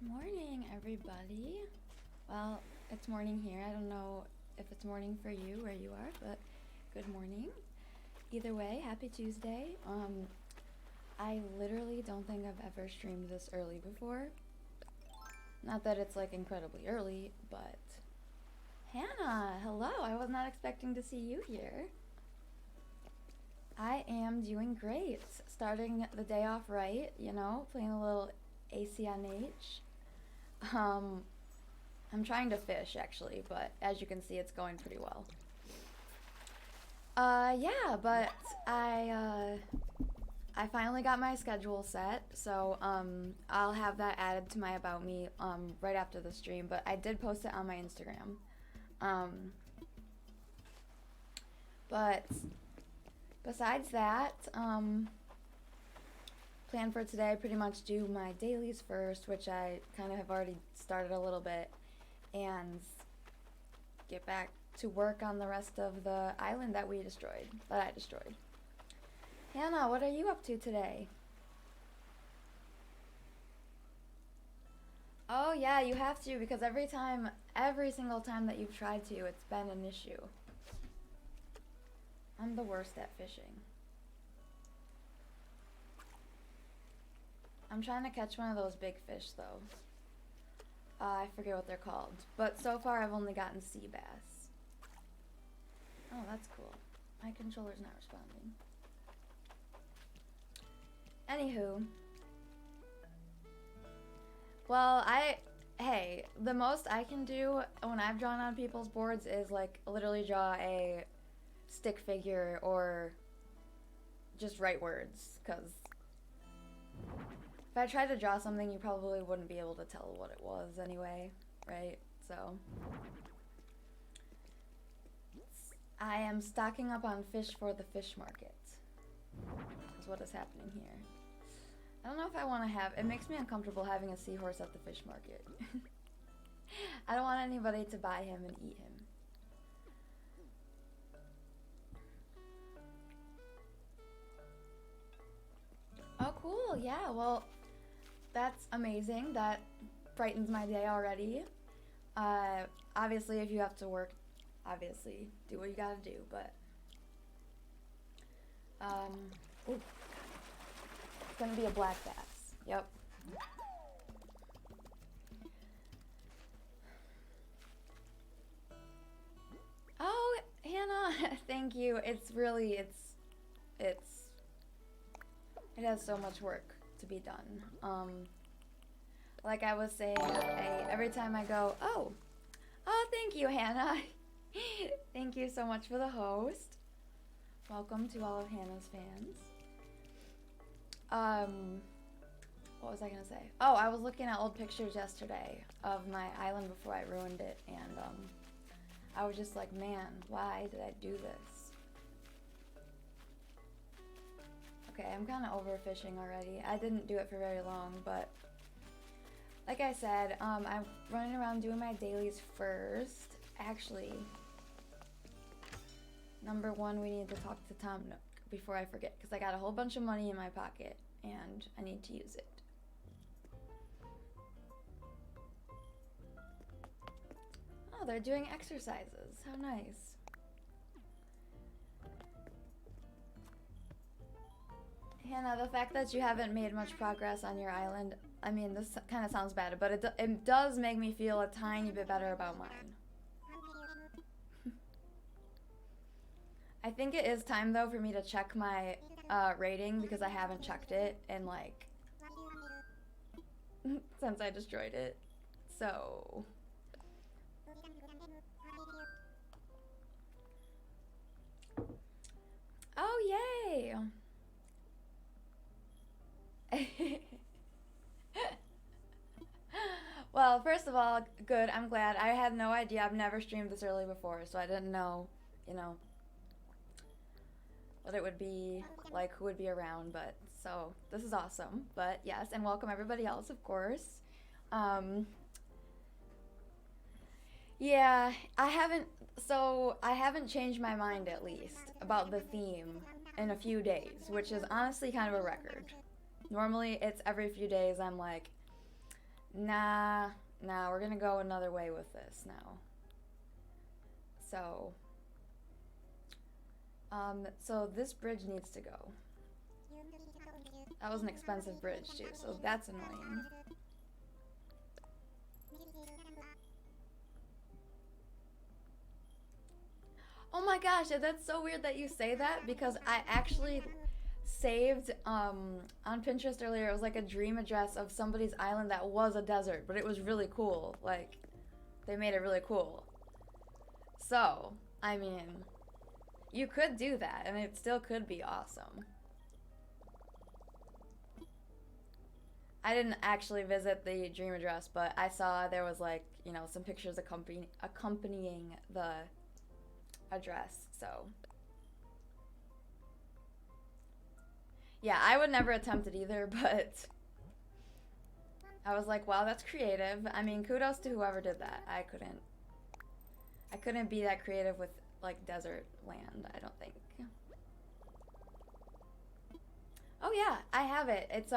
Morning, everybody. Well, it's morning here. I don't know if it's morning for you where you are, but good morning. Either way, happy Tuesday. I literally don't think I've ever streamed this early before. Not that it's like incredibly early, but Hannah, hello. I was not expecting to see you here. I am doing great. Starting the day off right, playing a little ACNH. I'm trying to fish actually, but as you can see, it's going pretty well. Yeah, but I finally got my schedule set, so I'll have that added to my About Me right after the stream. But I did post it on my Instagram. But besides that, plan for today, pretty much do my dailies first, which I kind of have already started a little bit, and get back to work on the rest of the island that I destroyed. Hannah, what are you up to today? Oh yeah, you have to, because every single time that you've tried to, it's been an issue. I'm the worst at fishing. I'm trying to catch one of those big fish, though. I forget what they're called. But so far, I've only gotten sea bass. Oh, that's cool. My controller's not responding. Anywho. Well, hey, the most I can do when I've drawn on people's boards is, like, literally draw a stick figure or just write words, because if I tried to draw something, you probably wouldn't be able to tell what it was anyway, right? So I am stocking up on fish for the fish market, is what is happening here. I don't know if I want to it makes me uncomfortable having a seahorse at the fish market. I don't want anybody to buy him and eat him. Oh, cool. Yeah, well, that's amazing. That brightens my day already. Obviously, if you have to work, obviously, do what you gotta do, but... ooh. It's gonna be a black bass. Yep. Oh, Hannah, thank you. It has so much work to be done. Like I was saying, every time I go, oh, thank you, Hannah. Thank you so much for the host. Welcome to all of Hannah's fans. What was I gonna say? Oh, I was looking at old pictures yesterday of my island before I ruined it, and I was just like, man, why did I do this? Okay, I'm kind of overfishing already. I didn't do it for very long, but like I said, I'm running around doing my dailies first. Actually, number one, we need to talk to Tom Nook before I forget, because I got a whole bunch of money in my pocket, and I need to use it. Oh, they're doing exercises. How nice. Hannah, the fact that you haven't made much progress on your island, I mean, this kind of sounds bad, but it does make me feel a tiny bit better about mine. I think it is time, though, for me to check my rating, because I haven't checked it in, like, since I destroyed it. So... Oh, yay! Well, first of all, good, I'm glad. I had no idea. I've never streamed this early before, so I didn't know, what it would be like, who would be around, but so this is awesome. But yes, and welcome everybody else, of course. Yeah, I haven't changed my mind, at least, about the theme in a few days, which is honestly kind of a record. Normally, it's every few days I'm like, Nah, we're gonna go another way with this now. So this bridge needs to go. That was an expensive bridge too, so that's annoying. Oh my gosh, that's so weird that you say that, because I actually saved on Pinterest earlier. It was like a dream address of somebody's island that was a desert, but it was really cool. Like, they made it really cool. So, I mean, you could do that and it still could be awesome. I didn't actually visit the dream address, but I saw there was like, you know, some pictures accompanying the address, so. Yeah, I would never attempt it either, but I was like, wow, that's creative. I mean, kudos to whoever did that. I couldn't be that creative with like desert land, I don't think. Oh yeah, I have it. It's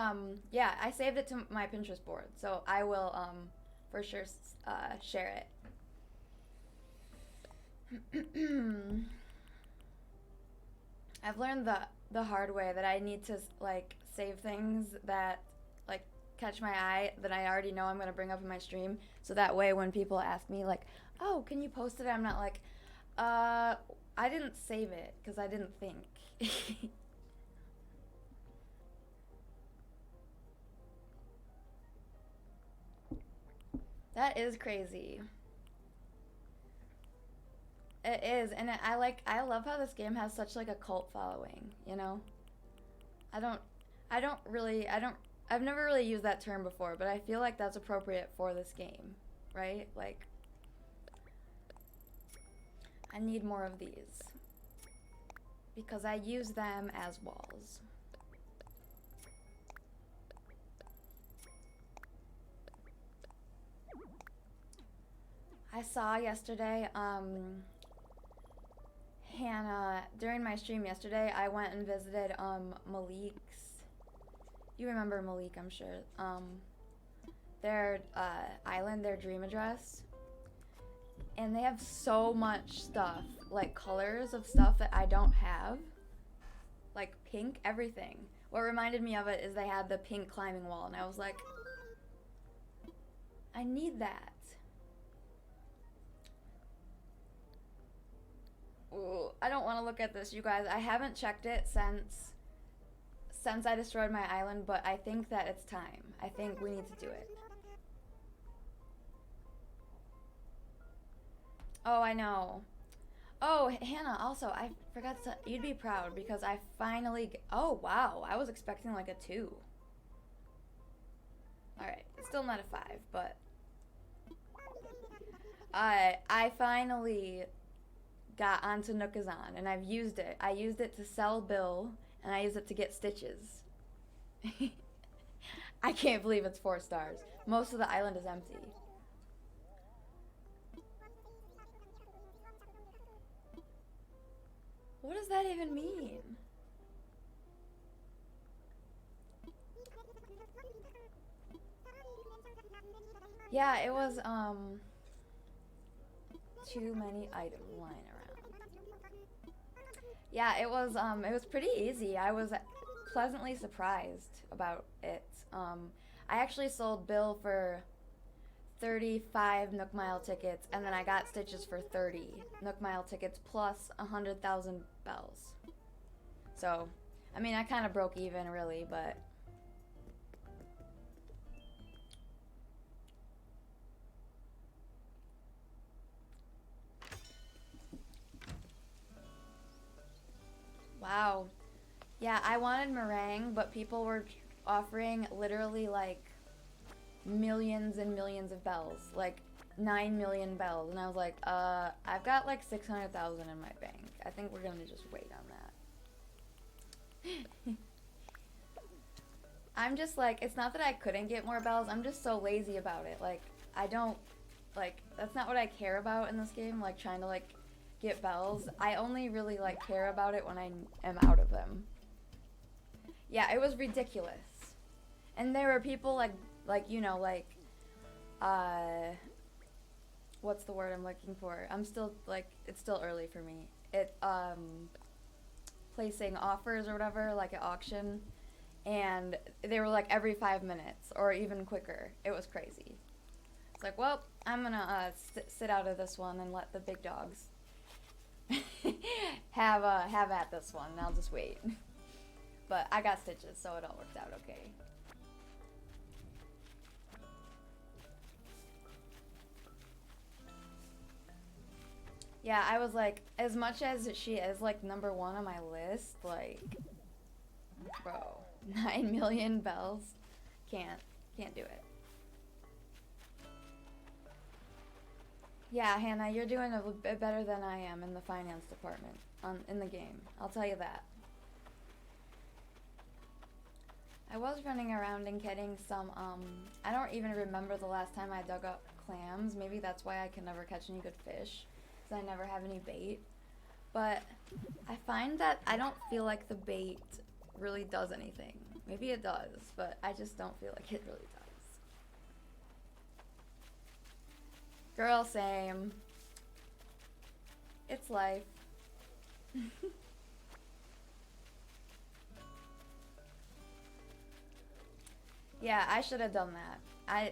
yeah, I saved it to my Pinterest board, so I will for sure share it. I've learned the hard way that I need to like save things that like catch my eye that I already know I'm gonna bring up in my stream, so that way when people ask me like, oh, can you post it, I'm not like, I didn't save it because I didn't think. That is crazy. It is, and I love how this game has such like a cult following, you know? I don't I've never really used that term before, but I feel like that's appropriate for this game, right? Like, I need more of these because I use them as walls. I saw yesterday, Hannah, during my stream yesterday, I went and visited Malik's. You remember Malik, I'm sure. Their island, their dream address. And they have so much stuff, like colors of stuff that I don't have. Like pink, everything. What reminded me of it is they had the pink climbing wall, and I was like, I need that. Ooh, I don't want to look at this, you guys. I haven't checked it since I destroyed my island, but I think that it's time. I think we need to do it. Oh, I know. Oh, Hannah, also, I forgot to, you'd be proud because I finally, oh, wow. I was expecting like a 2. Alright, it's still not a 5, but I finally got onto Nookazon, and I've used it. I used it to sell Bill, and I used it to get stitches. I can't believe it's 4 stars. Most of the island is empty. What does that even mean? Yeah, it was, too many items lying around. Yeah, it was pretty easy. I was pleasantly surprised about it. I actually sold Bill for 35 Nook Mile tickets, and then I got stitches for 30 Nook Mile tickets plus 100,000 bells. So, I mean, I kind of broke even, really, but... Wow. Yeah, I wanted meringue, but people were offering literally, like, millions and millions of bells. Like, 9 million bells. And I was like, I've got, like, 600,000 in my bank. I think we're gonna just wait on that. I'm just, like, it's not that I couldn't get more bells. I'm just so lazy about it. Like, I don't, like, that's not what I care about in this game. Like, trying to, like, get bells. I only really like care about it when I am out of them. Yeah, it was ridiculous. And there were people like you know, like what's the word I'm looking for? I'm still, like, it's still early for me. Placing offers or whatever, like at auction, and they were like every 5 minutes or even quicker. It was crazy. It's like, well, I'm gonna sit out of this one and let the big dogs have at this one. And I'll just wait. But I got stitches, so it all worked out okay. Yeah, I was like, as much as she is like number 1 on my list, like, bro, 9 million bells, can't do it. Yeah, Hannah, you're doing a bit better than I am in the finance department in the game. I'll tell you that. I was running around and getting some, I don't even remember the last time I dug up clams. Maybe that's why I can never catch any good fish, because I never have any bait. But I find that I don't feel like the bait really does anything. Maybe it does, but I just don't feel like it really does. Girl, same. It's life. Yeah, I should have done that.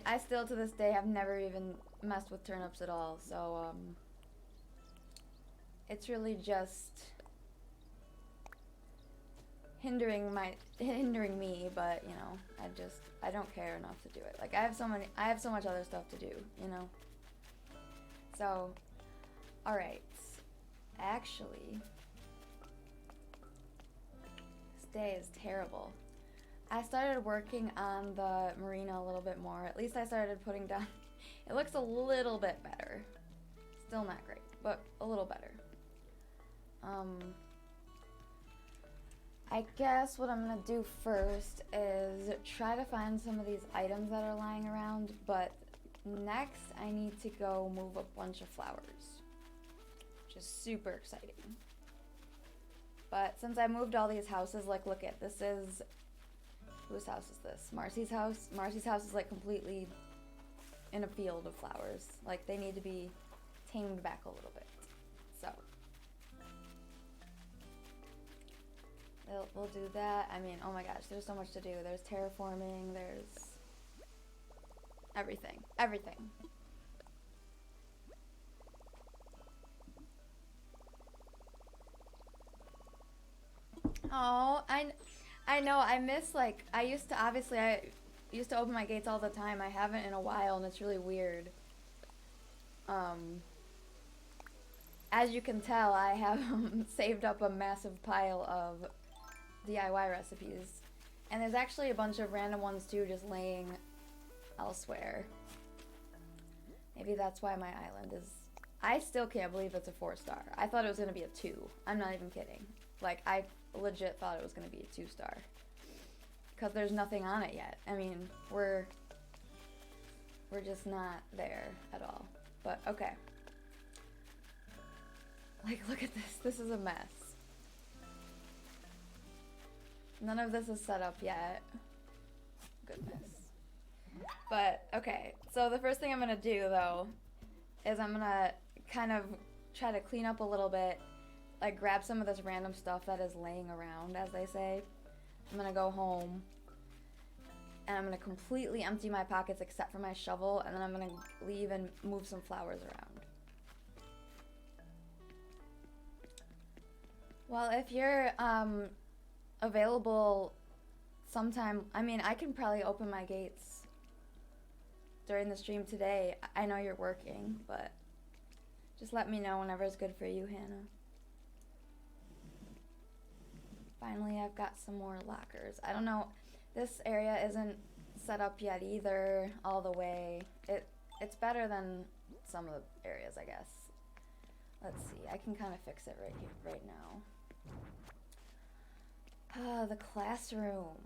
I still to this day have never even messed with turnips at all, so it's really just hindering me, but you know, I don't care enough to do it. Like I have so much other stuff to do, you know. So, all right. Actually, this day is terrible. I started working on the marina a little bit more. At least I started putting down. It looks a little bit better. Still not great, but a little better. I guess what I'm gonna do first is try to find some of these items that are lying around, but next I need to go move a bunch of flowers, which is super exciting. But since I moved all these houses, like look at this is, whose house is this? Marcy's house. Marcy's house is like completely in a field of flowers. Like they need to be tamed back a little bit. So we'll do that. I mean, oh my gosh, there's so much to do. There's terraforming, there's everything. Oh, I know, I miss, like, I used to open my gates all the time. I haven't in a while, and it's really weird. As you can tell, I have saved up a massive pile of DIY recipes. And there's actually a bunch of random ones, too, just laying elsewhere. Maybe that's why my island is... I still can't believe it's a 4-star. I thought it was going to be a 2. I'm not even kidding. Like, I legit thought it was going to be a 2-star. Because there's nothing on it yet. I mean, we're just not there at all. But, okay. Like, look at this. This is a mess. None of this is set up yet. Goodness. But, okay. So the first thing I'm going to do, though, is I'm going to kind of try to clean up a little bit. Like, grab some of this random stuff that is laying around, as they say. I'm going to go home. And I'm going to completely empty my pockets except for my shovel. And then I'm going to leave and move some flowers around. Well, if you're available sometime, I mean, I can probably open my gates during the stream today. I know you're working, but just let me know whenever it's good for you, Hannah. Finally, I've got some more lockers. I don't know, this area isn't set up yet either all the way. It's better than some of the areas, I guess. Let's see, I can kind of fix it right here, right now. The classroom.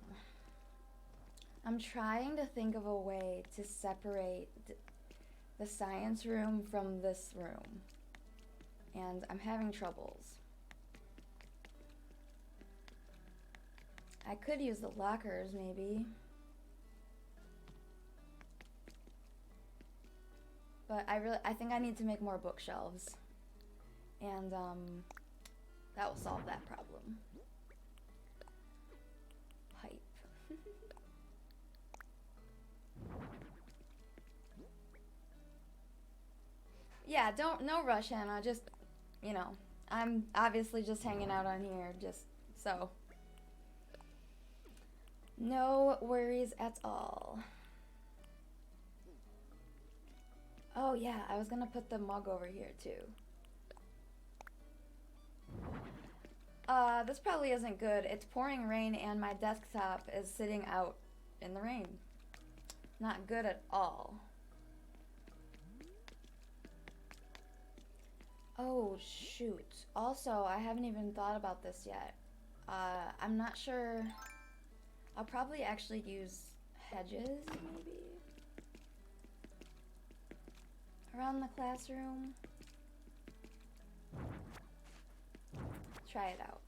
I'm trying to think of a way to separate the science room from this room. And I'm having troubles. I could use the lockers, maybe. But I think I need to make more bookshelves. And, that will solve that problem. Hype. Yeah, no rush, Hannah. Just, you know, I'm obviously just hanging out on here, just so. No worries at all. Oh yeah, I was gonna put the mug over here too. This probably isn't good. It's pouring rain and my desktop is sitting out in the rain. Not good at all. Oh shoot. Also, I haven't even thought about this yet. I'm not sure. I'll probably actually use hedges, maybe? Around the classroom. Try it out.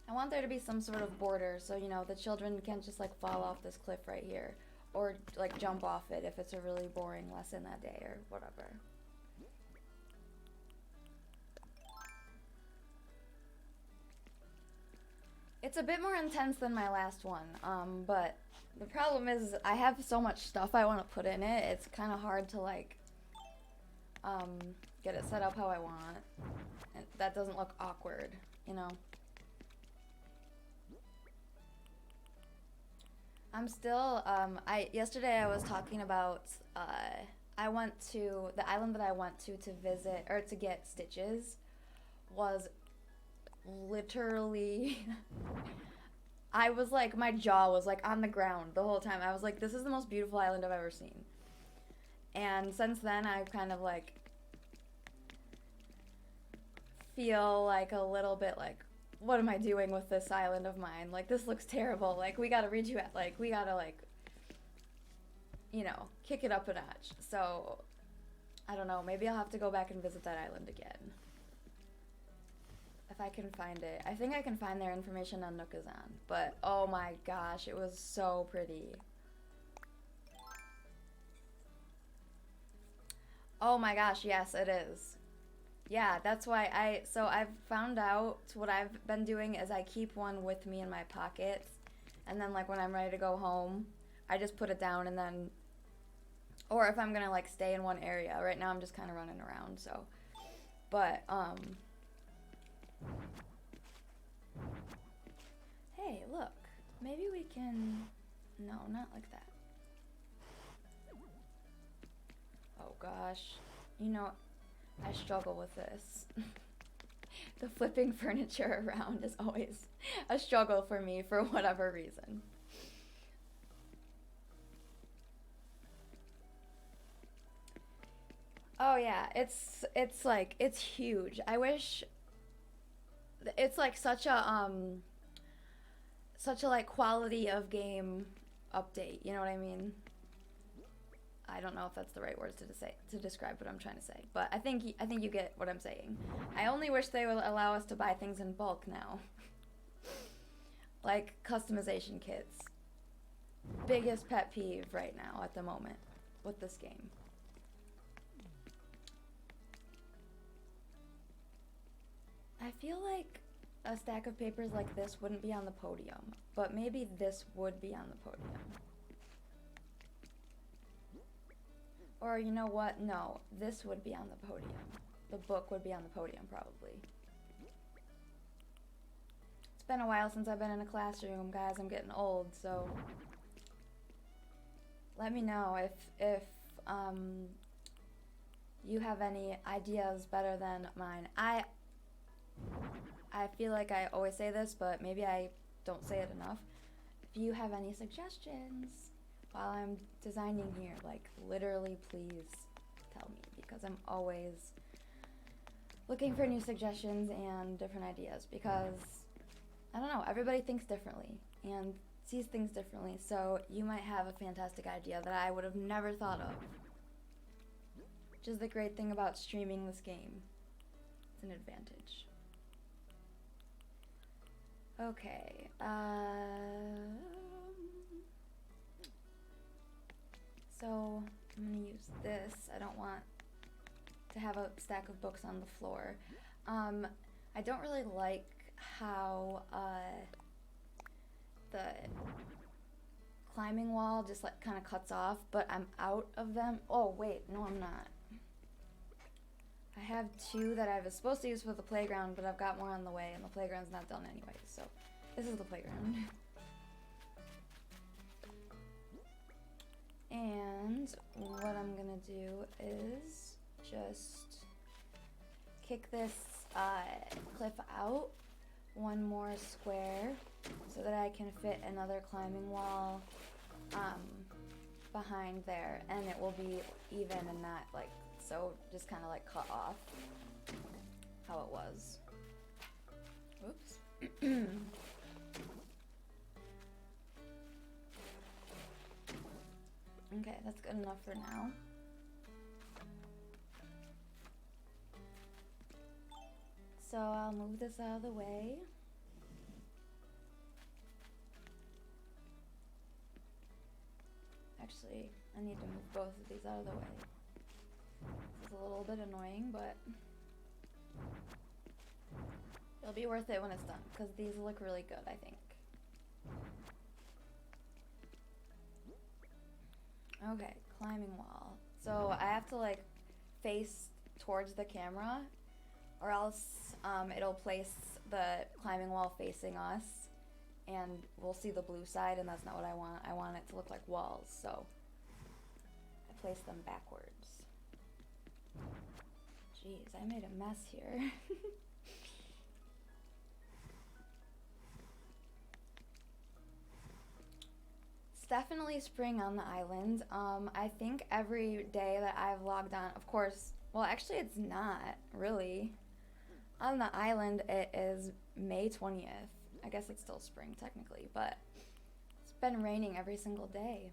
I want there to be some sort of border so, you know, the children can't just like fall off this cliff right here. Or like jump off it if it's a really boring lesson that day or whatever. It's a bit more intense than my last one, but the problem is I have so much stuff I want to put in it, it's kind of hard to like get it set up how I want. And that doesn't look awkward, you know? I'm still, yesterday I was talking about, I went to, the island that I went to visit, or to get stitches, was literally, I was like, my jaw was like on the ground the whole time. I was like, this is the most beautiful island I've ever seen. And since then, I've kind of like, feel like a little bit like, what am I doing with this island of mine? Like, this looks terrible. Like, we gotta redo it. Like, we gotta, like, you know, kick it up a notch. So, I don't know. Maybe I'll have to go back and visit that island again. If I can find it. I think I can find their information on Nookazan. But, oh my gosh, it was so pretty. Oh my gosh, yes, it is. Yeah, that's why so I've found out what I've been doing is I keep one with me in my pockets, and then like when I'm ready to go home, I just put it down and then, or if I'm gonna like stay in one area. Right now I'm just kind of running around, so, but, hey, look, maybe we can, no, not like that. Oh gosh, you know, I struggle with this. The flipping furniture around is always a struggle for me for whatever reason. Oh yeah, it's like, it's huge. I wish, it's like such a like quality of game update, you know what I mean? I don't know if that's the right words to describe what I'm trying to say, but I think you get what I'm saying. I only wish they would allow us to buy things in bulk now. Like customization kits. Biggest pet peeve right now at the moment with this game. I feel like a stack of papers like this wouldn't be on the podium, but maybe this would be on the podium. Or you know what? No, this would be on the podium. The book would be on the podium, probably. It's been a while since I've been in a classroom, guys. I'm getting old, so let me know if you have any ideas better than mine. I feel like I always say this, but maybe I don't say it enough. If you have any suggestions while I'm designing here, like literally please tell me, because I'm always looking for new suggestions and different ideas, because I don't know, everybody thinks differently and sees things differently, so you might have a fantastic idea that I would have never thought of, which is the great thing about streaming this game. It's an advantage. Okay, I'm gonna use this. I don't want to have a stack of books on the floor. I don't really like how the climbing wall just like kind of cuts off, but I'm out of them. Oh wait, no I'm not. I have 2 that I was supposed to use for the playground, but I've got more on the way, and the playground's not done anyway, so this is the playground. And what I'm gonna do is just kick this cliff out 1 more square so that I can fit another climbing wall behind there, and it will be even and not like so just kind of like cut off how it was. Oops. Okay, that's good enough for now. So I'll move this out of the way. Actually, I need to move both of these out of the way. This is a little bit annoying, but it'll be worth it when it's done, because these look really good, I think. Okay, climbing wall. So I have to like face towards the camera, or else it'll place the climbing wall facing us, and we'll see the blue side, and that's not what I want. I want it to look like walls, so I place them backwards. Jeez, I made a mess here. It's definitely spring on the island. I think every day that I've logged on, of course, well actually it's not, really. On the island it is May 20th. I guess it's still spring technically, but it's been raining every single day.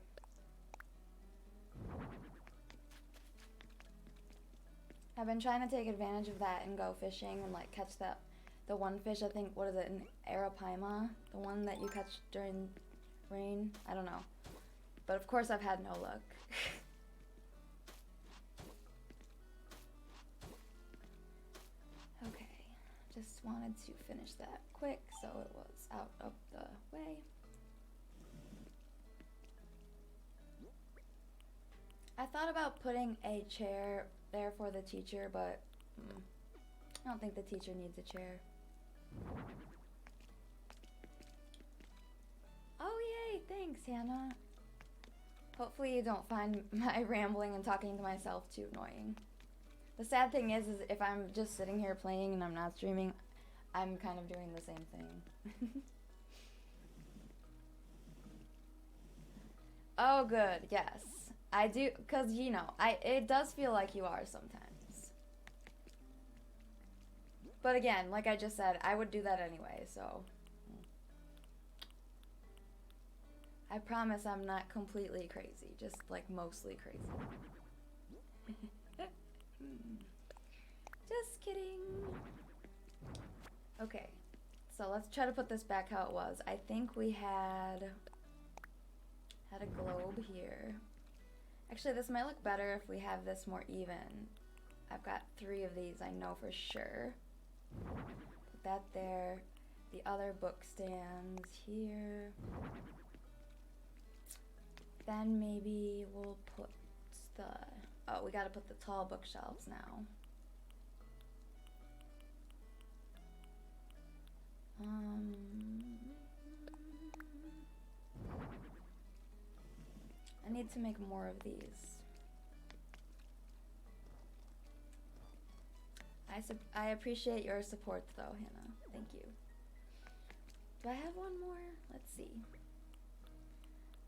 I've been trying to take advantage of that and go fishing and like catch the one fish, I think, what is it, an arapaima? The one that you catch during rain? I don't know. But of course I've had no luck. Okay, just wanted to finish that quick so it was out of the way. I thought about putting a chair there for the teacher, but I don't think the teacher needs a chair. Oh yay, thanks Hannah. Hopefully you don't find my rambling and talking to myself too annoying. The sad thing is if I'm just sitting here playing and I'm not streaming, I'm kind of doing the same thing. Oh good, yes. I do, cause you know, it does feel like you are sometimes. But again, like I just said, I would do that anyway, so. I promise I'm not completely crazy, just like mostly crazy. Just kidding. Okay, so let's try to put this back how it was. I think we had a globe here. Actually, this might look better if we have this more even. I've got 3 of these, I know for sure. Put that there. The other book stands here. Then maybe we'll put the... Oh, we gotta put the tall bookshelves now. I need to make more of these. I appreciate your support though, Hannah. Thank you. Do I have one more? Let's see.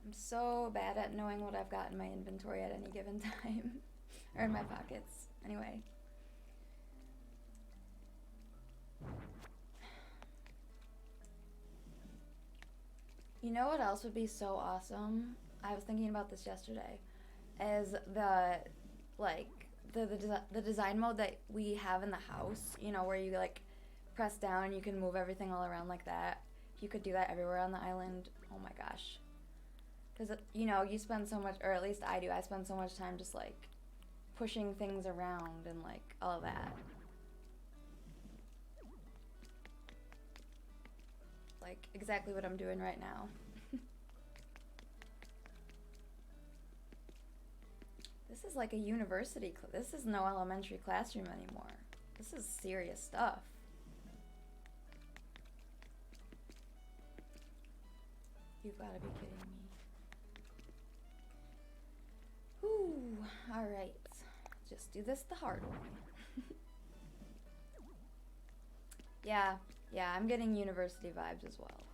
I'm so bad at knowing what I've got in my inventory at any given time. Or in my pockets. Anyway. You know what else would be so awesome? I was thinking about this yesterday. Is the design mode that we have in the house, you know, where you like press down and you can move everything all around like that. If you could do that everywhere on the island, oh my gosh. Because, you know, you spend so much, or at least I do, I spend so much time just, like, pushing things around and, like, all that. Like, exactly what I'm doing right now. This is like a university, this is no elementary classroom anymore. This is serious stuff. You've got to be kidding me. Whew, alright. Just do this the hard way. Yeah, I'm getting university vibes as well.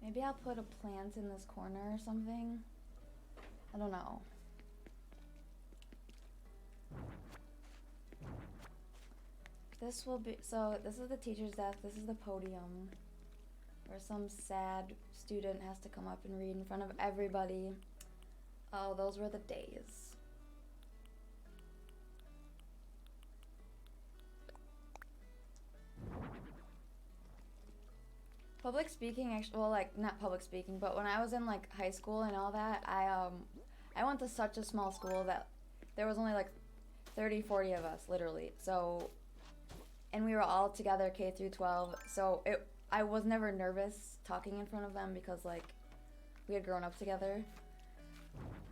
Maybe I'll put a plant in this corner or something. I don't know. This will be, so this is the teacher's desk, this is the podium, where some sad student has to come up and read in front of everybody. Oh, those were the days. Public speaking, actually, well, like, not public speaking, but when I was in, like, high school and all that, I went to such a small school that there was only, like, 30, 40 of us, literally. So, and we were all together, K through 12, so I was never nervous talking in front of them because, like, we had grown up together.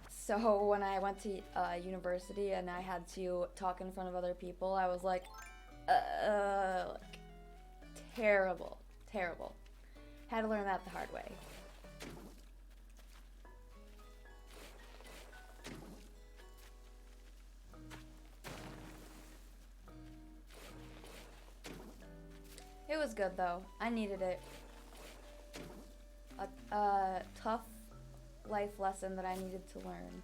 So when I went to university and I had to talk in front of other people, I was like terrible. Had to learn that the hard way. It was good though. I needed it. A tough life lesson that I needed to learn.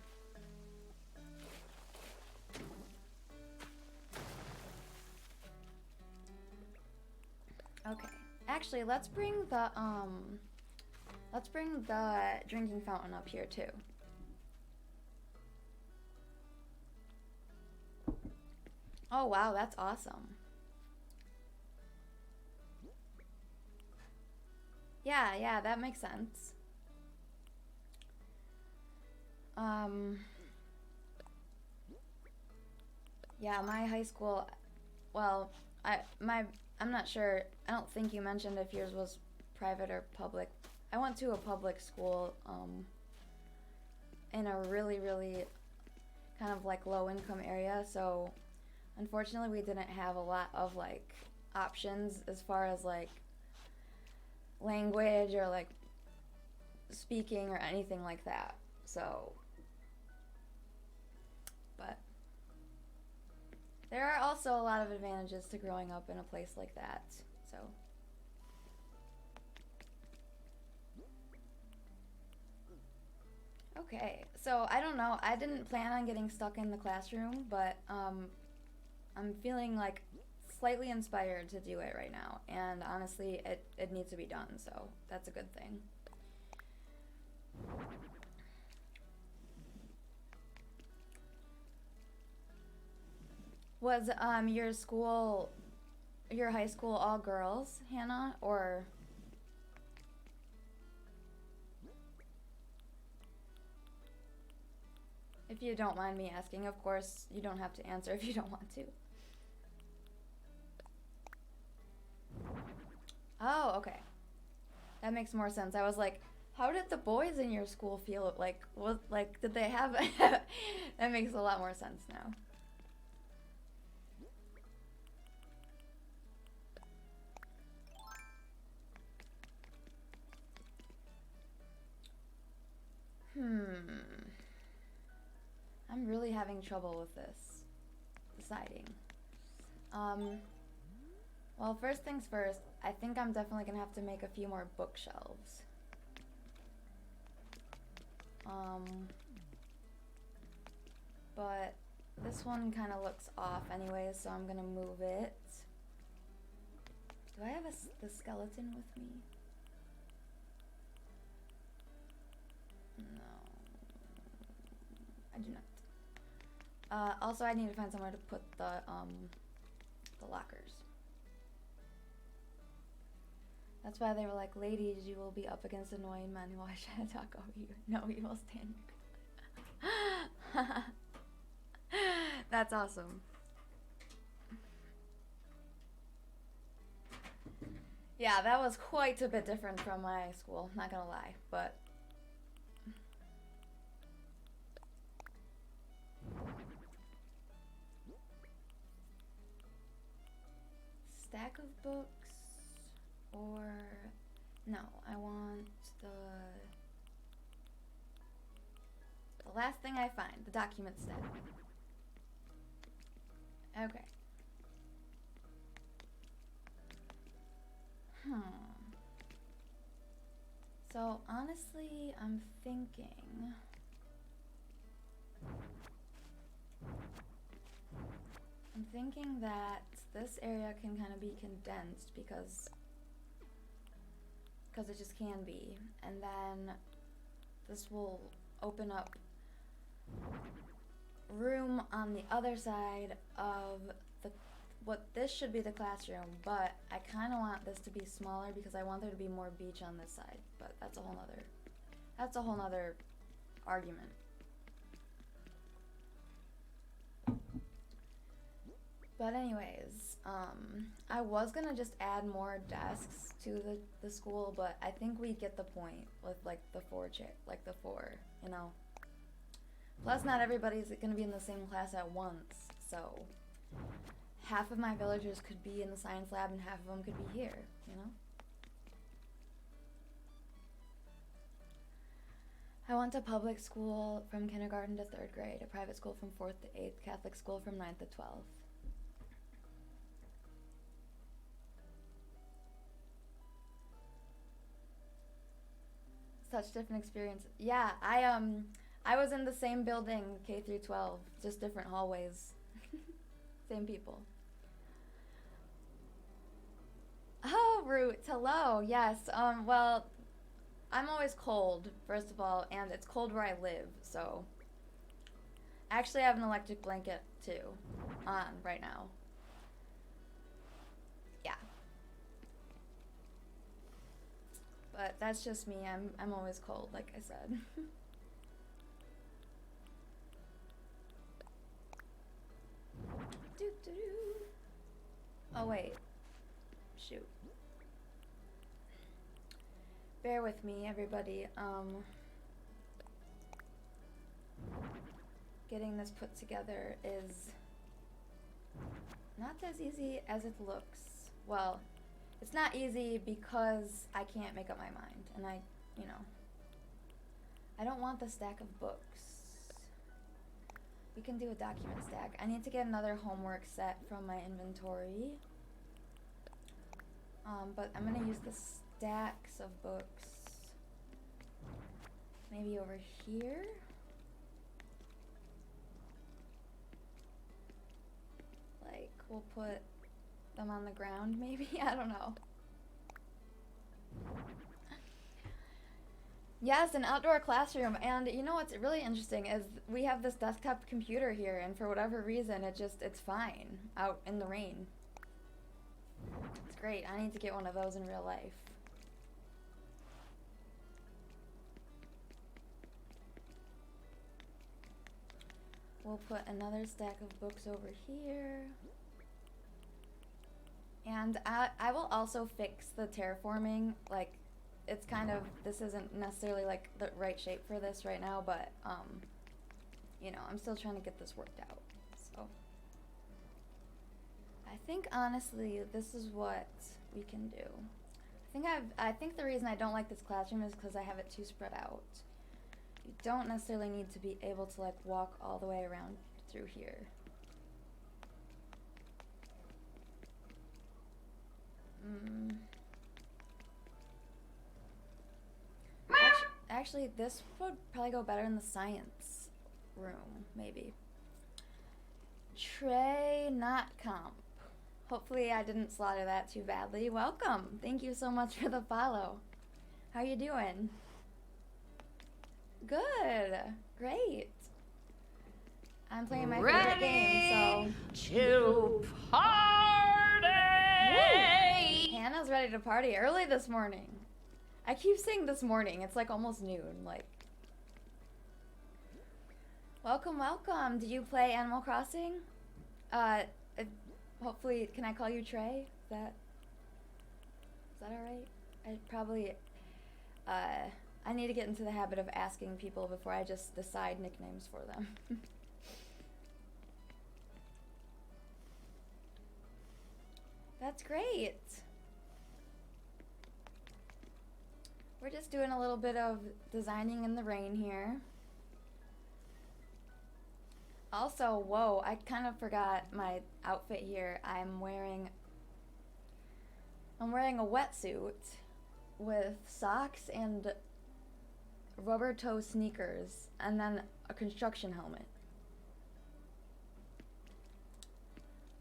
Okay. Actually, let's bring the drinking fountain up here too. Oh wow, that's awesome. Yeah, that makes sense. Yeah, my high school, well, I'm not sure, I don't think you mentioned if yours was private or public. I went to a public school, in a really, really kind of like low income area, so unfortunately we didn't have a lot of like options as far as like language or like speaking or anything like that. So, but there are also a lot of advantages to growing up in a place like that. So, okay. So, I don't know. I didn't plan on getting stuck in the classroom, but I'm feeling like slightly inspired to do it right now. And honestly, it needs to be done. So, that's a good thing. Was your high school all girls, Hannah, or? If you don't mind me asking, of course, you don't have to answer if you don't want to. Oh, okay. That makes more sense. I was like, how did the boys in your school feel? Like, did they have? That makes a lot more sense now. I'm really having trouble with this. Deciding. Well, first things first, I think I'm definitely gonna have to make a few more bookshelves. But this one kind of looks off anyways, so I'm gonna move it. Do I have the skeleton with me? No, I do not. Also, I need to find somewhere to put the lockers. That's why they were like, ladies, you will be up against annoying men who always try to talk over you. No, you will stand your ground. That's awesome. Yeah, that was quite a bit different from my school, not gonna lie, but... Stack of books, or... No, I want the last thing I find, the document stack. Okay. So, honestly, I'm thinking that this area can kind of be condensed because it just can be, and then this will open up room on the other side of what this should be the classroom, but I kind of want this to be smaller because I want there to be more beach on this side, but that's a whole nother argument. But anyways, I was gonna just add more desks to the school, but I think we get the point with like the four, you know. Plus, not everybody's gonna be in the same class at once, so half of my villagers could be in the science lab and half of them could be here, you know? I went to public school from kindergarten to 3rd grade, a private school from 4th to 8th, Catholic school from 9th to 12th. Such different experience. Yeah, I was in the same building, K through 12, just different hallways. Same people. Oh, Root, hello. Yes. Well, I'm always cold, first of all, and it's cold where I live, so actually I have an electric blanket too on right now. Yeah. But that's just me. I'm always cold, like I said. Oh wait. Shoot. Bear with me, everybody. Getting this put together is not as easy as it looks. Well, it's not easy because I can't make up my mind, and I don't want the stack of books. We can do a document stack. I need to get another homework set from my inventory. But I'm gonna use the stacks of books maybe over here. Like, we'll put them on the ground maybe? I don't know. Yes, an outdoor classroom, and you know what's really interesting is we have this desktop computer here, and for whatever reason it's fine out in the rain. It's great. I need to get one of those in real life. We'll put another stack of books over here. And I will also fix the terraforming. Like, it's kind of, this isn't necessarily like the right shape for this right now, but I'm still trying to get this worked out. So I think honestly this is what we can do. I think the reason I don't like this classroom is because I have it too spread out. You don't necessarily need to be able to like walk all the way around through here. Actually, this would probably go better in the science room, maybe. Trey, not comp. Hopefully I didn't slaughter that too badly. Welcome. Thank you so much for the follow. How you doing? Good. Great. I'm playing my favorite game, so. To party! Woo! Hannah's ready to party early this morning. I keep saying this morning. It's like almost noon. Like. Welcome, welcome. Did you play Animal Crossing? Hopefully, can I call you Trey? Is that alright? I need to get into the habit of asking people before I just decide nicknames for them. That's great. We're just doing a little bit of designing in the rain here. Also, whoa, I kind of forgot my outfit here. I'm wearing a wetsuit with socks and rubber toe sneakers and then a construction helmet.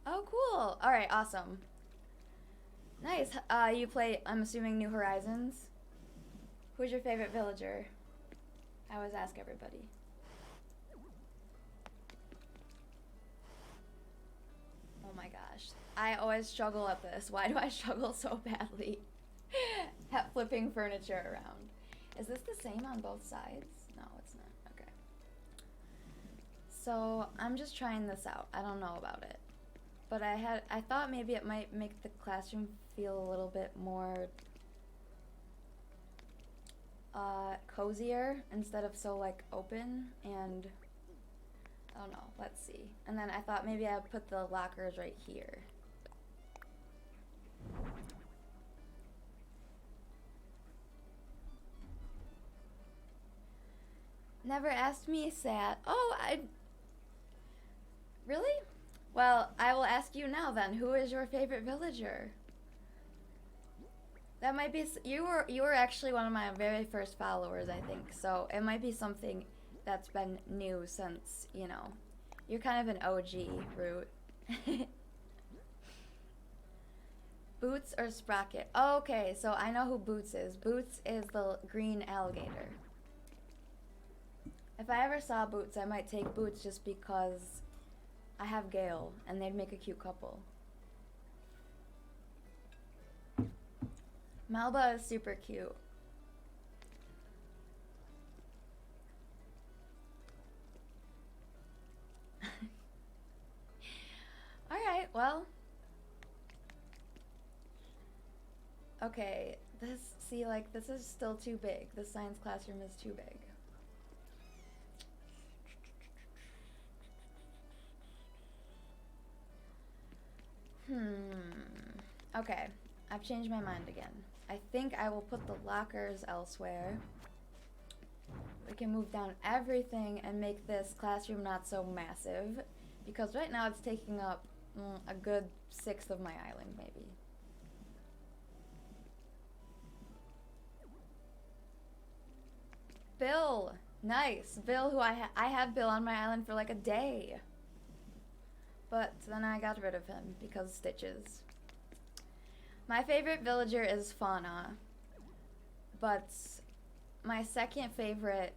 Oh, cool. All right, awesome. Nice. You play, I'm assuming, New Horizons? Who's your favorite villager? I always ask everybody. Oh my gosh. I always struggle at this. Why do I struggle so badly at flipping furniture around? Is this the same on both sides? No, it's not. Okay. So I'm just trying this out. I don't know about it. But I thought maybe it might make the classroom feel a little bit more cozier instead of so like open, and I don't know, let's see. And then I thought maybe I'd put the lockers right here. Never asked me, sad. Oh, really? Well, I will ask you now then. Who is your favorite villager? That might be, you were actually one of my very first followers, I think. So it might be something that's been new since, you know, you're kind of an OG, Root. Boots or Sprocket? Oh, okay, so I know who Boots is. Boots is the green alligator. If I ever saw Boots, I might take Boots just because I have Gale, and they'd make a cute couple. Melba is super cute. Alright, well. Okay, see, like, this is still too big. This science classroom is too big. Okay, I've changed my mind again. I think I will put the lockers elsewhere. We can move down everything and make this classroom not so massive, because right now it's taking up a good 1/6 of my island, maybe. Bill! Nice! Bill, who I had Bill on my island for like a day. But then I got rid of him because Stitches. My favorite villager is Fauna. But my second favorite,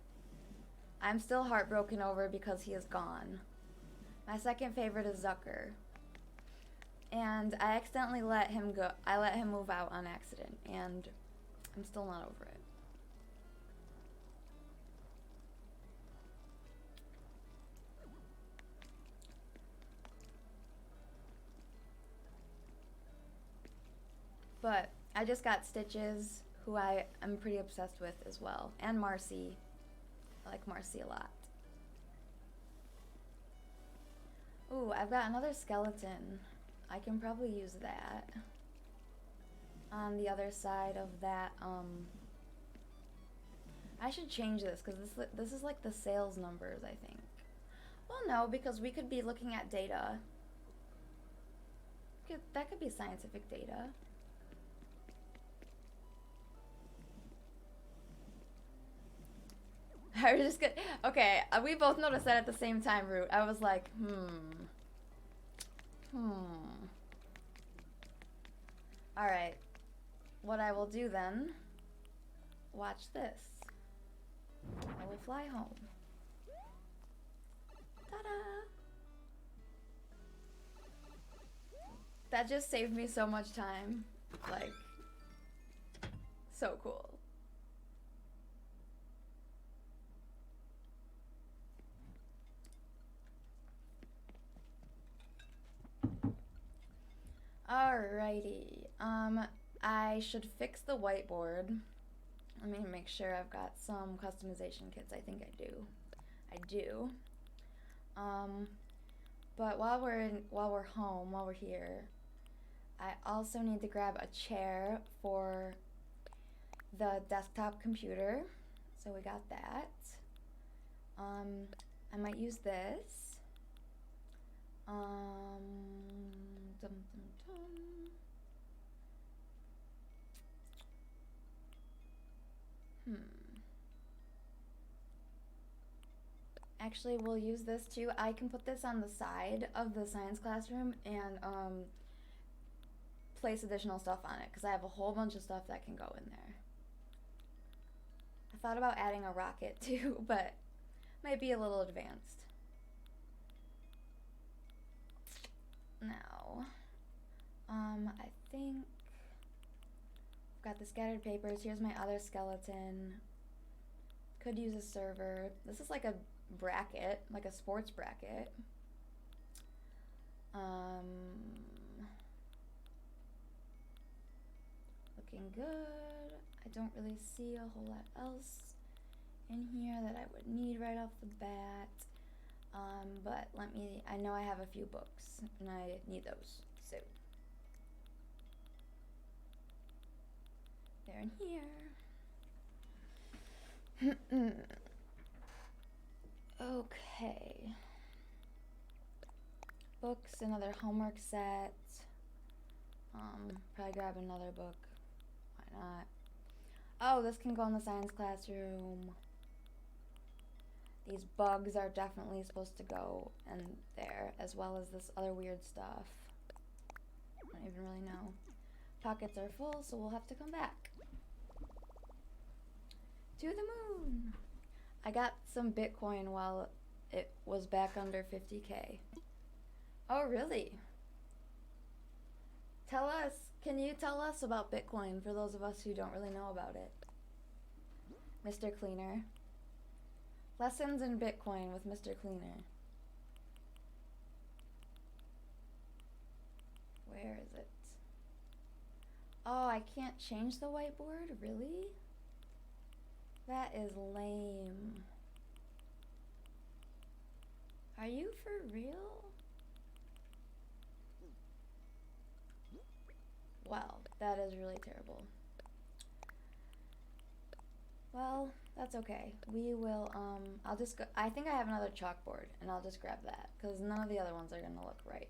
I'm still heartbroken over because he is gone. My second favorite is Zucker. And I accidentally let him go. I let him move out on accident, and I'm still not over it. But I just got Stitches, who I am pretty obsessed with as well. And Marcy. I like Marcy a lot. Ooh, I've got another skeleton. I can probably use that. On the other side of that, I should change this, because this is like the sales numbers, I think. Well, no, because we could be looking at data. That could be scientific data. I was just gonna, okay, we both noticed that at the same time, Root. I was like, Alright. What I will do then, watch this. I will fly home. Ta-da! That just saved me so much time. Like, so cool. Alrighty. I should fix the whiteboard. Let me make sure I've got some customization kits. I think I do. I do. But while we're home, while we're here, I also need to grab a chair for the desktop computer. So we got that. I might use this. Dum, dum, dum. Actually, we'll use this too. I can put this on the side of the science classroom and place additional stuff on it because I have a whole bunch of stuff that can go in there. I thought about adding a rocket too, but might be a little advanced. Now, I think I've got the scattered papers. Here's my other skeleton. Could use a server. This is like a bracket, like a sports bracket. Looking good. I don't really see a whole lot else in here that I would need right off the bat. But I know I have a few books and I need those, so. They're in here. Okay. Books, another homework set. Probably grab another book. Why not? Oh, this can go in the science classroom. These bugs are definitely supposed to go in there, as well as this other weird stuff. I don't even really know. Pockets are full, so we'll have to come back. To the moon! I got some Bitcoin while it was back under 50K. Oh, really? Can you tell us about Bitcoin for those of us who don't really know about it? Mr. Cleaner. Lessons in Bitcoin with Mr. Cleaner. Where is it? Oh, I can't change the whiteboard? Really? That is lame. Are you for real? Wow, that is really terrible. Well, that's okay. We will, I'll just go, I think I have another chalkboard, and I'll just grab that, because none of the other ones are gonna look right.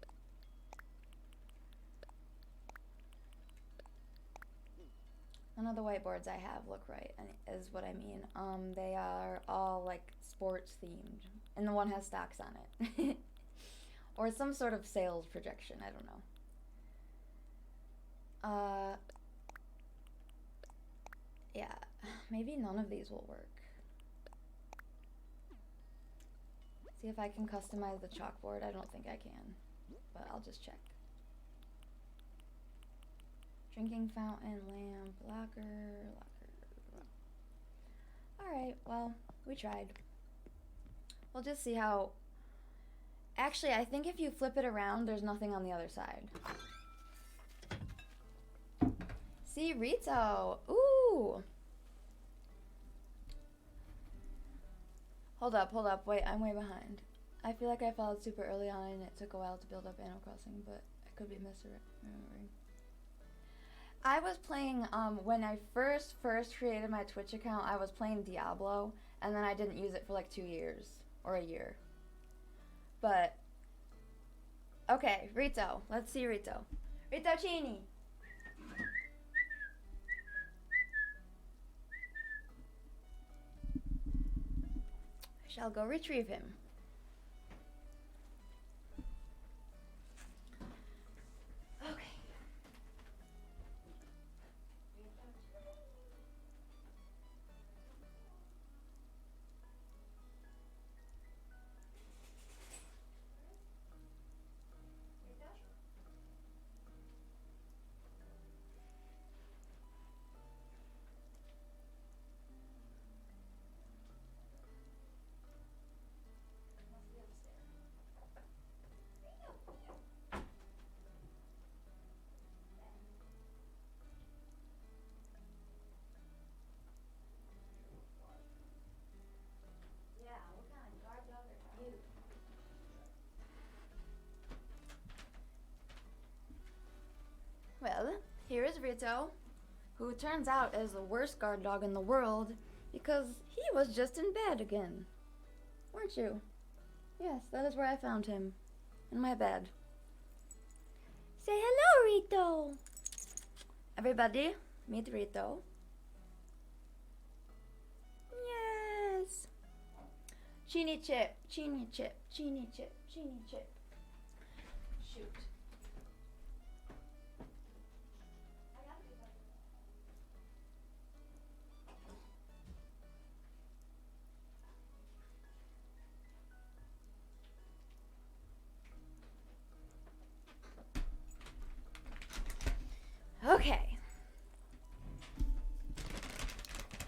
None of the whiteboards I have look right, is what I mean. They are all, like, sports themed, and the one has stocks on it. Or some sort of sales projection, I don't know. Yeah, maybe none of these will work. See if I can customize the chalkboard. I don't think I can, but I'll just check. Drinking fountain, lamp, locker. Alright, well, we tried. We'll just see how... Actually, I think if you flip it around, there's nothing on the other side. See, Rito. Ooh. Hold up. Wait, I'm way behind. I feel like I followed super early on and it took a while to build up Animal Crossing, but I could be misremembering. I was playing, when I first created my Twitch account, I was playing Diablo, and then I didn't use it for like 2 years, or a year. But, okay, Rito. Let's see Rito. Rito Chini! I shall go retrieve him. Okay. Well, here is Rito, who turns out is the worst guard dog in the world because he was just in bed again. Weren't you? Yes, that is where I found him. In my bed. Say hello, Rito! Everybody, meet Rito. Yes! Cheeny chip, cheeny chip, cheeny chip, cheeny chip. Shoot. Okay.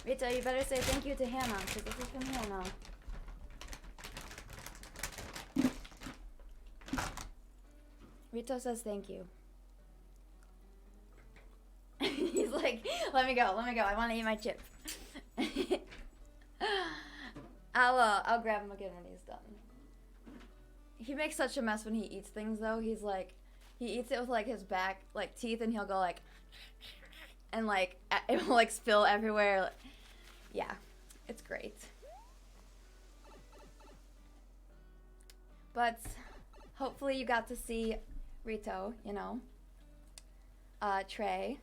Rita, you better say thank you to Hannah, because this is from Hannah. Rito says thank you. He's like, let me go, I want to eat my chip. I'll grab him again when he's done. He makes such a mess when he eats things, though. He's like, he eats it with like his back, like teeth, and he'll go like, and like it will like spill everywhere. Yeah, it's great. But hopefully you got to see Rito, you know. Trey.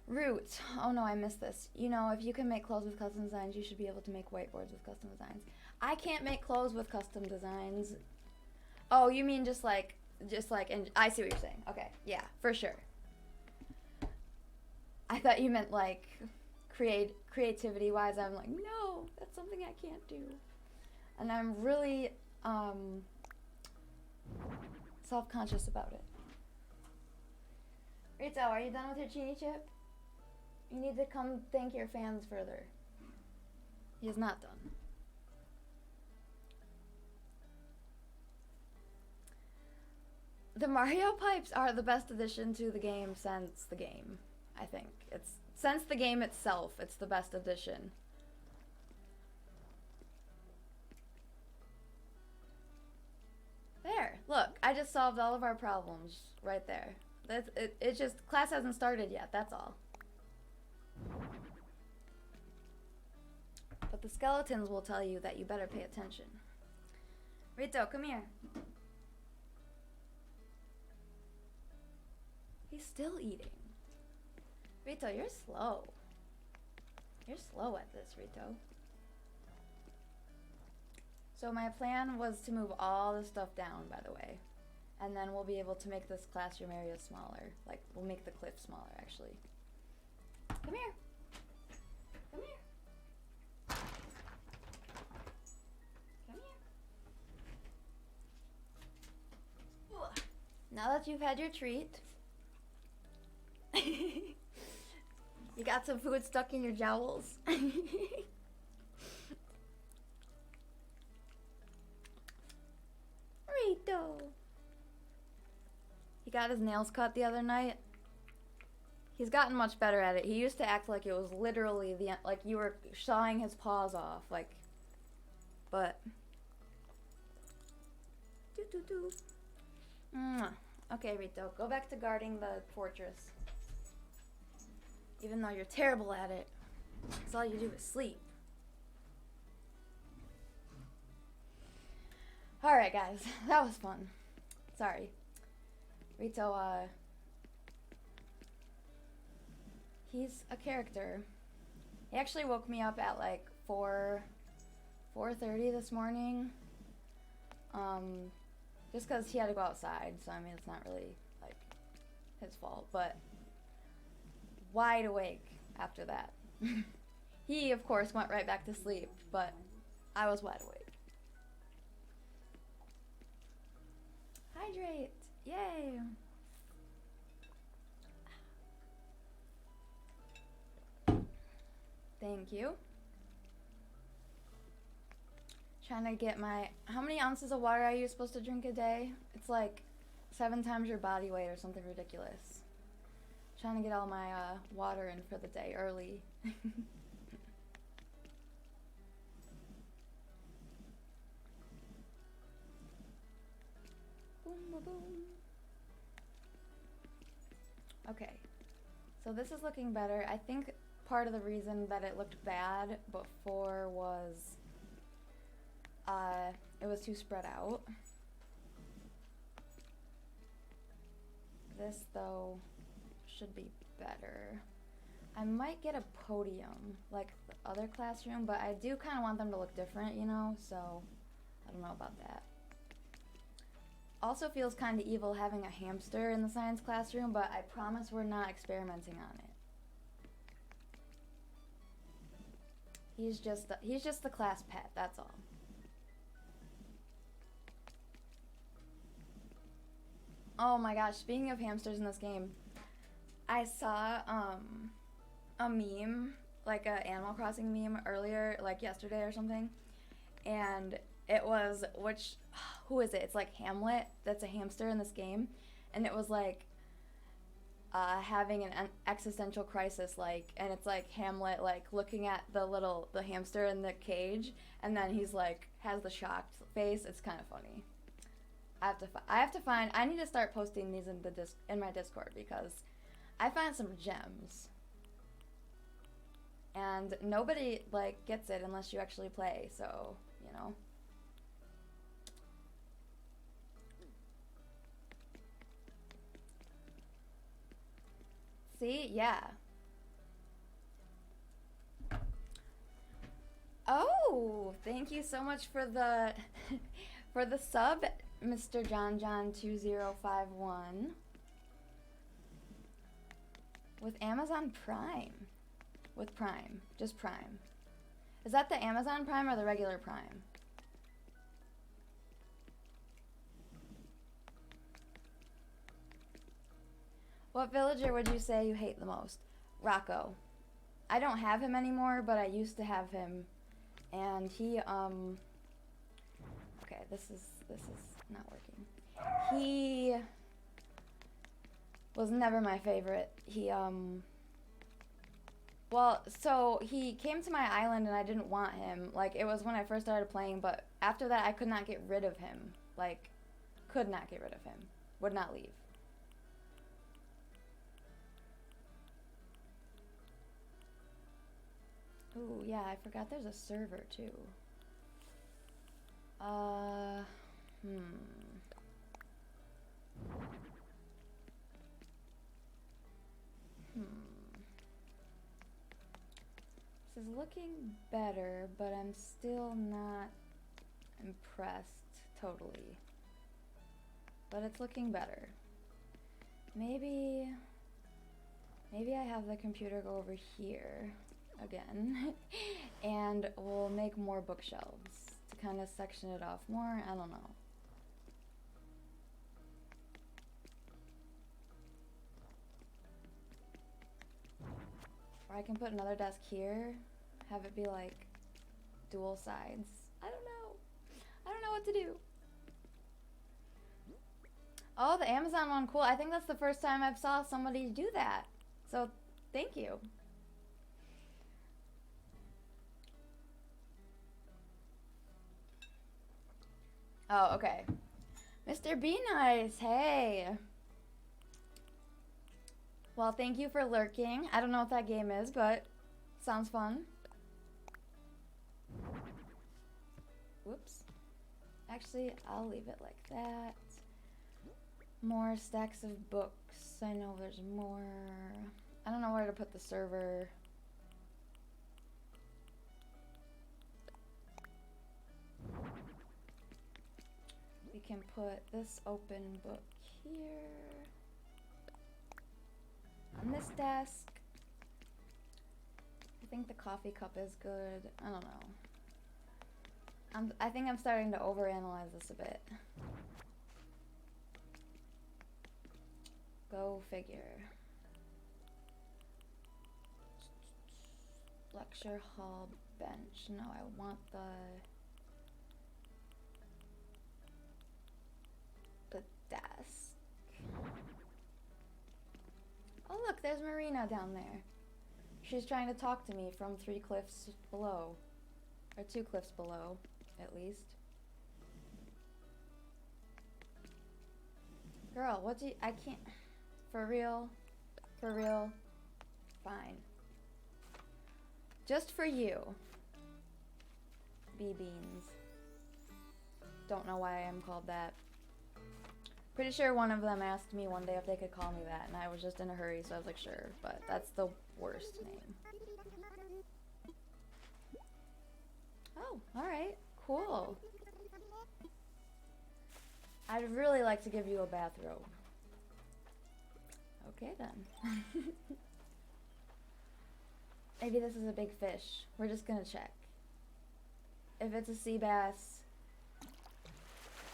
Root. Oh no, I missed this. You know, if you can make clothes with custom designs, you should be able to make whiteboards with custom designs. I can't make clothes with custom designs. Oh, you mean just like, and I see what you're saying. Okay, yeah, for sure. I thought you meant like creativity-wise. I'm like, no, that's something I can't do. And I'm really self-conscious about it. Rito, are you done with your cheeny chip? You need to come thank your fans further. He is not done. The Mario pipes are the best addition to the game since the game, I think. Since the game itself, it's the best addition. There, look, I just solved all of our problems right there. It's just, class hasn't started yet, that's all. But the skeletons will tell you that you better pay attention. Rito, come here. He's still eating. Rito, you're slow. You're slow at this, Rito. So my plan was to move all this stuff down, by the way. And then we'll be able to make this classroom area smaller. Like, we'll make the cliff smaller, actually. Come here. Come here. Come here. Now that you've had your treat, you got some food stuck in your jowls. Rito. He got his nails cut the other night. He's gotten much better at it. He used to act like it was literally like you were sawing his paws off, like, but. Okay, Rito, go back to guarding the fortress. Even though you're terrible at it, because all you do is sleep. Alright, guys, that was fun. Sorry. Rito, he's a character. He actually woke me up at like 4:30 this morning. Just because he had to go outside, so I mean, it's not really like his fault, but wide awake after that. He, of course, went right back to sleep, but I was wide awake. Hydrate! Yay! Thank you. Trying to get my... How many ounces of water are you supposed to drink a day? It's like 7 times your body weight or something ridiculous. Trying to get all my water in for the day early. Boom, boom. So this is looking better. I think part of the reason that it looked bad before was it was too spread out. This, though, should be better. I might get a podium like the other classroom, but I do kind of want them to look different, you know, so I don't know about that. Also feels kind of evil having a hamster in the science classroom, but I promise we're not experimenting on it. He's just the class pet, that's all. Oh my gosh, speaking of hamsters in this game, I saw a meme, like a Animal Crossing meme earlier, like yesterday or something, and it was, who is it? It's like Hamlet, that's a hamster in this game, and it was like having an existential crisis, like, and it's like Hamlet like looking at the hamster in the cage, and then he's like has the shocked face. It's kind of funny. I need to start posting these in my Discord because I find some gems. And nobody like gets it unless you actually play, so, you know. See? Yeah. Oh, thank you so much for the for the sub, Mr. John2051. With Amazon Prime. With Prime. Just Prime. Is that the Amazon Prime or the regular Prime? What villager would you say you hate the most? Rocco. I don't have him anymore, but I used to have him. And he, okay, this is not working. He was never my favorite. He, well, so he came to my island and I didn't want him. Like, it was when I first started playing, but after that I could not get rid of him. Like, could not get rid of him. Would not leave. Ooh, yeah, I forgot there's a server, too. This is looking better, but I'm still not impressed totally. But it's looking better. Maybe I have the computer go over here again and we'll make more bookshelves to kind of section it off more. I don't know. Or I can put another desk here, have it be like dual sides. I don't know what to do. Oh, the Amazon one, cool. I think that's the first time I've saw somebody do that. So, thank you. Oh, okay. Mr. Be Nice, hey. Well, thank you for lurking. I don't know what that game is, but sounds fun. Whoops. Actually, I'll leave it like that. More stacks of books. I know there's more. I don't know where to put the server. We can put this open book here. On this desk. I think the coffee cup is good. I don't know. I think I'm starting to overanalyze this a bit. Go figure. Lecture hall bench. No, I want the desk. Oh look, there's Marina down there. She's trying to talk to me from 3 cliffs below. Or 2 cliffs below, at least. Girl, I can't, for real? For real? Fine. Just for you. Bee beans. Don't know why I'm called that. Pretty sure one of them asked me one day if they could call me that, and I was just in a hurry, so I was like, sure, but that's the worst name. Oh, alright, cool. I'd really like to give you a bathrobe. Okay then. Maybe this is a big fish. We're just gonna check. If it's a sea bass,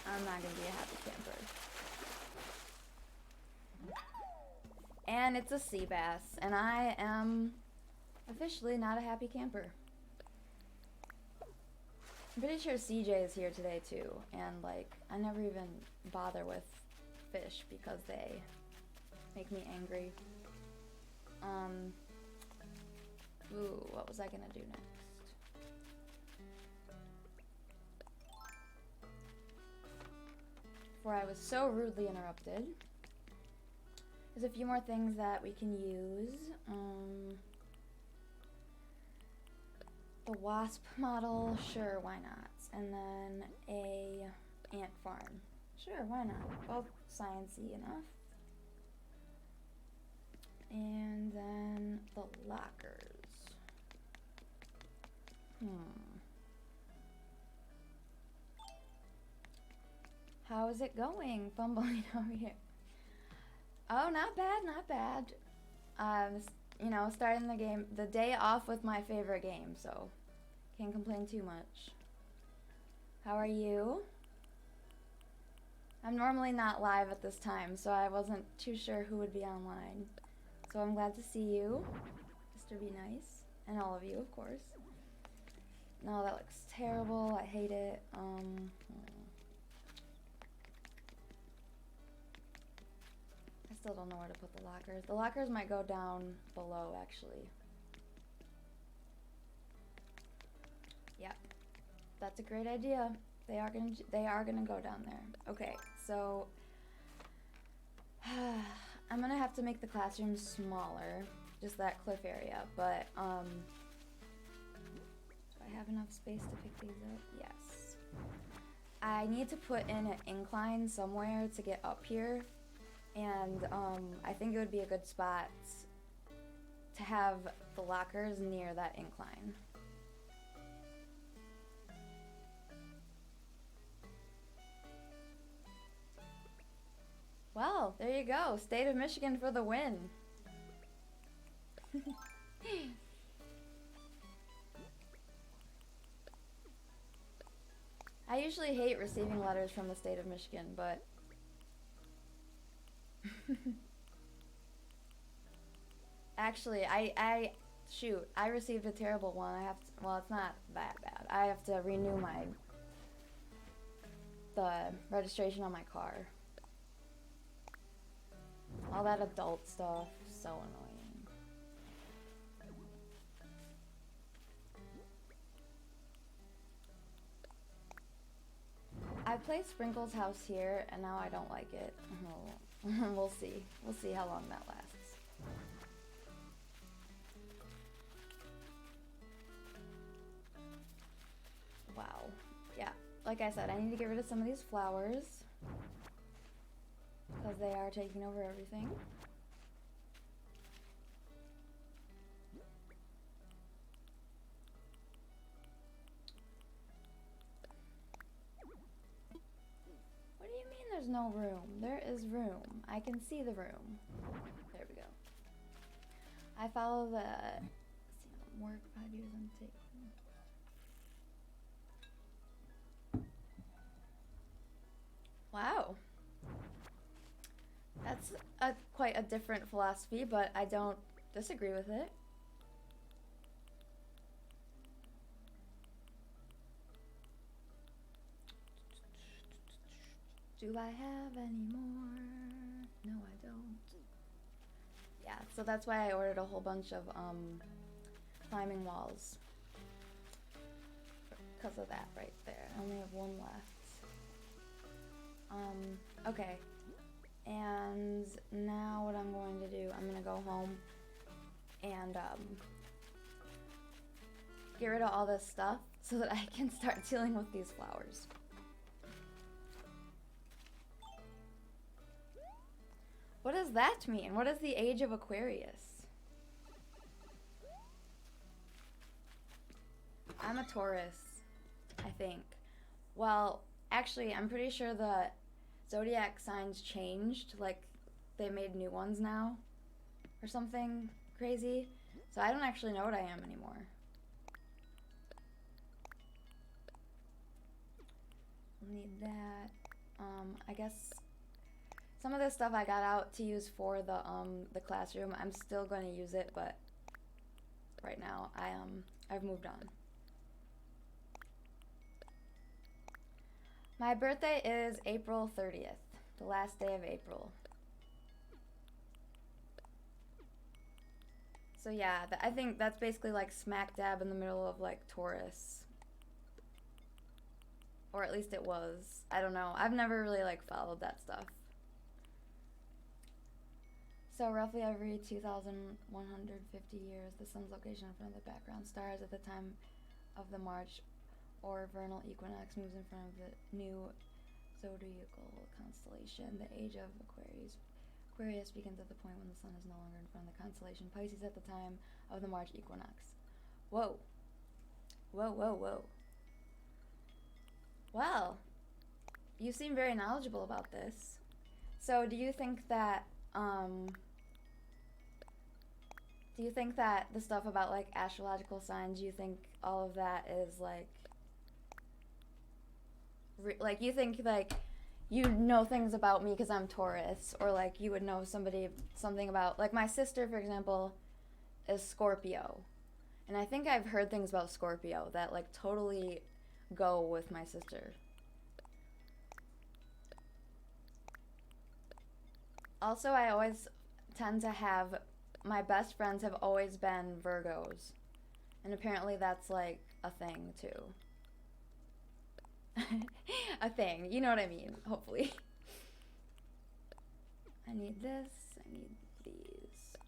I'm not gonna be a happy camper. And it's a sea bass, and I am officially not a happy camper. I'm pretty sure CJ is here today too, and like, I never even bother with fish because they make me angry. Ooh, what was I gonna do next? Before I was so rudely interrupted. There's a few more things that we can use. The wasp model, sure, why not? And then a ant farm. Sure, why not? Both sciencey enough. And then the lockers. How is it going? Fumbling over here. Oh, not bad, not bad. You know, starting the day off with my favorite game, so can't complain too much. How are you? I'm normally not live at this time, so I wasn't too sure who would be online. So I'm glad to see you, Mr. Be Nice, and all of you, of course. No, that looks terrible. I hate it. I still don't know where to put the lockers. The lockers might go down below, actually. Yep, that's a great idea. They are gonna go down there. Okay, so I'm gonna have to make the classroom smaller, just that cliff area. But do I have enough space to pick these up? Yes. I need to put in an incline somewhere to get up here. And I think it would be a good spot to have the lockers near that incline. Well, there you go. State of Michigan for the win. I usually hate receiving letters from the state of Michigan, but actually, I received a terrible one. I have to, well, it's not that bad. I have to renew the registration on my car. All that adult stuff, so annoying. I played Sprinkle's house here, and now I don't like it. We'll see. We'll see how long that lasts. Wow. Yeah, like I said, I need to get rid of some of these flowers because they are taking over everything. What do you mean there's no room? There is room. I can see the room. There we go. I follow the... Let's see, work 5 years on tape. Wow. That's quite a different philosophy, but I don't disagree with it. Do I have any more? No, I don't. Yeah, so that's why I ordered a whole bunch of climbing walls. Because of that right there. I only have one left. Okay. And now what I'm going to do, I'm going to go home and get rid of all this stuff so that I can start dealing with these flowers. What does that mean? What is the age of Aquarius? I'm a Taurus, I think. Well, actually, I'm pretty sure the zodiac signs changed. Like, they made new ones now or something crazy. So I don't actually know what I am anymore. Need that. I guess some of this stuff I got out to use for the classroom. I'm still going to use it, but right now I've moved on. My birthday is April 30th, the last day of April. So yeah, I think that's basically like smack dab in the middle of like Taurus. Or at least it was. I don't know. I've never really like followed that stuff. So roughly every 2,150 years, the sun's location in front of the background stars at the time of the March or vernal equinox moves in front of the new zodiacal constellation. The age of Aquarius begins at the point when the sun is no longer in front of the constellation Pisces at the time of the March equinox. Whoa. Whoa, whoa, whoa. Well, you seem very knowledgeable about this. So do you think that the stuff about like astrological signs, you think all of that is like you think like you know things about me because I'm Taurus, or like you would know something about, like my sister, for example, is Scorpio, and I think I've heard things about Scorpio that like totally go with my sister. Also, I always tend to have, my best friends have always been Virgos, and apparently that's like a thing too. A thing, you know what I mean, hopefully. I need this, I need these.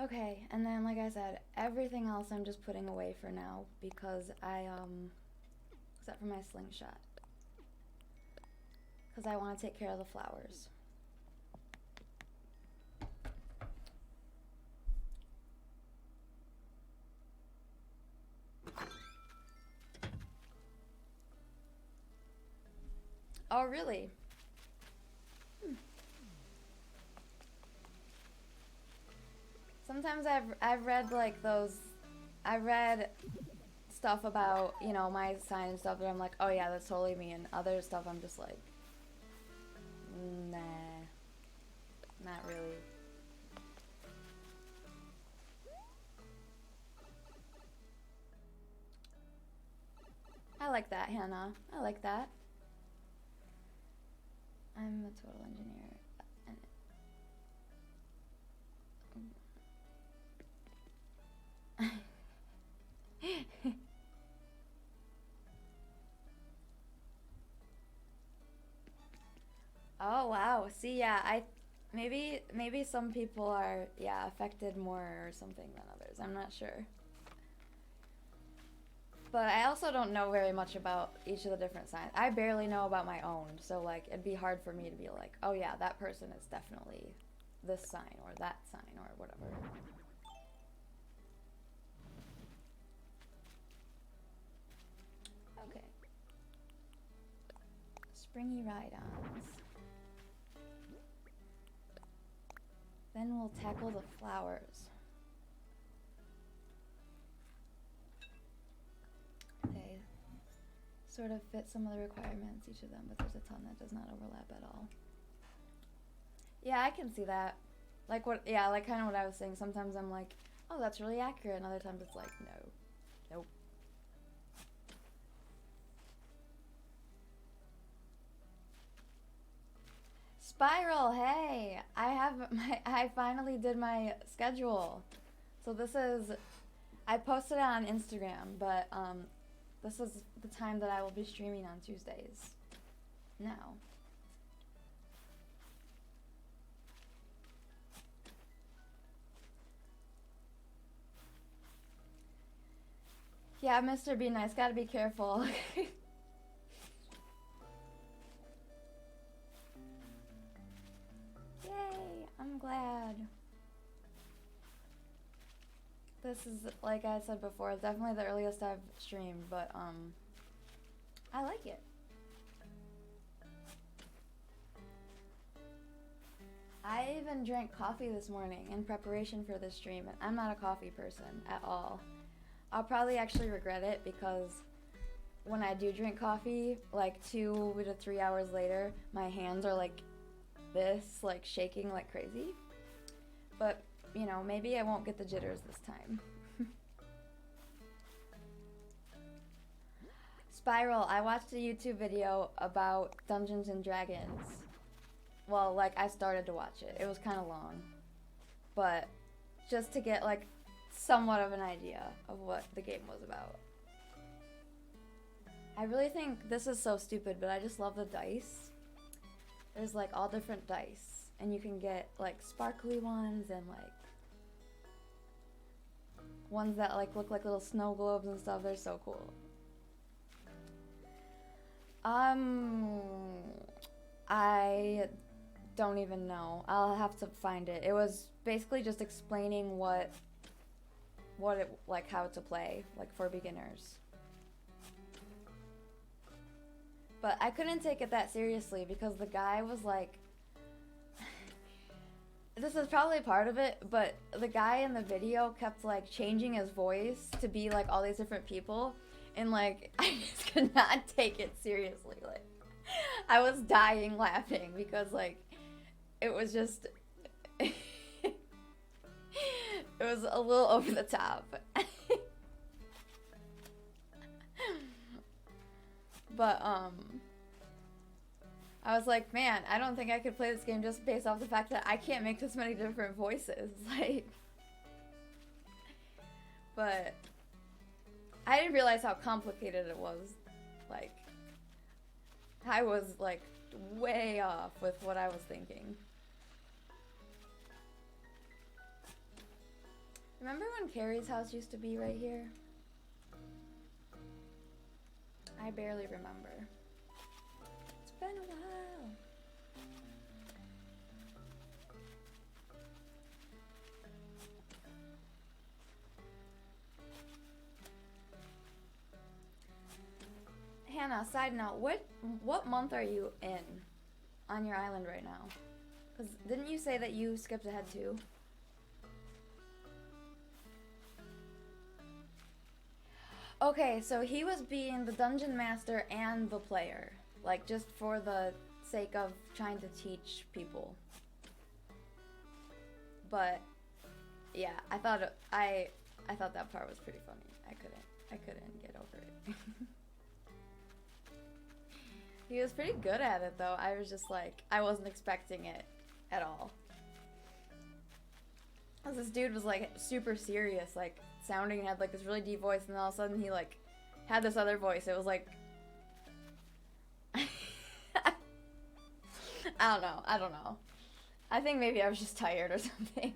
Okay, and then like I said, everything else I'm just putting away for now because except for my slingshot. Because I want to take care of the flowers. Oh, really? Sometimes I've read like I've read stuff about, you know, my sign and stuff that I'm like, oh yeah, that's totally me, and other stuff I'm just like, nah, not really. I like that, Hannah. I like that. I'm a total engineer. Oh wow. See, yeah, maybe some people are, yeah, affected more or something than others. I'm not sure. But I also don't know very much about each of the different signs. I barely know about my own, so like it'd be hard for me to be like, oh yeah, that person is definitely this sign or that sign or whatever. Okay. Springy ride-ons. Then we'll tackle the flowers. They sort of fit some of the requirements, each of them, but there's a ton that does not overlap at all. Yeah, I can see that. Like like kind of what I was saying. Sometimes I'm like, oh, that's really accurate, and other times it's like, no. Nope. Spiral, hey! I finally did my schedule. So this is, I posted it on Instagram, but this is the time that I will be streaming on Tuesdays. Now. Yeah, Mr. Be Nice, gotta be careful. Yay, I'm glad. This is, like I said before, definitely the earliest I've streamed, but I like it. I even drank coffee this morning in preparation for this stream, and I'm not a coffee person at all. I'll probably actually regret it because when I do drink coffee, like 2 to 3 hours later, my hands are like this, like shaking like crazy. But, you know, maybe I won't get the jitters this time. Spiral, I watched a YouTube video about Dungeons and Dragons. Well, like, I started to watch it. It was kind of long. But just to get, like, somewhat of an idea of what the game was about. I really think this is so stupid, but I just love the dice. There's, like, all different dice. And you can get, like, sparkly ones and, like, ones that, like, look like little snow globes and stuff. They're so cool. I don't even know. I'll have to find it. It was basically just explaining what it, like, how to play, like, for beginners. But I couldn't take it that seriously because the guy was like, this is probably part of it, but the guy in the video kept, like, changing his voice to be, like, all these different people. And, like, I just could not take it seriously. Like, I was dying laughing because, like, it was just, it was a little over the top. But, I was like, man, I don't think I could play this game just based off the fact that I can't make this many different voices. Like, but I didn't realize how complicated it was. Like, I was, like, way off with what I was thinking. Remember when Carrie's house used to be right here? I barely remember. It's been a while. Hannah, side note, what month are you in on your island right now? Because didn't you say that you skipped ahead too? Okay, so he was being the dungeon master and the player, like, just for the sake of trying to teach people. But yeah, I thought that part was pretty funny. I couldn't get over it. He was pretty good at it though. I was just like, I wasn't expecting it at all. This dude was like super serious, like sounding and had like this really deep voice, and then all of a sudden he like had this other voice. It was like, I don't know. I think maybe I was just tired or something.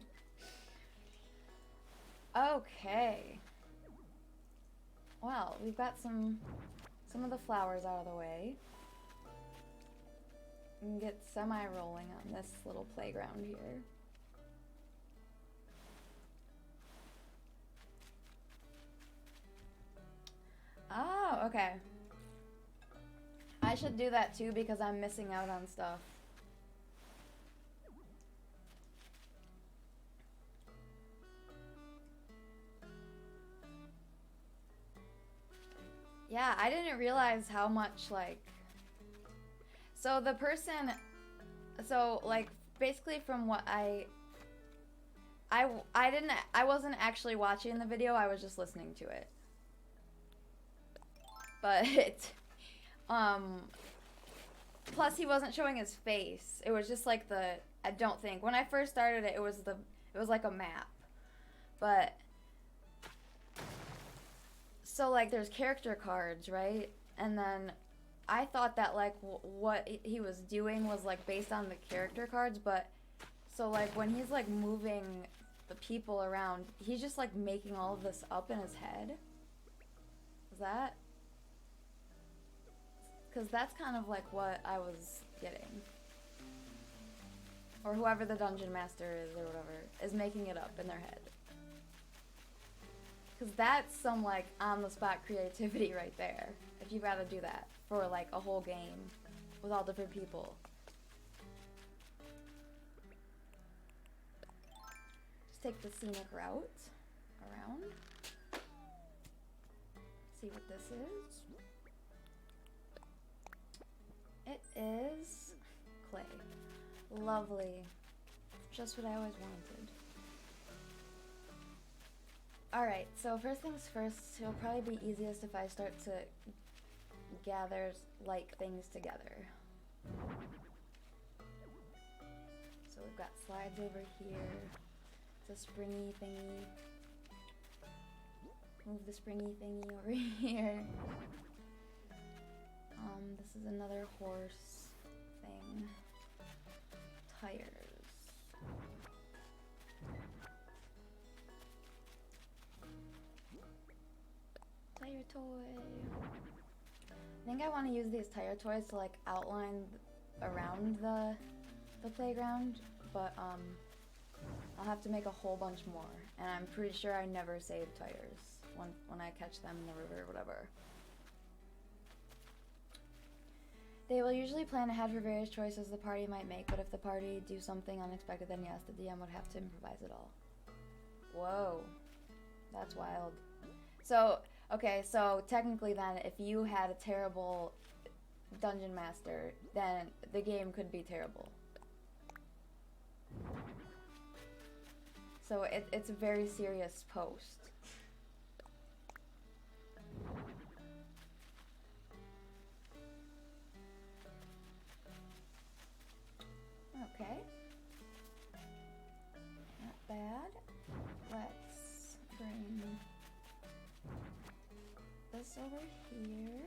Okay. Well, we've got some of the flowers out of the way. We can get semi-rolling on this little playground here. Oh, okay. I should do that too because I'm missing out on stuff. Yeah, I didn't realize how much, like... So the person... So, like, basically from what I wasn't actually watching the video, I was just listening to it. But, plus he wasn't showing his face. It was just like I don't think. When I first started it, it was like a map. But... So, like, there's character cards, right? And then I thought that, like, what he was doing was, like, based on the character cards, but... So, like, when he's, like, moving the people around, he's just, like, making all of this up in his head. that... Because that's kind of like what I was getting. Or whoever the dungeon master is or whatever is making it up in their head. Because that's some like on-the-spot creativity right there. If you've got to do that for like a whole game with all different people. Just take the scenic route around. See what this is. It is clay. Lovely. Just what I always wanted. Alright, so first things first, it'll probably be easiest if I start to gather like things together. So we've got slides over here. It's a springy thingy. Move the springy thingy over here. This is another horse thing. Tires. Tire toy. I think I want to use these tire toys to like outline around the playground, but I'll have to make a whole bunch more, and I'm pretty sure I never save tires when I catch them in the river or whatever. They will usually plan ahead for various choices the party might make, but if the party do something unexpected, then yes, the DM would have to improvise it all. Whoa. That's wild. So, okay, so technically then, if you had a terrible dungeon master, then the game could be terrible. So it's a very serious post. Okay. Not bad. Let's bring this over here.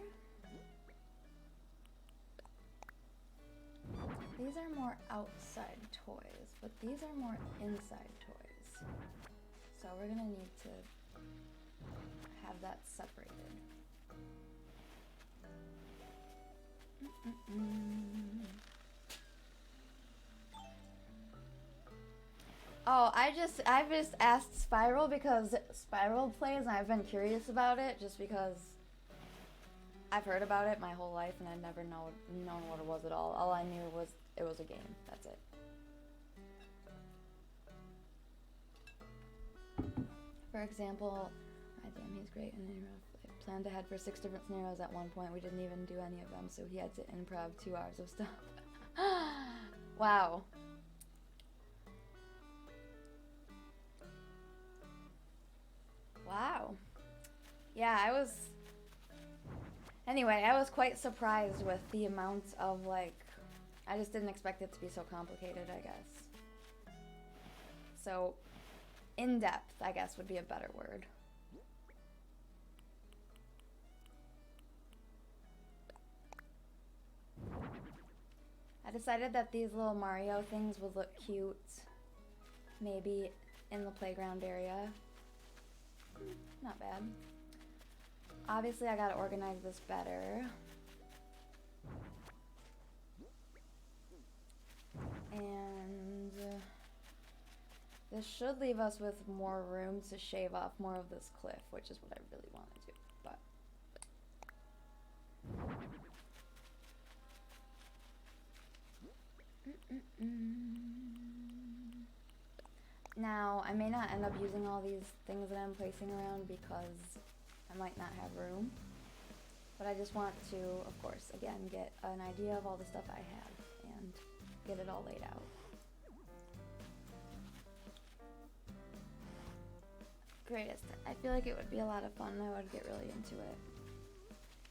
These are more outside toys, but these are more inside toys. So we're gonna need to have that separated. Oh, I've just asked Spiral because Spiral plays and I've been curious about it just because I've heard about it my whole life and I've never known what it was at all. All I knew was it was a game. That's it. For example, damn, he's great. And I planned to head for 6 different scenarios at one point. We didn't even do any of them, so he had to improv 2 hours of stuff. Wow. Wow. Yeah, Anyway, I was quite surprised with the amount of, like, I just didn't expect it to be so complicated, I guess. So, in-depth, I guess, would be a better word. I decided that these little Mario things would look cute, maybe in the playground area. Not bad. Obviously, I gotta organize this better. And this should leave us with more room to shave off more of this cliff, which is what I really want to do. But now, I may not end up using all these things that I'm placing around because I might not have room. But I just want to, of course, again, get an idea of all the stuff I have and get it all laid out. Greatest. I feel like it would be a lot of fun. I would get really into it.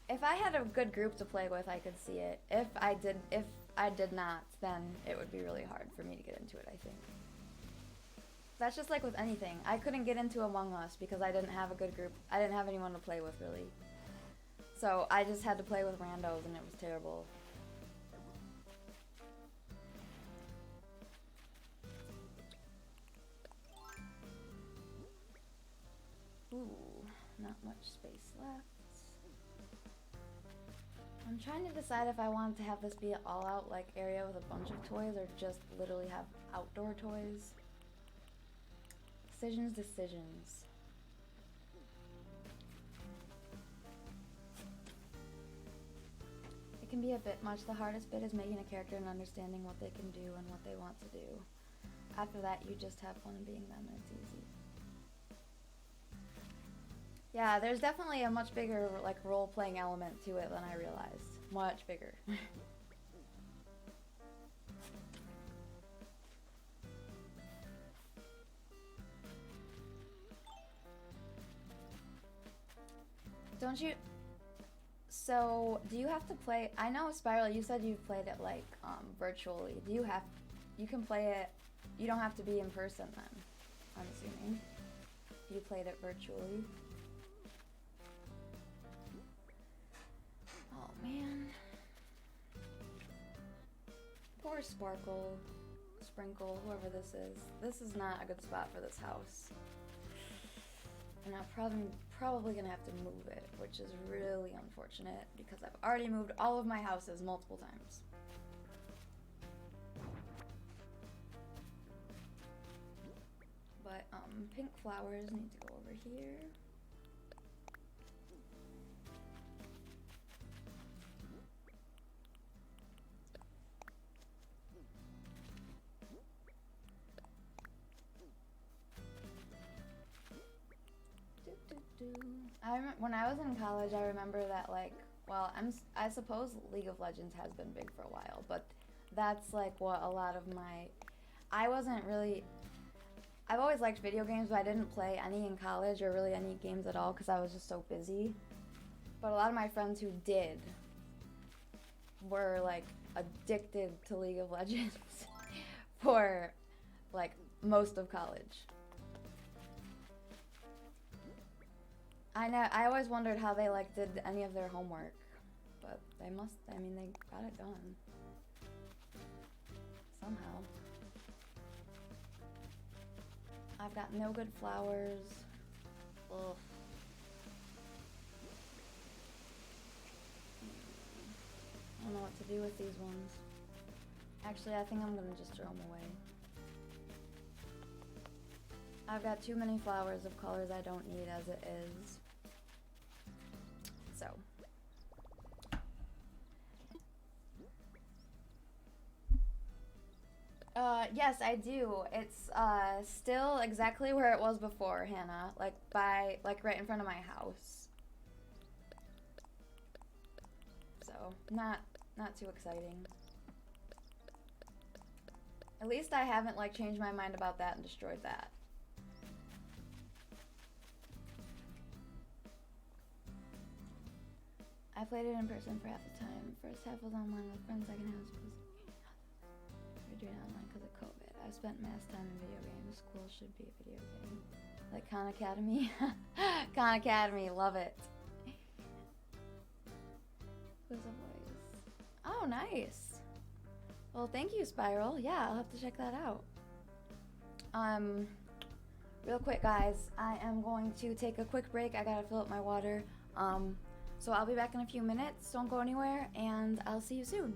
If I had a good group to play with, I could see it. If I did not, then it would be really hard for me to get into it, I think. That's just like with anything. I couldn't get into Among Us because I didn't have a good group. I didn't have anyone to play with, really. So I just had to play with randos, and it was terrible. Ooh, not much space left. I'm trying to decide if I want to have this be an all-out like area with a bunch of toys or just literally have outdoor toys. Decisions. It can be a bit much. The hardest bit is making a character and understanding what they can do and what they want to do. After that, you just have fun being them and it's easy. Yeah, there's definitely a much bigger like role-playing element to it than I realized. Much bigger. Don't you... So, do you have to play... I know, Spiral, you said you've played it, like, virtually. Do you have... You can play it... You don't have to be in person, then, I'm assuming. You played it virtually. Oh, man. Poor Sparkle. Sprinkle, whoever this is. This is not a good spot for this house. And I'm probably gonna have to move it, which is really unfortunate because I've already moved all of my houses multiple times. But pink flowers need to go over here. When I was in college, I remember that, like, well, I suppose League of Legends has been big for a while, but that's like what a lot of I wasn't really, I've always liked video games, but I didn't play any in college or really any games at all because I was just so busy. But a lot of my friends who did were like addicted to League of Legends for like most of college. I know. I always wondered how they like did any of their homework, but they must. I mean, they got it done somehow. I've got no good flowers. Ugh. I don't know what to do with these ones. Actually, I think I'm gonna just throw them away. I've got too many flowers of colors I don't need as it is. So. Yes, I do. It's still exactly where it was before, Hannah. Like right in front of my house. So, not too exciting. At least I haven't like changed my mind about that and destroyed that. I played it in person for half the time. First half was online with friends. Second half was doing it online because of COVID. I spent mass time in video games. School should be a video game. Like Khan Academy. Khan Academy, love it. Who's a voice? Oh, nice. Well, thank you, Spiral. Yeah, I'll have to check that out. Real quick, guys. I am going to take a quick break. I gotta fill up my water. So I'll be back in a few minutes. Don't go anywhere, and I'll see you soon.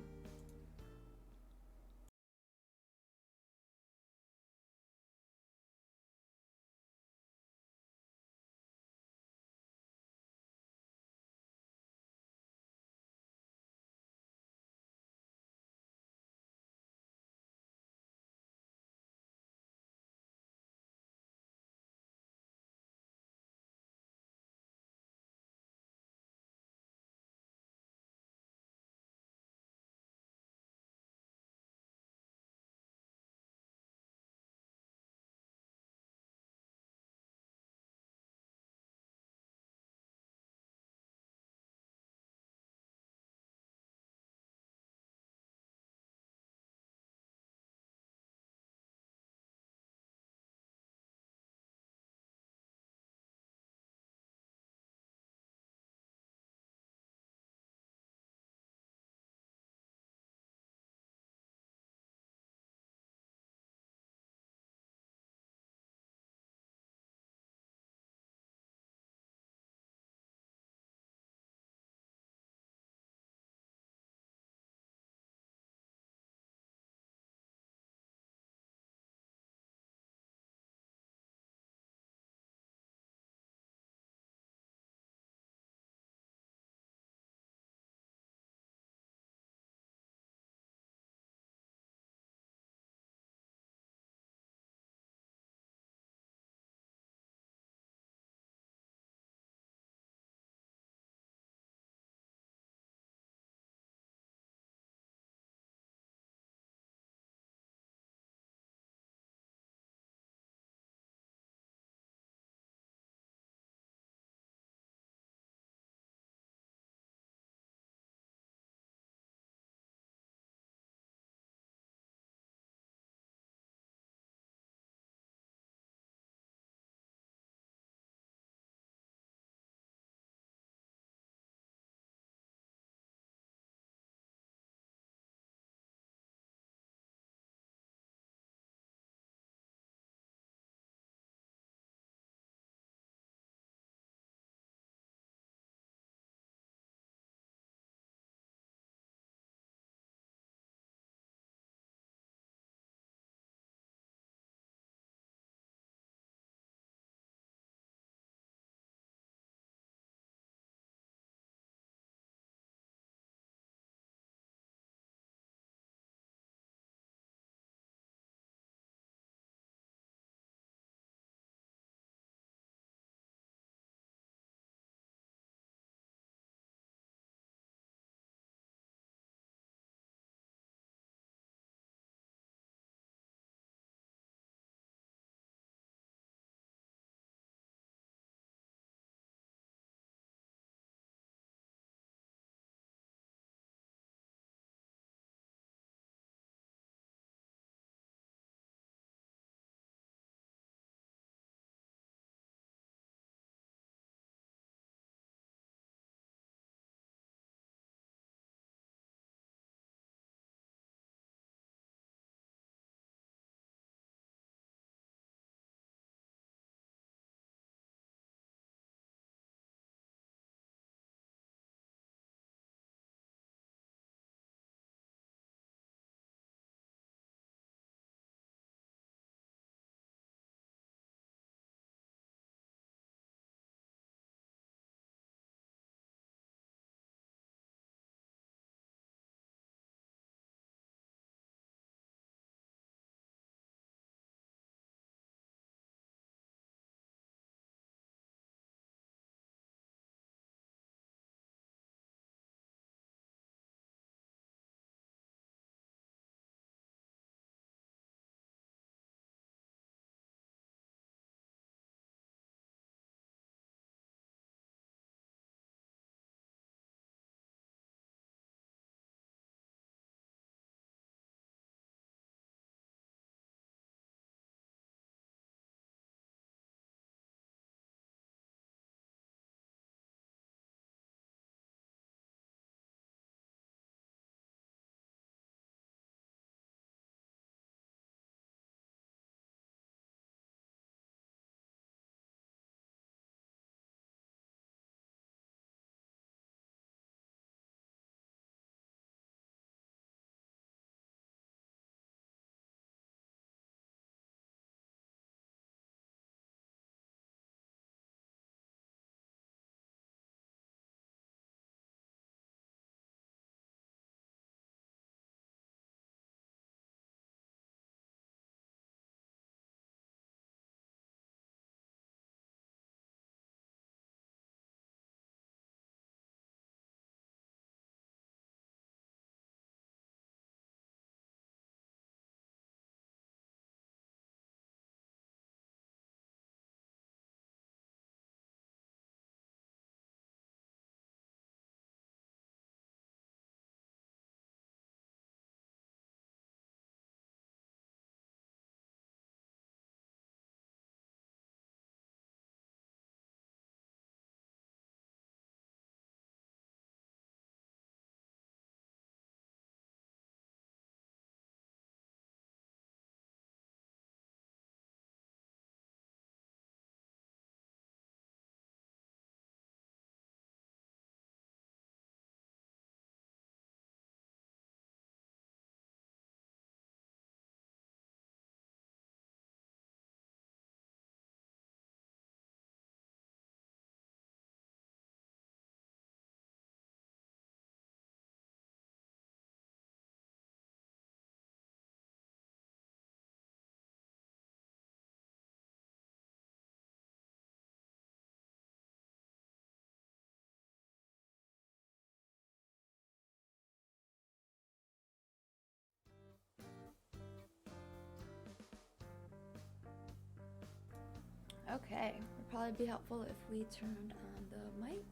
Okay, it'd probably be helpful if we turned on the mic.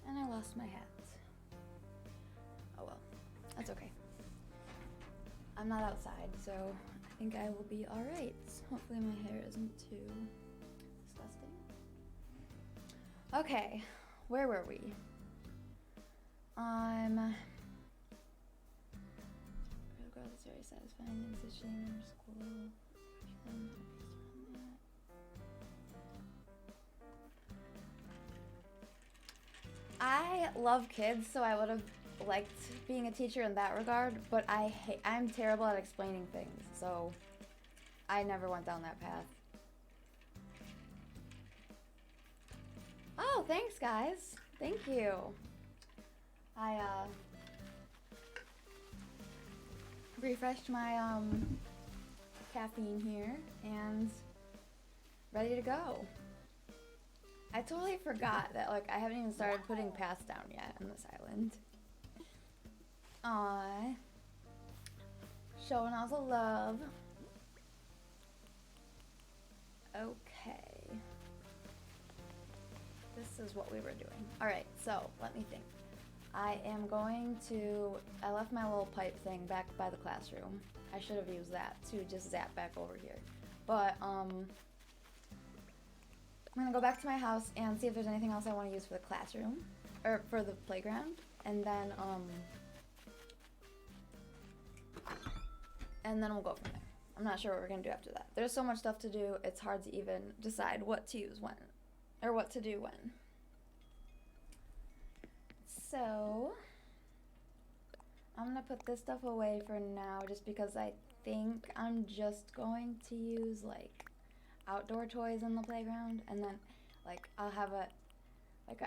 And I lost my hat. Oh well, that's okay. I'm not outside, so I think I will be alright. Hopefully my hair isn't too disgusting. Okay, where were we? Growth is very satisfying. It's a shame in school. I love kids, so I would have liked being a teacher in that regard, but I'm terrible at explaining things, so I never went down that path. Oh, thanks guys. Thank you. I refreshed my caffeine here and ready to go. I totally forgot that like I haven't even started putting paths down yet on this island. Aww. Showing all the love. Okay. This is what we were doing. Alright, so let me think. I left my little pipe thing back by the classroom. I should have used that to just zap back over here. But, I'm gonna go back to my house and see if there's anything else I want to use for the classroom. Or for the playground. And then we'll go from there. I'm not sure what we're gonna do after that. There's so much stuff to do, it's hard to even decide what to use when. Or what to do when. So, I'm gonna put this stuff away for now just because I think I'm just going to use like outdoor toys in the playground, and then like I'll have an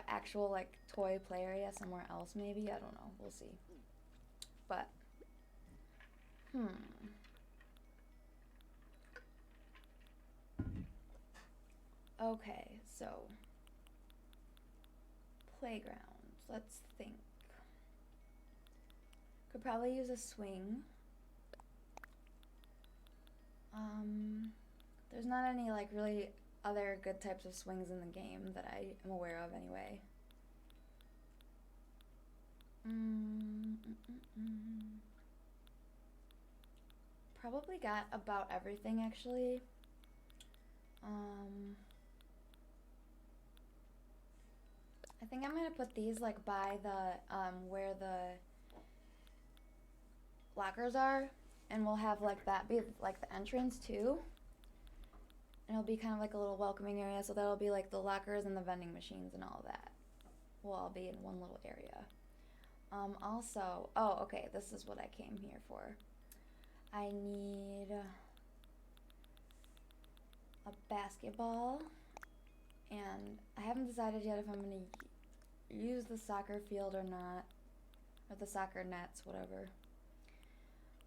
actual like toy play area somewhere else maybe. I don't know. We'll see. But okay, so playground. Let's think. Could probably use a swing. There's not any like really other good types of swings in the game that I am aware of anyway. Probably got about everything actually. I think I'm gonna put these like by the where the lockers are, and we'll have like that be like the entrance too. And it'll be kind of like a little welcoming area, so that'll be like the lockers and the vending machines and all of that will all be in one little area. Also, oh, okay, this is what I came here for. I need a basketball, and I haven't decided yet if I'm gonna use the soccer field or not, or the soccer nets, whatever.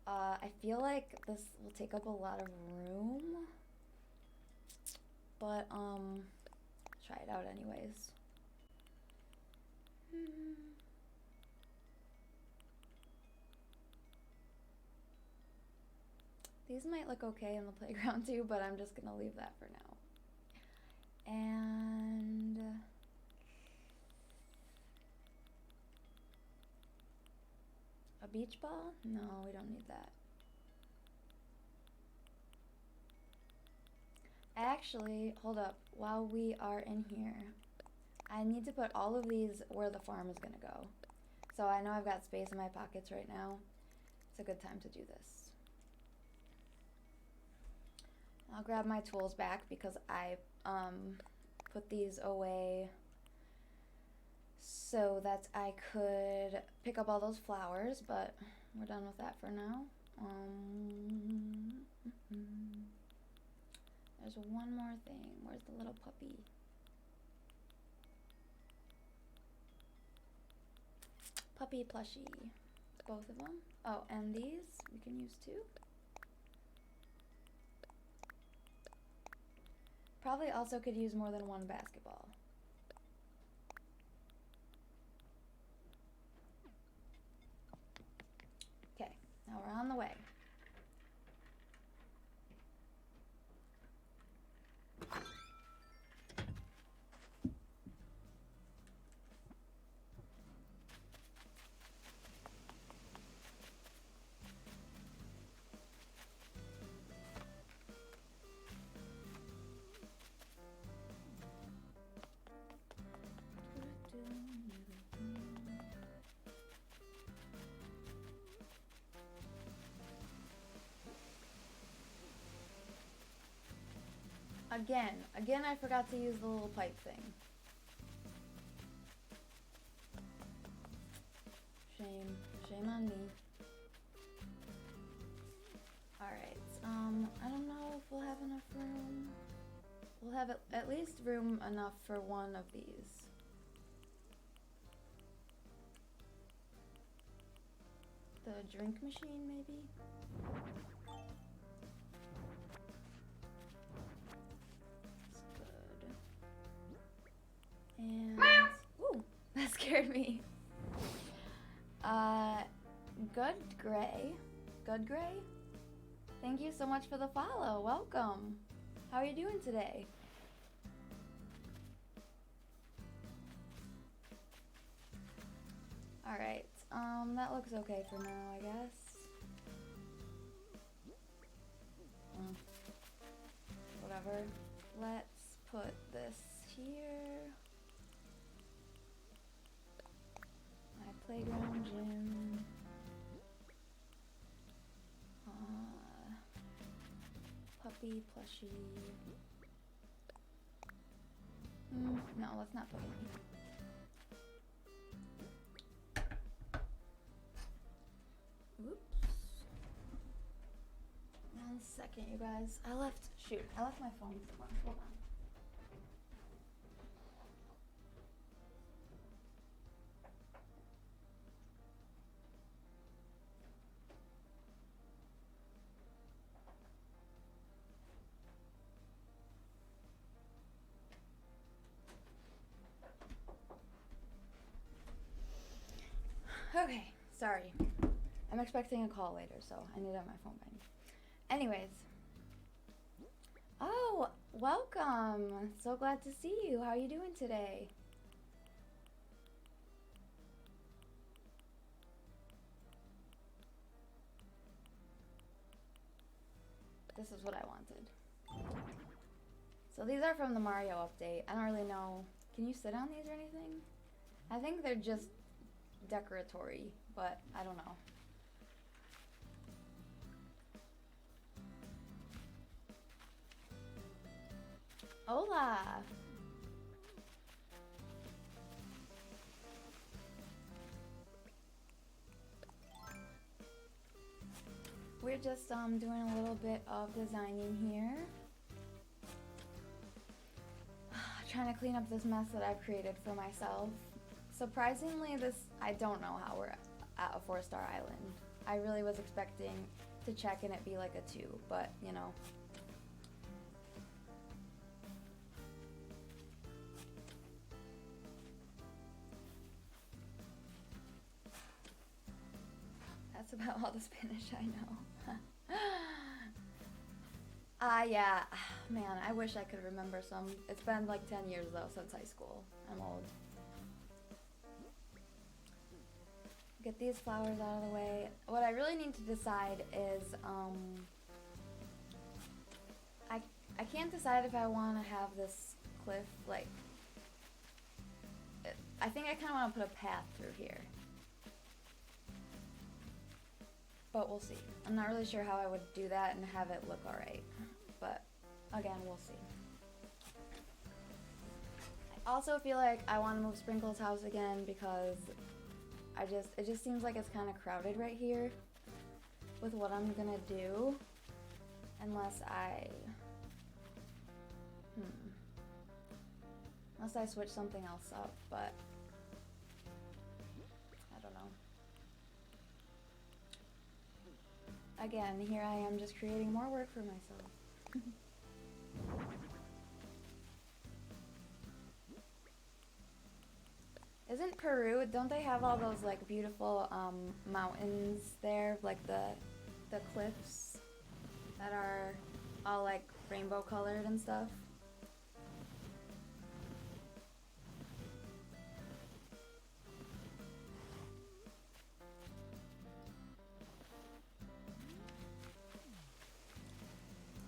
I feel like this will take up a lot of room, but try it out anyways. These might look okay in the playground too, but I'm just gonna leave that for now. And a beach ball? No, we don't need that. Actually, hold up. While we are in here, I need to put all of these where the farm is gonna go. So I know I've got space in my pockets right now. It's a good time to do this. I'll grab my tools back because I put these away so that I could pick up all those flowers, but we're done with that for now. There's one more thing. Where's the little puppy? Puppy plushie. Both of them. Oh, and these we can use too. Probably also could use more than one basketball. Okay, now we're on the way. Again, I forgot to use the little pipe thing. Shame on me. Alright, I don't know if we'll have enough room. We'll have at least room enough for one of these. The drink machine, maybe? That's good. And, ooh, that scared me. Good Gray? Thank you so much for the follow. Welcome. How are you doing today? Alright, that looks okay for now, I guess. Whatever. Let's put this here. My playground gym. Puppy plushie. No, let's not put it here. Oops. 1 second, you guys. I left my phone somewhere. Hold on. Okay, sorry. I'm expecting a call later, so I need to have my phone by me. Anyways. Oh, welcome. So glad to see you. How are you doing today? This is what I wanted. So these are from the Mario update. I don't really know. Can you sit on these or anything? I think they're just decoratory, but I don't know. Hola! We're just doing a little bit of designing here. Trying to clean up this mess that I've created for myself. Surprisingly, I don't know how we're at a 4-star island. I really was expecting to check and it be like a 2, but you know. That's about all the Spanish I know. Yeah, man, I wish I could remember some. It's been like 10 years though since high school. I'm old. Get these flowers out of the way. What I really need to decide is, I can't decide if I want to have this cliff, like, I think I kind of want to put a path through here. But we'll see. I'm not really sure how I would do that and have it look alright. But, again, we'll see. I also feel like I want to move Sprinkle's house again because it just seems like it's kind of crowded right here with what I'm gonna do. Unless I switch something else up, but I don't know. Again, here I am just creating more work for myself. Isn't Peru, don't they have all those like beautiful mountains there, like the cliffs that are all like rainbow colored and stuff?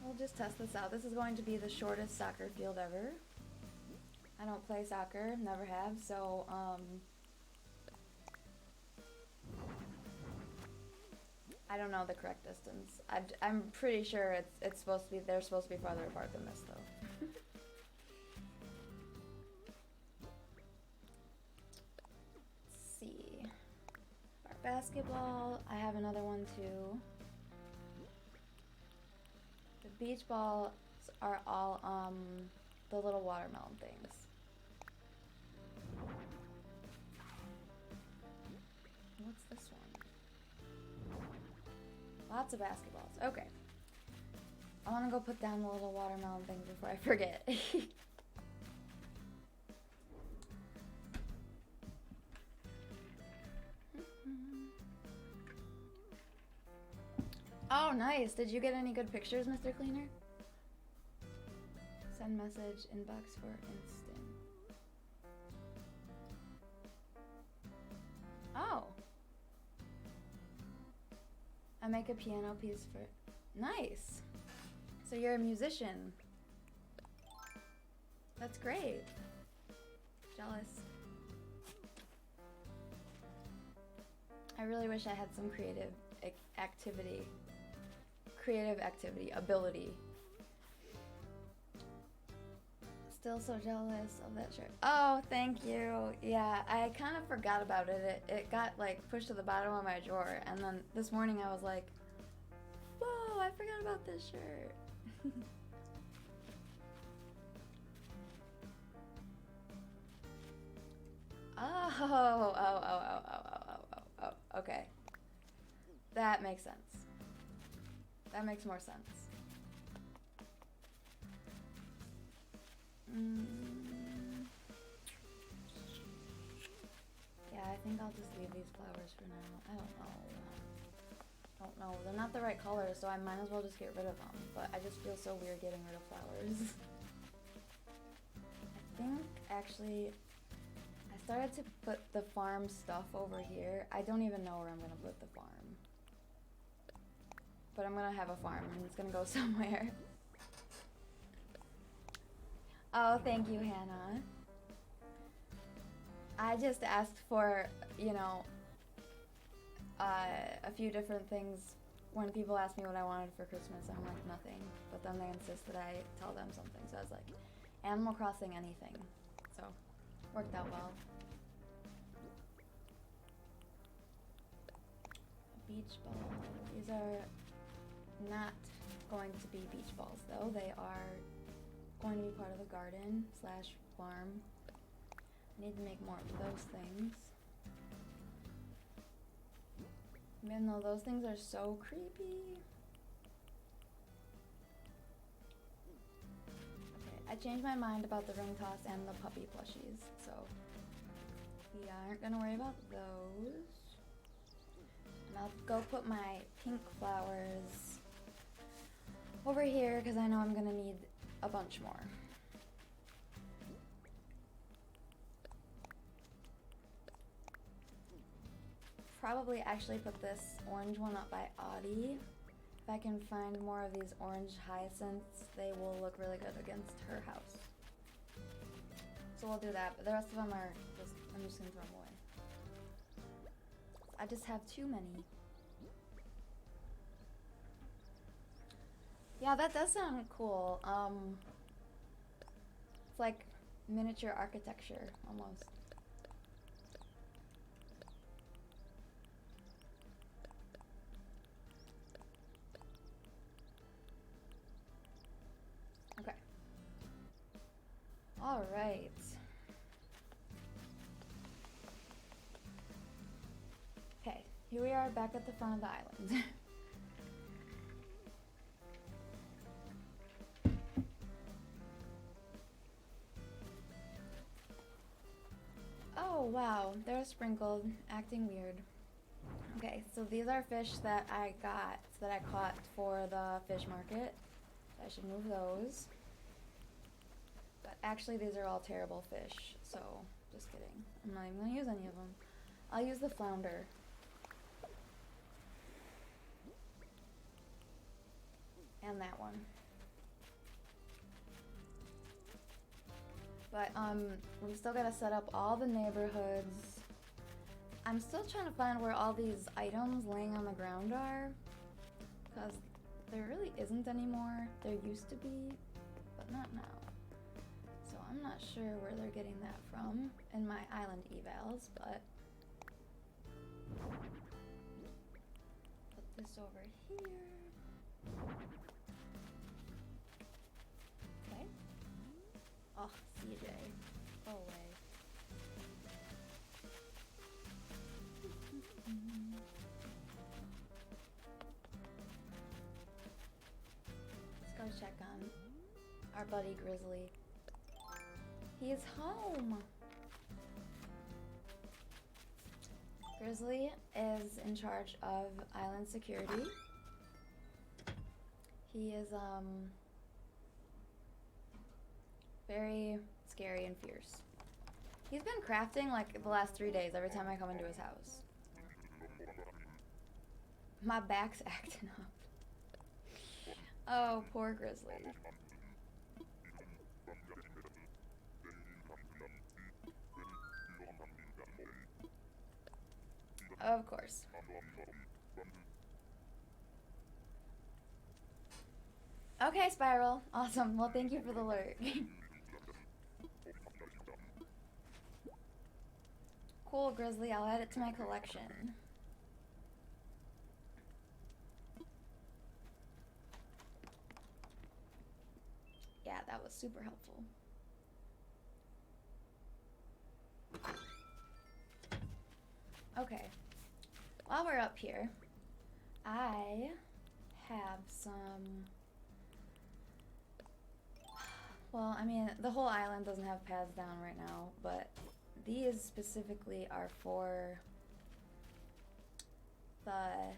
We'll just test this out. This is going to be the shortest soccer field ever. I don't play soccer, never have, so I don't know the correct distance. I'm pretty sure it's supposed to be, they're supposed to be farther apart than this though. Basketball, I have another one too. The beach balls are all the little watermelon things. What's this one? Lots of basketballs. Okay. I want to go put down the little watermelon things before I forget. Oh, nice. Did you get any good pictures, Mr. Cleaner? Send message, inbox for instant. Oh. I make a piano piece for... Nice. So you're a musician. That's great. Jealous. I really wish I had some creative activity, ability. Still so jealous of that shirt. Oh, thank you. Yeah, I kind of forgot about it. It got like pushed to the bottom of my drawer, and then this morning I was like, whoa, I forgot about this shirt. Oh, okay. That makes sense. That makes more sense. Yeah, I think I'll just leave these flowers for now. I don't know. They're not the right color, so I might as well just get rid of them. But I just feel so weird getting rid of flowers. I think, actually, I started to put the farm stuff over here. I don't even know where I'm going to put the farm. But I'm going to have a farm, and it's going to go somewhere. Oh, thank you, Hannah. I just asked for, you know, a few different things when people ask me what I wanted for Christmas, and I'm like, nothing. But then they insist that I tell them something, so I was like, Animal Crossing anything. So, worked out well. Beach ball. These are not going to be beach balls, though. They are going to be part of the garden / farm. I need to make more of those things. Even though those things are so creepy. Okay, I changed my mind about the ring toss and the puppy plushies, so we aren't gonna worry about those. And I'll go put my pink flowers over here because I know I'm gonna need a bunch more. Probably actually put this orange one up by Audie. If I can find more of these orange hyacinths, they will look really good against her house. So we'll do that, but the rest of them are just, I'm just gonna throw them away. I just have too many. Yeah, that does sound cool. It's like miniature architecture, almost. Okay. All right. Okay, here we are back at the front of the island. Oh, wow, they're sprinkled, acting weird. Okay, so these are fish that I caught for the fish market. I should move those. But actually, these are all terrible fish, so just kidding. I'm not even gonna use any of them. I'll use the flounder. And that one. But we still gotta set up all the neighborhoods. I'm still trying to find where all these items laying on the ground are, because there really isn't anymore. There used to be, but not now. So I'm not sure where they're getting that from in my island evals, but this over here. Okay. Oh, CJ. Go away. Let's go check on our buddy Grizzly. He is home. Grizzly is in charge of island security. He is very scary and fierce. He's been crafting like the last 3 days every time I come into his house. My back's acting up. Oh, poor Grizzly. Of course. Okay, Spiral. Awesome. Well, thank you for the alert. Cool, Grizzly. I'll add it to my collection. Yeah, that was super helpful. Okay. While we're up here, I have some... Well, I mean, the whole island doesn't have paths down right now, but these specifically are for the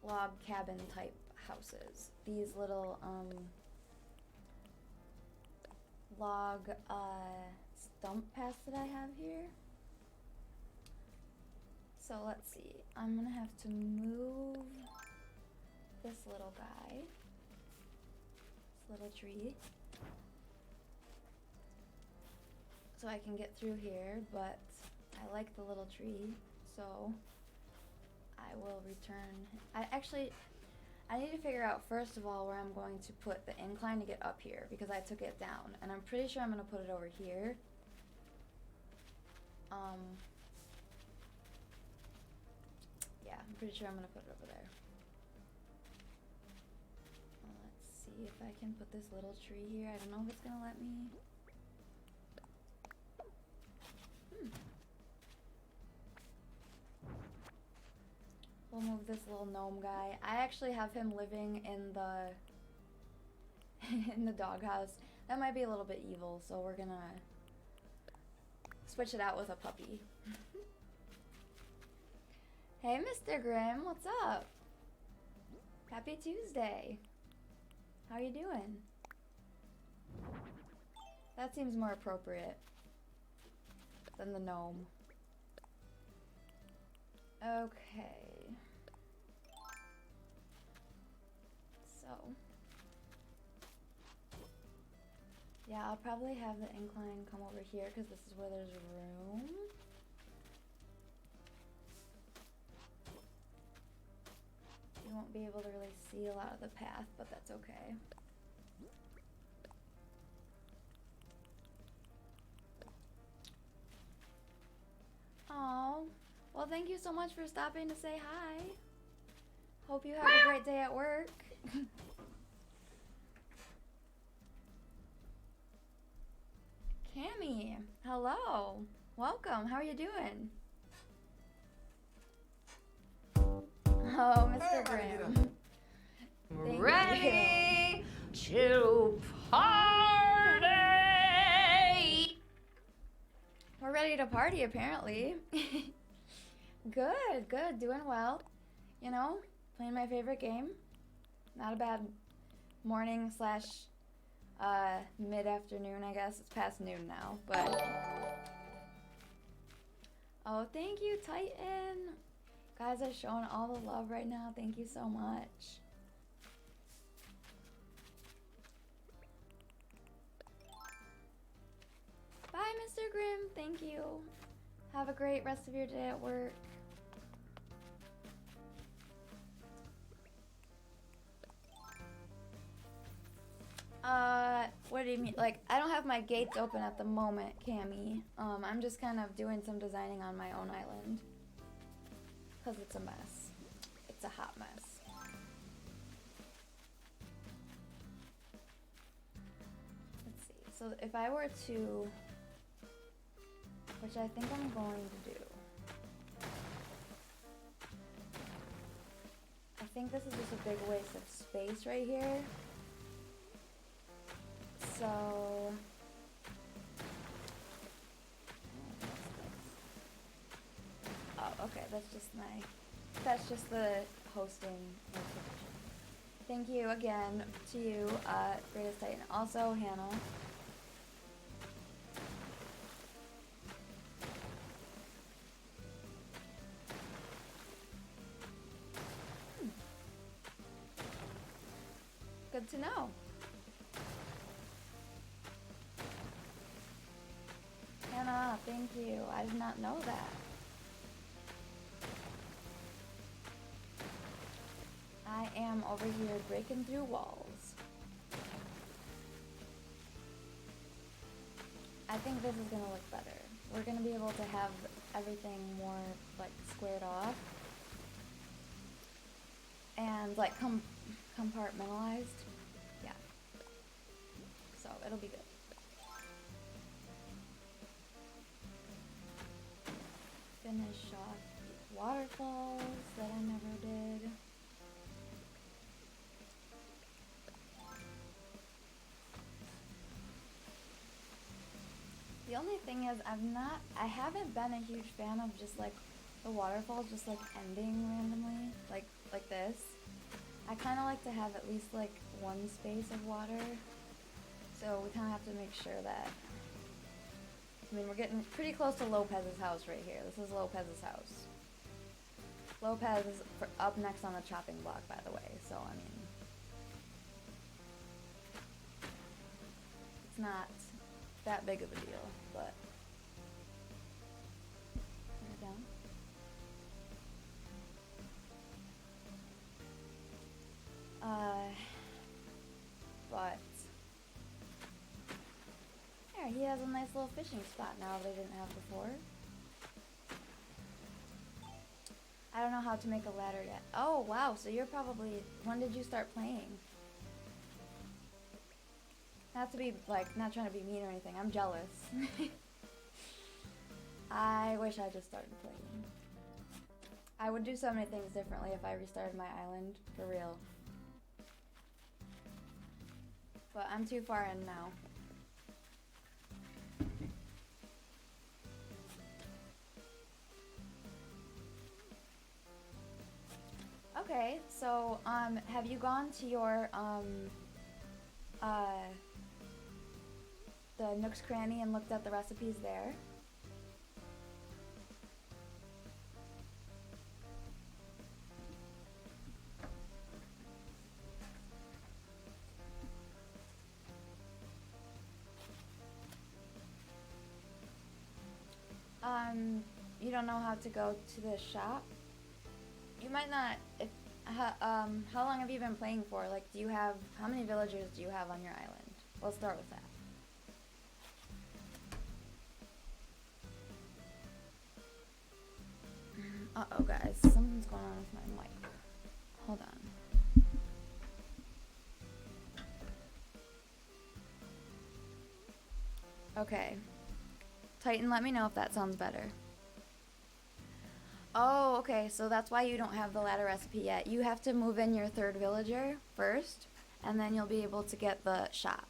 log cabin type houses. These little log stump paths that I have here. So let's see, I'm gonna have to move this little guy, this little tree, so I can get through here, but I like the little tree, so I will return. I need to figure out first of all where I'm going to put the incline to get up here, because I took it down, and I'm pretty sure I'm gonna put it over here. Yeah, I'm pretty sure I'm gonna put it over there. Let's see if I can put this little tree here. I don't know if it's gonna let me. We'll move this little gnome guy. I actually have him living in the in the doghouse. That might be a little bit evil, so we're gonna switch it out with a puppy. Hey, Mr. Grimm, what's up? Happy Tuesday. How are you doing? That seems more appropriate than the gnome. Okay. So. Yeah, I'll probably have the incline come over here because this is where there's room. You won't be able to really see a lot of the path, but that's okay. Oh, well, thank you so much for stopping to say hi. Hope you have a great day at work. Cammy, hello. Welcome. How are you doing? Oh, Mr. Grimm. Ready to party! We're ready to party, apparently. Good, good. Doing well. You know, playing my favorite game. Not a bad morning slash mid-afternoon, I guess. It's past noon now, but... Oh, thank you, Titan. Guys are showing all the love right now. Thank you so much. Bye, Mr. Grimm. Thank you. Have a great rest of your day at work. What do you mean? Like, I don't have my gates open at the moment, Cammy. I'm just kind of doing some designing on my own island. Because it's a mess. It's a hot mess. Let's see. So if I were to, which I think I'm going to do, I think this is just a big waste of space right here. So, oh, okay, that's just the hosting notification. Thank you again to you, Greatest Titan. Also, Hannah. Good to know. Hannah, thank you. I did not know that. I am over here breaking through walls. I think this is gonna look better. We're gonna be able to have everything more like squared off and like compartmentalized. Yeah. So it'll be good. Finish off the waterfalls that I never did. The only thing is I haven't been a huge fan of just like the waterfalls just like ending randomly, like this. I kind of like to have at least like one space of water. So we kind of have to make sure that, I mean, we're getting pretty close to Lopez's house right here. This is Lopez's house. Lopez is up next on the chopping block, by the way, so I mean, it's not that big of a deal, but turn it down. But there, he has a nice little fishing spot now they didn't have before. I don't know how to make a ladder yet. Oh wow, so you're probably, when did you start playing? Not to be like, not trying to be mean or anything, I'm jealous. I wish I just started playing. I would do so many things differently if I restarted my island, for real. But I'm too far in now. Okay, so, have you gone to your, the Nook's Cranny and looked at the recipes there? You don't know how to go to the shop? You might not, if, how long have you been playing for? Like, do you have, how many villagers do you have on your island? We'll start with that. Uh-oh, guys, something's going on with my mic. Hold on. Okay. Titan, let me know if that sounds better. Oh, okay, so that's why you don't have the ladder recipe yet. You have to move in your third villager first, and then you'll be able to get the shop.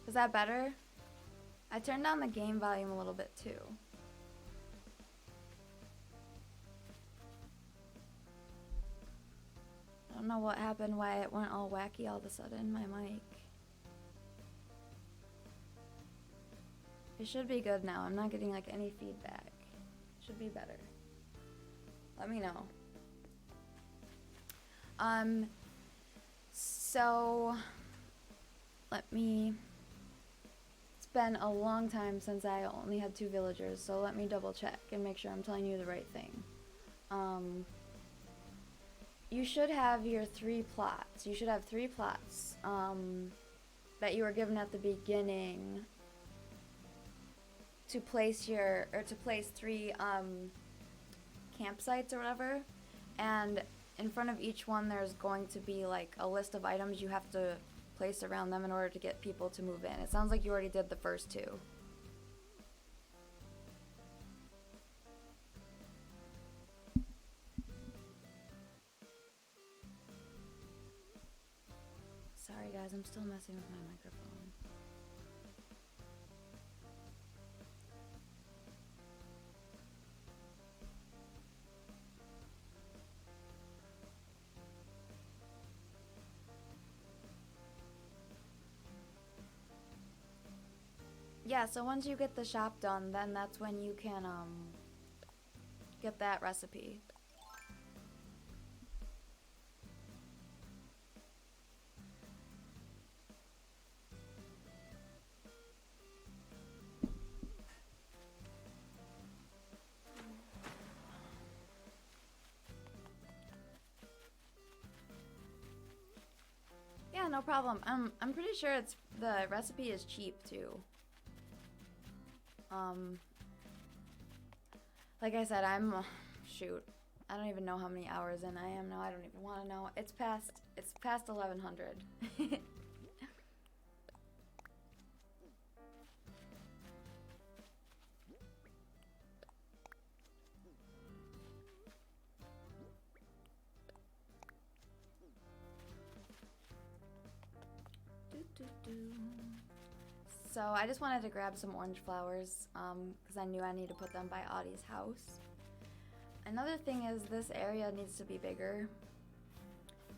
Is that better? I turned down the game volume a little bit too. I don't know what happened, why it went all wacky all of a sudden, my mic. It should be good now. I'm not getting like any feedback. Should be better. Let me know. So let me, it's been a long time since I only had 2 villagers, so let me double check and make sure I'm telling you the right thing. you should have your 3 plots. You should have 3 plots that you were given at the beginning to place to place 3 campsites or whatever. And in front of each one there's going to be like a list of items you have to place around them in order to get people to move in. It sounds like you already did the first 2. Sorry guys, I'm still messing with my microphone. Yeah, so once you get the shop done, then that's when you can get that recipe. Yeah, no problem. I'm pretty sure the recipe is cheap too. Like I said, shoot, I don't even know how many hours in I am now. I don't even want to know. It's past 1100. So I just wanted to grab some orange flowers because I knew I need to put them by Audie's house. Another thing is this area needs to be bigger.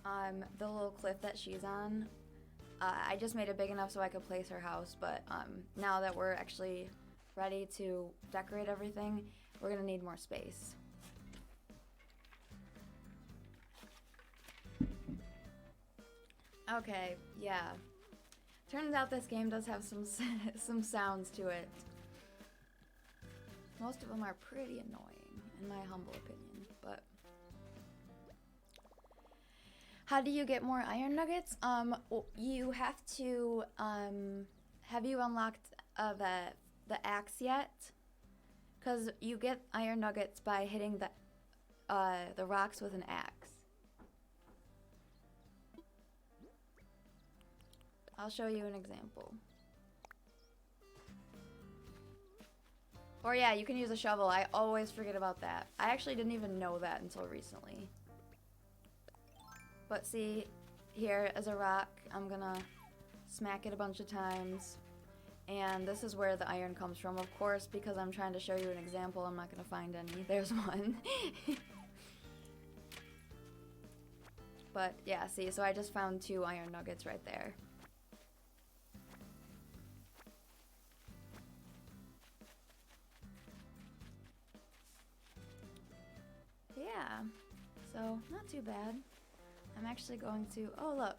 The little cliff that she's on, I just made it big enough so I could place her house, but now that we're actually ready to decorate everything, we're gonna need more space. Okay, yeah. Turns out this game does have some sounds to it. Most of them are pretty annoying, in my humble opinion, but... How do you get more iron nuggets? You have to, have you unlocked the axe yet? Because you get iron nuggets by hitting the rocks with an axe. I'll show you an example. Or yeah, you can use a shovel. I always forget about that. I actually didn't even know that until recently. But see, here is a rock. I'm gonna smack it a bunch of times. And this is where the iron comes from. Of course, because I'm trying to show you an example, I'm not gonna find any. There's one. But yeah, see, so I just found 2 iron nuggets right there. Yeah, so not too bad. I'm actually going to, oh look,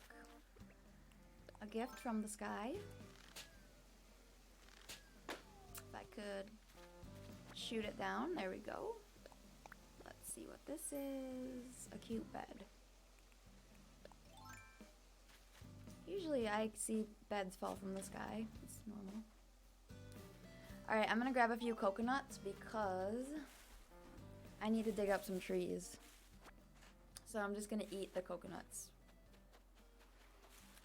a gift from the sky. If I could shoot it down, there we go. Let's see what this is, a cute bed. Usually I see beds fall from the sky, it's normal. Alright, I'm gonna grab a few coconuts because I need to dig up some trees. So I'm just gonna eat the coconuts.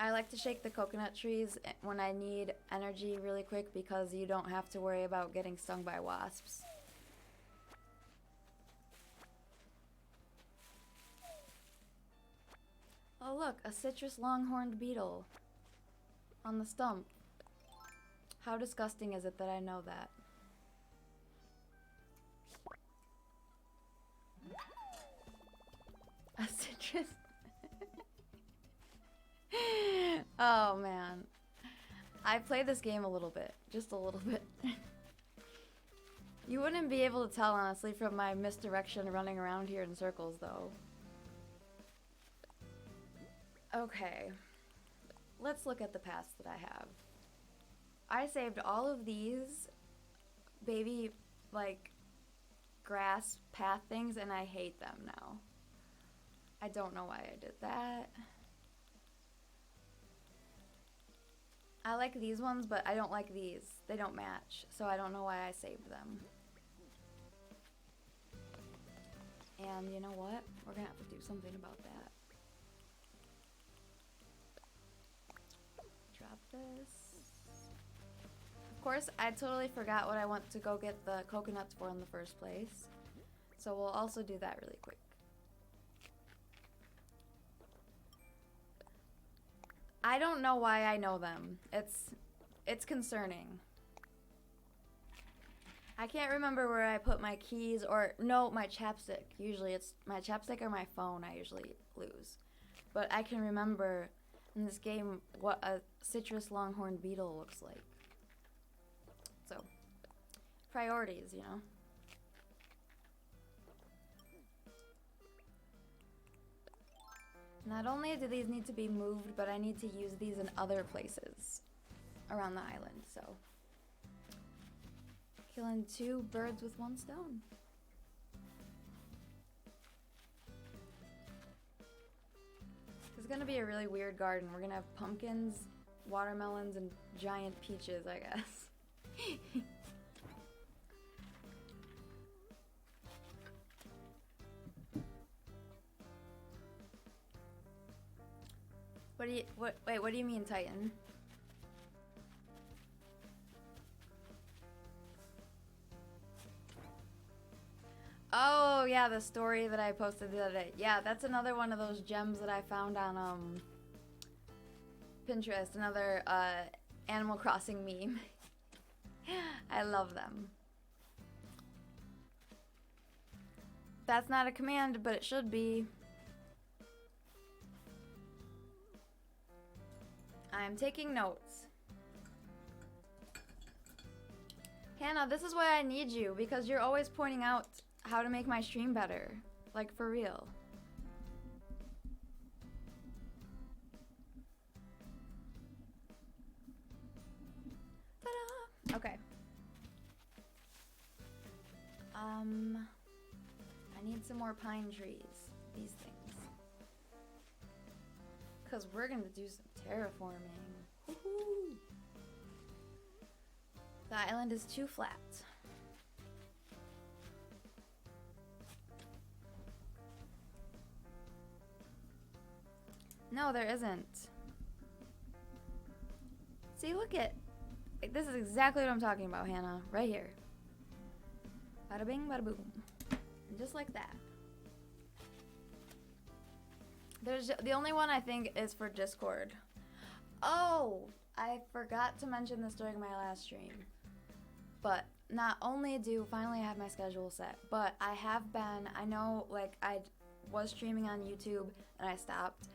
I like to shake the coconut trees when I need energy really quick because you don't have to worry about getting stung by wasps. Oh look, a citrus longhorned beetle on the stump. How disgusting is it that I know that? A citrus. Oh man. I play this game a little bit. Just a little bit. You wouldn't be able to tell, honestly, from my misdirection running around here in circles, though. Okay. Let's look at the past that I have. I saved all of these baby, like, grass path things, and I hate them now. I don't know why I did that. I like these ones, but I don't like these. They don't match, so I don't know why I saved them. And you know what? We're gonna have to do something about that. Drop this. Of course, I totally forgot what I want to go get the coconuts for in the first place. So we'll also do that really quick. I don't know why I know them. It's concerning. I can't remember where I put my keys or no, my chapstick. Usually it's my chapstick or my phone I usually lose. But I can remember in this game what a citrus longhorn beetle looks like. So, priorities, you know. Not only do these need to be moved, but I need to use these in other places around the island, so. Killing 2 birds with 1 stone. This is gonna be a really weird garden. We're gonna have pumpkins, watermelons, and giant peaches, I guess. What do you mean, Titan? Oh, yeah, the story that I posted the other day. Yeah, that's another one of those gems that I found on, Pinterest. Another, Animal Crossing meme. I love them. That's not a command, but it should be. I'm taking notes. Hannah, this is why I need you, because you're always pointing out how to make my stream better. Like, for real. Ta-da! Okay. I need some more pine trees. These things. Because we're going to do some terraforming. Woohoo! The island is too flat. No, there isn't. See, look at... This is exactly what I'm talking about, Hannah. Right here. Bada bing, bada boom. And just like that. There's the only one I think is for Discord. Oh, I forgot to mention this during my last stream. But not only do finally I have my schedule set, but I have been, I know like I was streaming on YouTube and I stopped.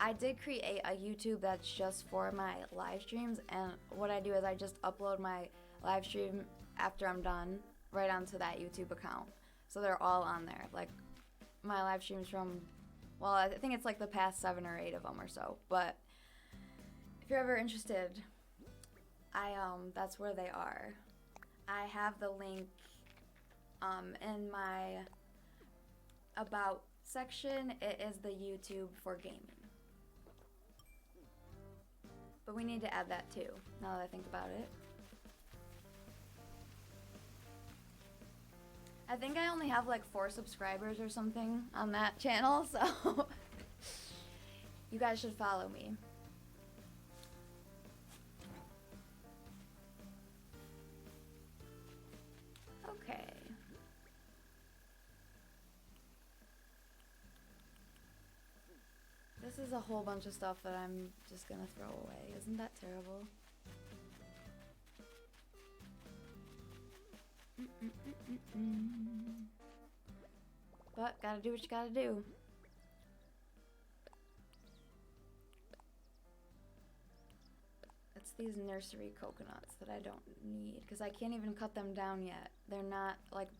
I did create a YouTube that's just for my live streams, and what I do is I just upload my live stream after I'm done right onto that YouTube account. So they're all on there. Like my live streams from, well, I think it's like the past 7 or 8 of them or so. But if you're ever interested, that's where they are. I have the link in my about section. It is the YouTube for gaming. But we need to add that too, now that I think about it. I think I only have like 4 subscribers or something on that channel, so you guys should follow me. Okay. This is a whole bunch of stuff that I'm just gonna throw away. Isn't that terrible? But gotta do what you gotta do. It's these nursery coconuts that I don't need because I can't even cut them down yet. They're not like,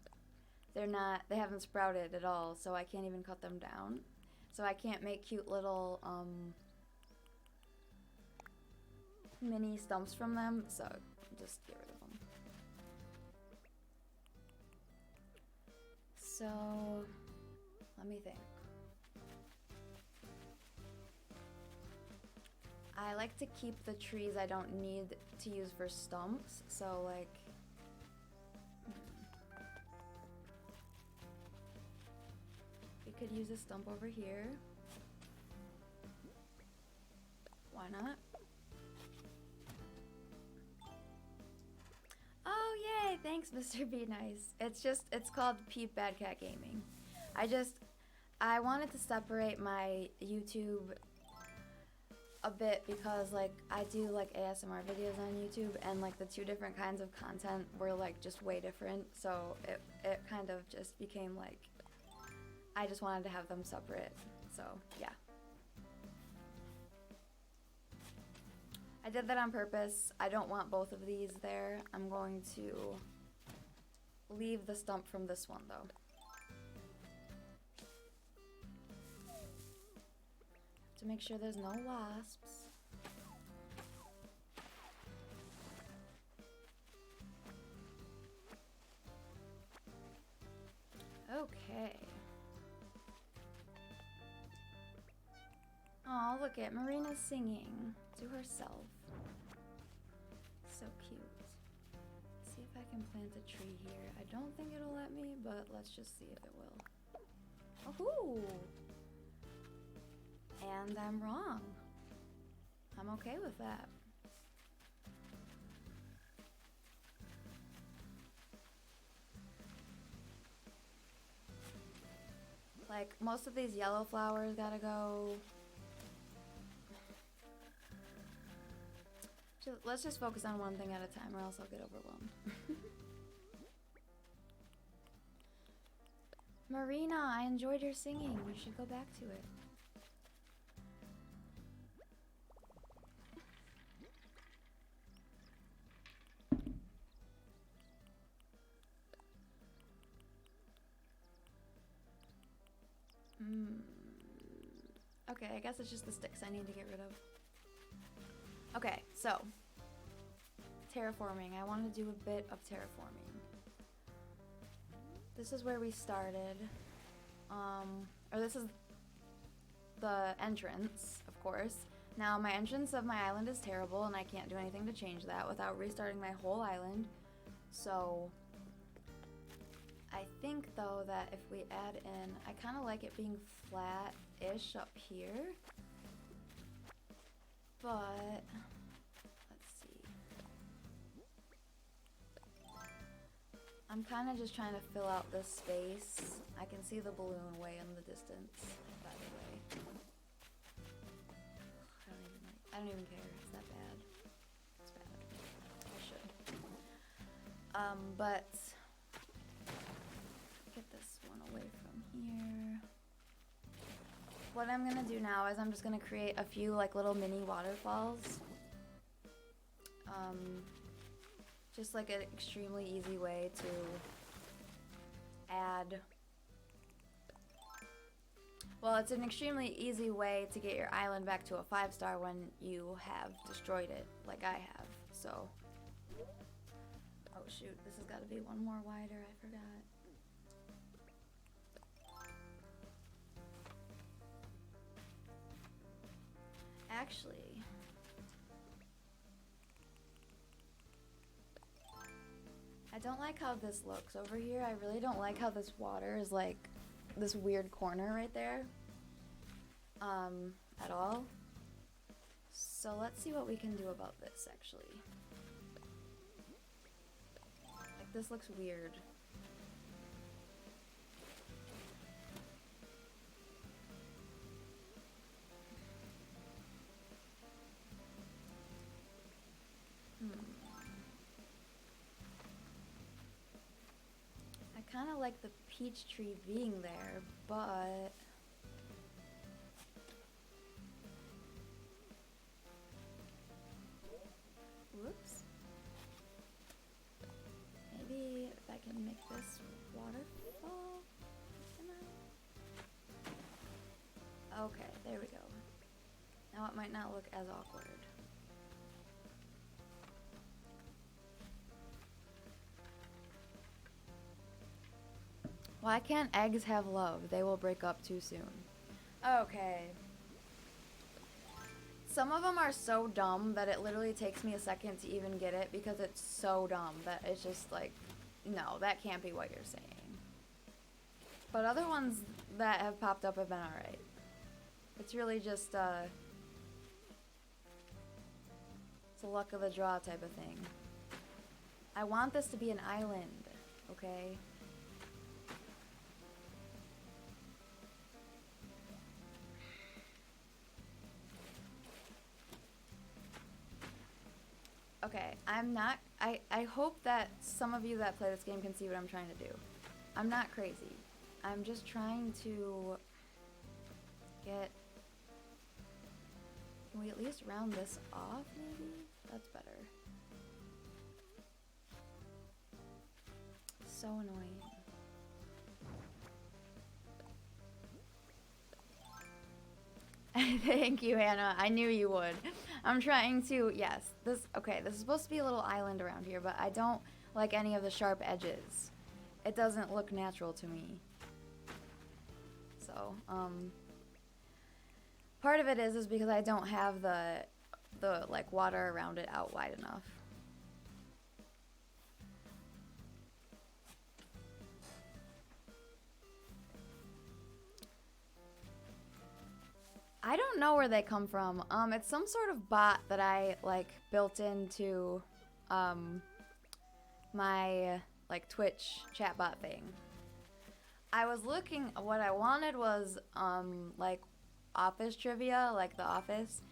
they haven't sprouted at all, so I can't even cut them down. So I can't make cute little mini stumps from them, so just get rid of them. So, let me think. I like to keep the trees I don't need to use for stumps, so like we could use a stump over here. Why not? Oh yay, thanks Mr. Be Nice. It's called Peep Bad Cat Gaming. I wanted to separate my YouTube a bit because like I do like ASMR videos on YouTube, and like the two different kinds of content were like just way different, so it kind of just became like I just wanted to have them separate. So yeah, I did that on purpose. I don't want both of these there. I'm going to leave the stump from this one though. To make sure there's no wasps. Okay. Oh, look at Marina's singing to herself. So cute. See if I can plant a tree here. I don't think it'll let me, but let's just see if it will. Oh! And I'm wrong. I'm okay with that. Like, most of these yellow flowers gotta go. Let's just focus on one thing at a time or else I'll get overwhelmed. Marina, I enjoyed your singing. You should go back to it. Okay, I guess it's just the sticks I need to get rid of. Okay, so terraforming. I want to do a bit of terraforming. This is where we started. Or this is the entrance, of course. Now, my entrance of my island is terrible, and I can't do anything to change that without restarting my whole island. So I think, though, that if we add in, I kind of like it being flat-ish up here. But let's see. I'm kind of just trying to fill out this space. I can see the balloon way in the distance, by the way. I don't even care. It's that bad. It's bad. I should. But get this one away from here. What I'm gonna do now is I'm just gonna create a few like little mini waterfalls. Just like an extremely easy way to add. Well, it's an extremely easy way to get your island back to a 5-star when you have destroyed it, like I have. So, oh shoot, this has got to be one more wider. I forgot. Actually, I don't like how this looks over here. I really don't like how this water is like this weird corner right there at all. So let's see what we can do about this actually. Like this looks weird. I kind of like the peach tree being there, but whoops. Maybe if I can make this waterfall. Okay, there we go. Now it might not look as awkward. Why can't eggs have love? They will break up too soon. Okay. Some of them are so dumb that it literally takes me a second to even get it because it's so dumb that it's just like, no, that can't be what you're saying. But other ones that have popped up have been alright. It's really just, it's a luck of the draw type of thing. I want this to be an island, okay? Okay, I hope that some of you that play this game can see what I'm trying to do. I'm not crazy. I'm just trying to get... Can we at least round this off, maybe? That's better. So annoying. Thank you, Hannah. I knew you would. I'm trying to, yes. This is supposed to be a little island around here, but I don't like any of the sharp edges. It doesn't look natural to me. So, part of it is because I don't have the like water around it out wide enough. I don't know where they come from. It's some sort of bot that I like built into my like Twitch chatbot thing. I was looking, what I wanted was like office trivia, like The Office,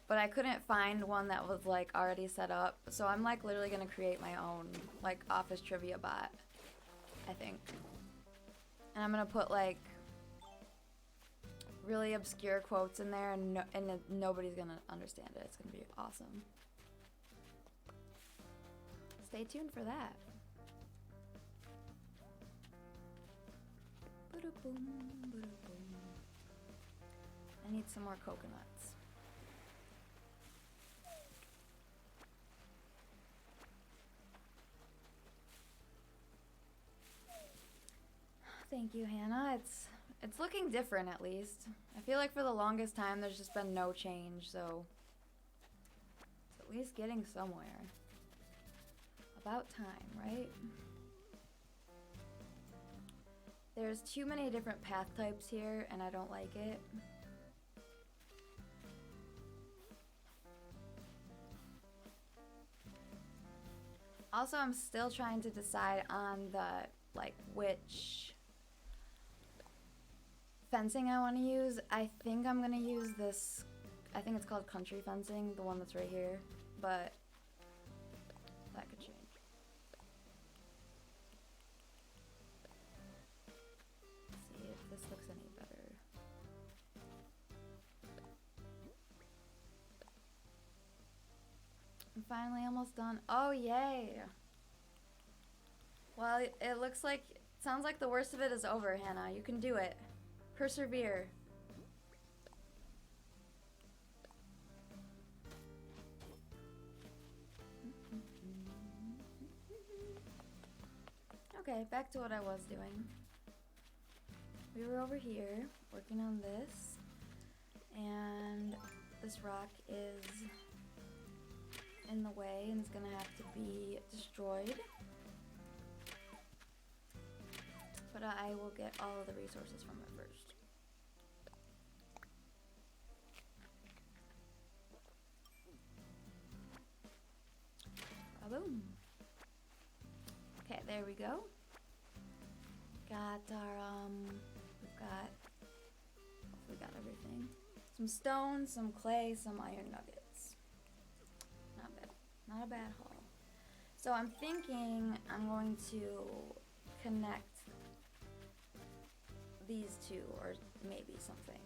but I couldn't find one that was like already set up. So I'm like literally gonna create my own like office trivia bot, I think. And I'm gonna put like really obscure quotes in there, and nobody's gonna understand it. It's gonna be awesome. Stay tuned for that. Ba-da-boom, ba-da-boom. I need some more coconuts. Thank you, Hannah. It's looking different, at least. I feel like for the longest time there's just been no change, so it's at least getting somewhere. About time, right? There's too many different path types here, and I don't like it. Also, I'm still trying to decide on the, like, which fencing I want to use. I think I'm gonna use this, I think it's called country fencing, the one that's right here, but that could change. Let's see if this looks any better. I'm finally almost done. Oh, yay! Well, it looks like, sounds like the worst of it is over, Hannah. You can do it. Persevere. Okay, back to what I was doing. We were over here working on this, and this rock is in the way and it's gonna have to be destroyed. But I will get all of the resources from it first. Boom. Okay, there we go. Got our we got everything. Some stone, some clay, some iron nuggets. Not bad. Not a bad haul. So I'm thinking I'm going to connect these two, or maybe something.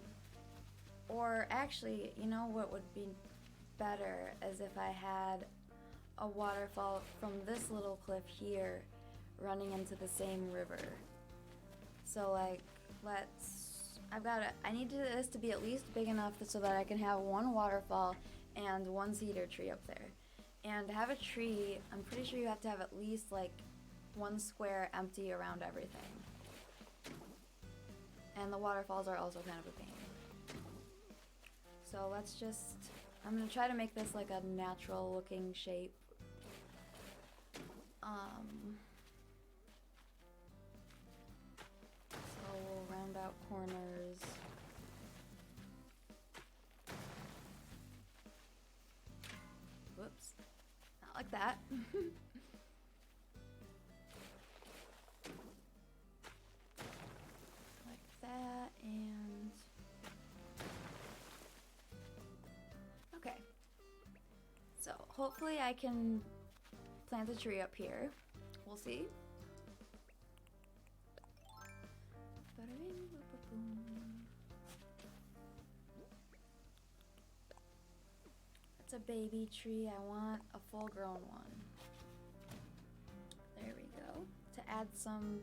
Or actually, you know what would be better is if I had a waterfall from this little cliff here running into the same river. So like, I need this to be at least big enough so that I can have one waterfall and one cedar tree up there. And to have a tree, I'm pretty sure you have to have at least like one square empty around everything. And the waterfalls are also kind of a pain. So let's just I'm gonna try to make this like a natural looking shape. So we'll round out corners. Whoops. Not like that. Like that, and... Okay. So, hopefully I can plant a tree up here. We'll see. It's a baby tree. I want a full-grown one. There we go. To add some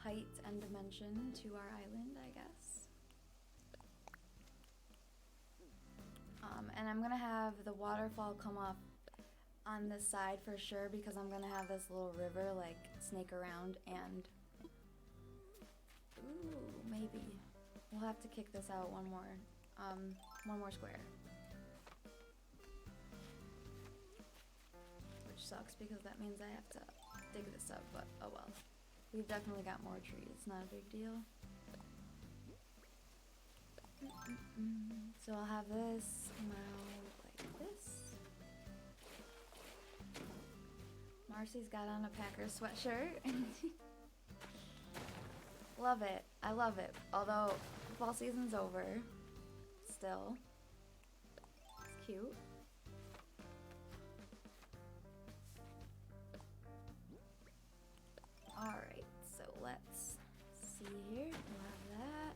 height and dimension to our island, I guess. And I'm gonna have the waterfall come up on this side for sure, because I'm gonna have this little river like snake around, and ooh, maybe we'll have to kick this out one more square, which sucks because that means I have to dig this up, but oh well. We've definitely got more trees, not a big deal. So I'll have this now like this. Marcy's got on a Packers sweatshirt. Love it. I love it. Although football season's over. Still. It's cute. Alright, so let's see here. We'll have that.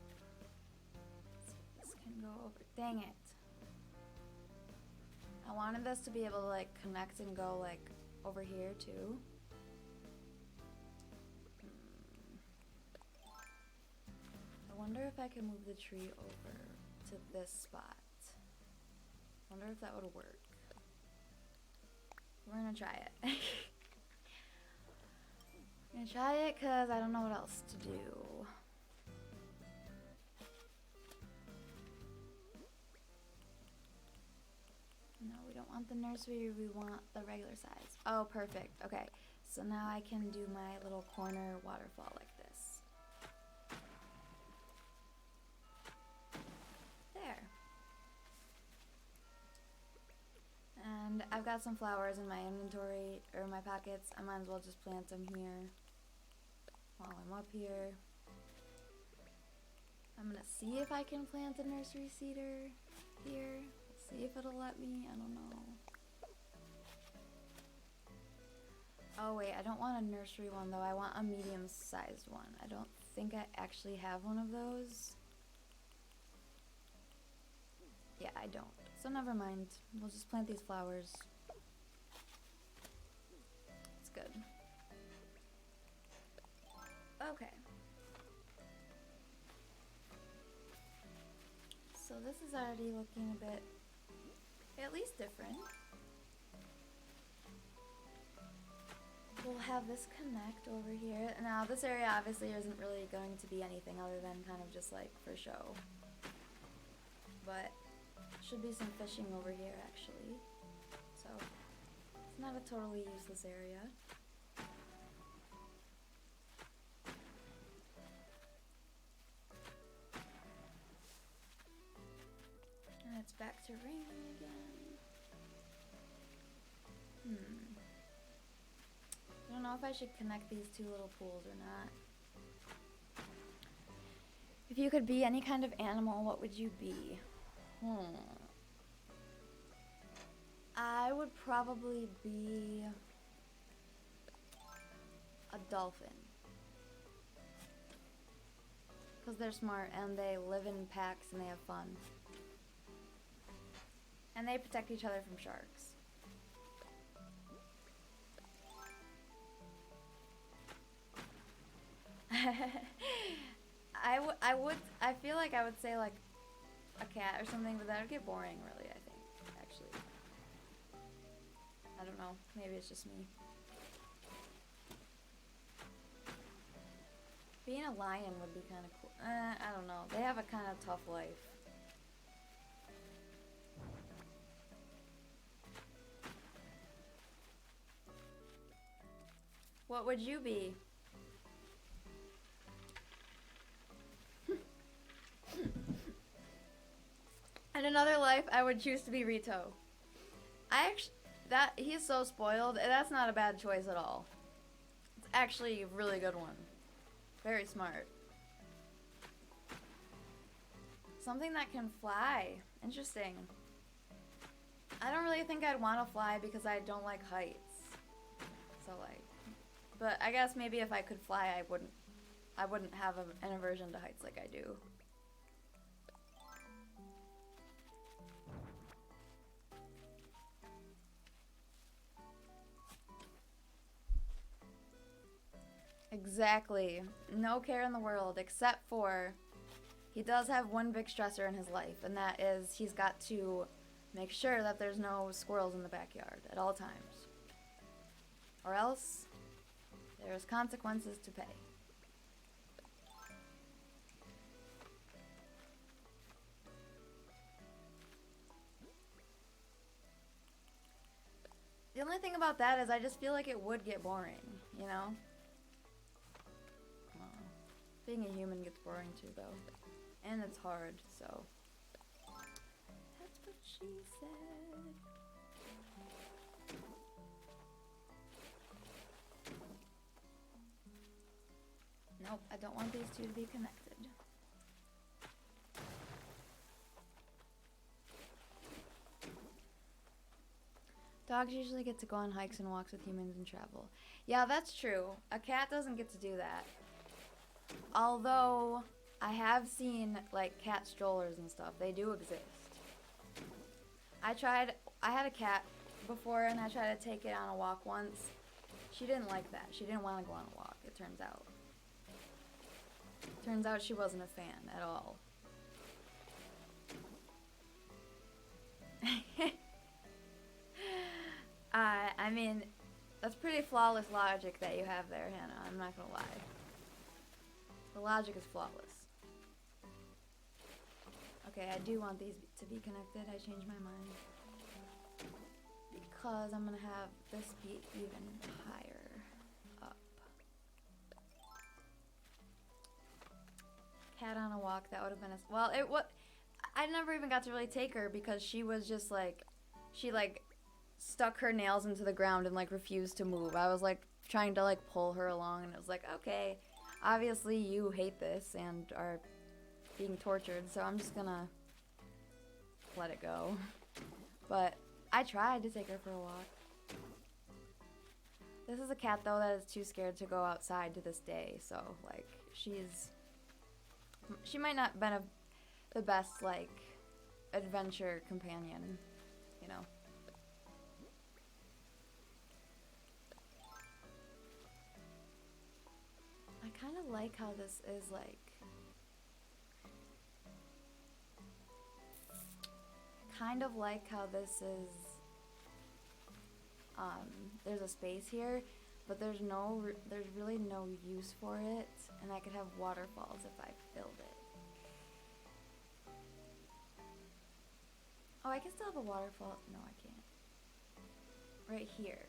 So this can go over. Dang it. I wanted this to be able to like connect and go like over here too. I wonder if I can move the tree over to this spot. Wonder if that would work. We're gonna try it. I'm gonna try it because I don't know what else to do. No, we don't want the nursery, we want the regular size. Oh, perfect. Okay, so now I can do my little corner waterfall like this. There. And I've got some flowers in my inventory, or my pockets. I might as well just plant them here while I'm up here. I'm gonna see if I can plant a nursery cedar here. See if it'll let me. I don't know. Oh wait, I don't want a nursery one though. I want a medium-sized one. I don't think I actually have one of those. Yeah, I don't. So never mind. We'll just plant these flowers. It's good. Okay. So this is already looking a bit, at least different. We'll have this connect over here. Now this area obviously isn't really going to be anything other than kind of just like for show. But should be some fishing over here actually. So it's not a totally useless area. And it's back to raining again. I don't know if I should connect these two little pools or not. If you could be any kind of animal, what would you be? I would probably be a dolphin. Because they're smart and they live in packs and they have fun. And they protect each other from sharks. I feel like I would say like a cat or something, but that would get boring really, I think, actually. I don't know, maybe it's just me. Being a lion would be kind of cool. I don't know, they have a kind of tough life. What would you be? In another life, I would choose to be Rito. He's so spoiled. That's not a bad choice at all. It's actually a really good one. Very smart. Something that can fly. Interesting. I don't really think I'd want to fly because I don't like heights. So like, but I guess maybe if I could fly, I wouldn't have an aversion to heights like I do. Exactly. No care in the world except for he does have one big stressor in his life, and that is he's got to make sure that there's no squirrels in the backyard at all times. Or else there's consequences to pay. The only thing about that is I just feel like it would get boring, you know? Being a human gets boring too, though. And it's hard, so. That's what she said. Nope, I don't want these two to be connected. Dogs usually get to go on hikes and walks with humans and travel. Yeah, that's true. A cat doesn't get to do that. Although, I have seen, like, cat strollers and stuff. They do exist. I had a cat before, and I tried to take it on a walk once. She didn't like that. She didn't want to go on a walk, it turns out. Turns out she wasn't a fan at all. I mean, that's pretty flawless logic that you have there, Hannah. I'm not gonna lie. The logic is flawless. Okay, I do want these to be connected. I changed my mind. Because I'm gonna have this be even higher up. Cat on a walk, that would have been well, I never even got to really take her because she was just like, she like stuck her nails into the ground and like refused to move. I was like trying to like pull her along, and it was like, okay, obviously you hate this and are being tortured, so I'm just gonna let it go. But I tried to take her for a walk. This is a cat though that is too scared to go outside to this day, so like she might not been the best like adventure companion, you know. I kind of like how this is like, kind of like how this is, there's a space here, but there's really no use for it, and I could have waterfalls if I filled it. Oh, I can still have a waterfall. No, I can't. Right here.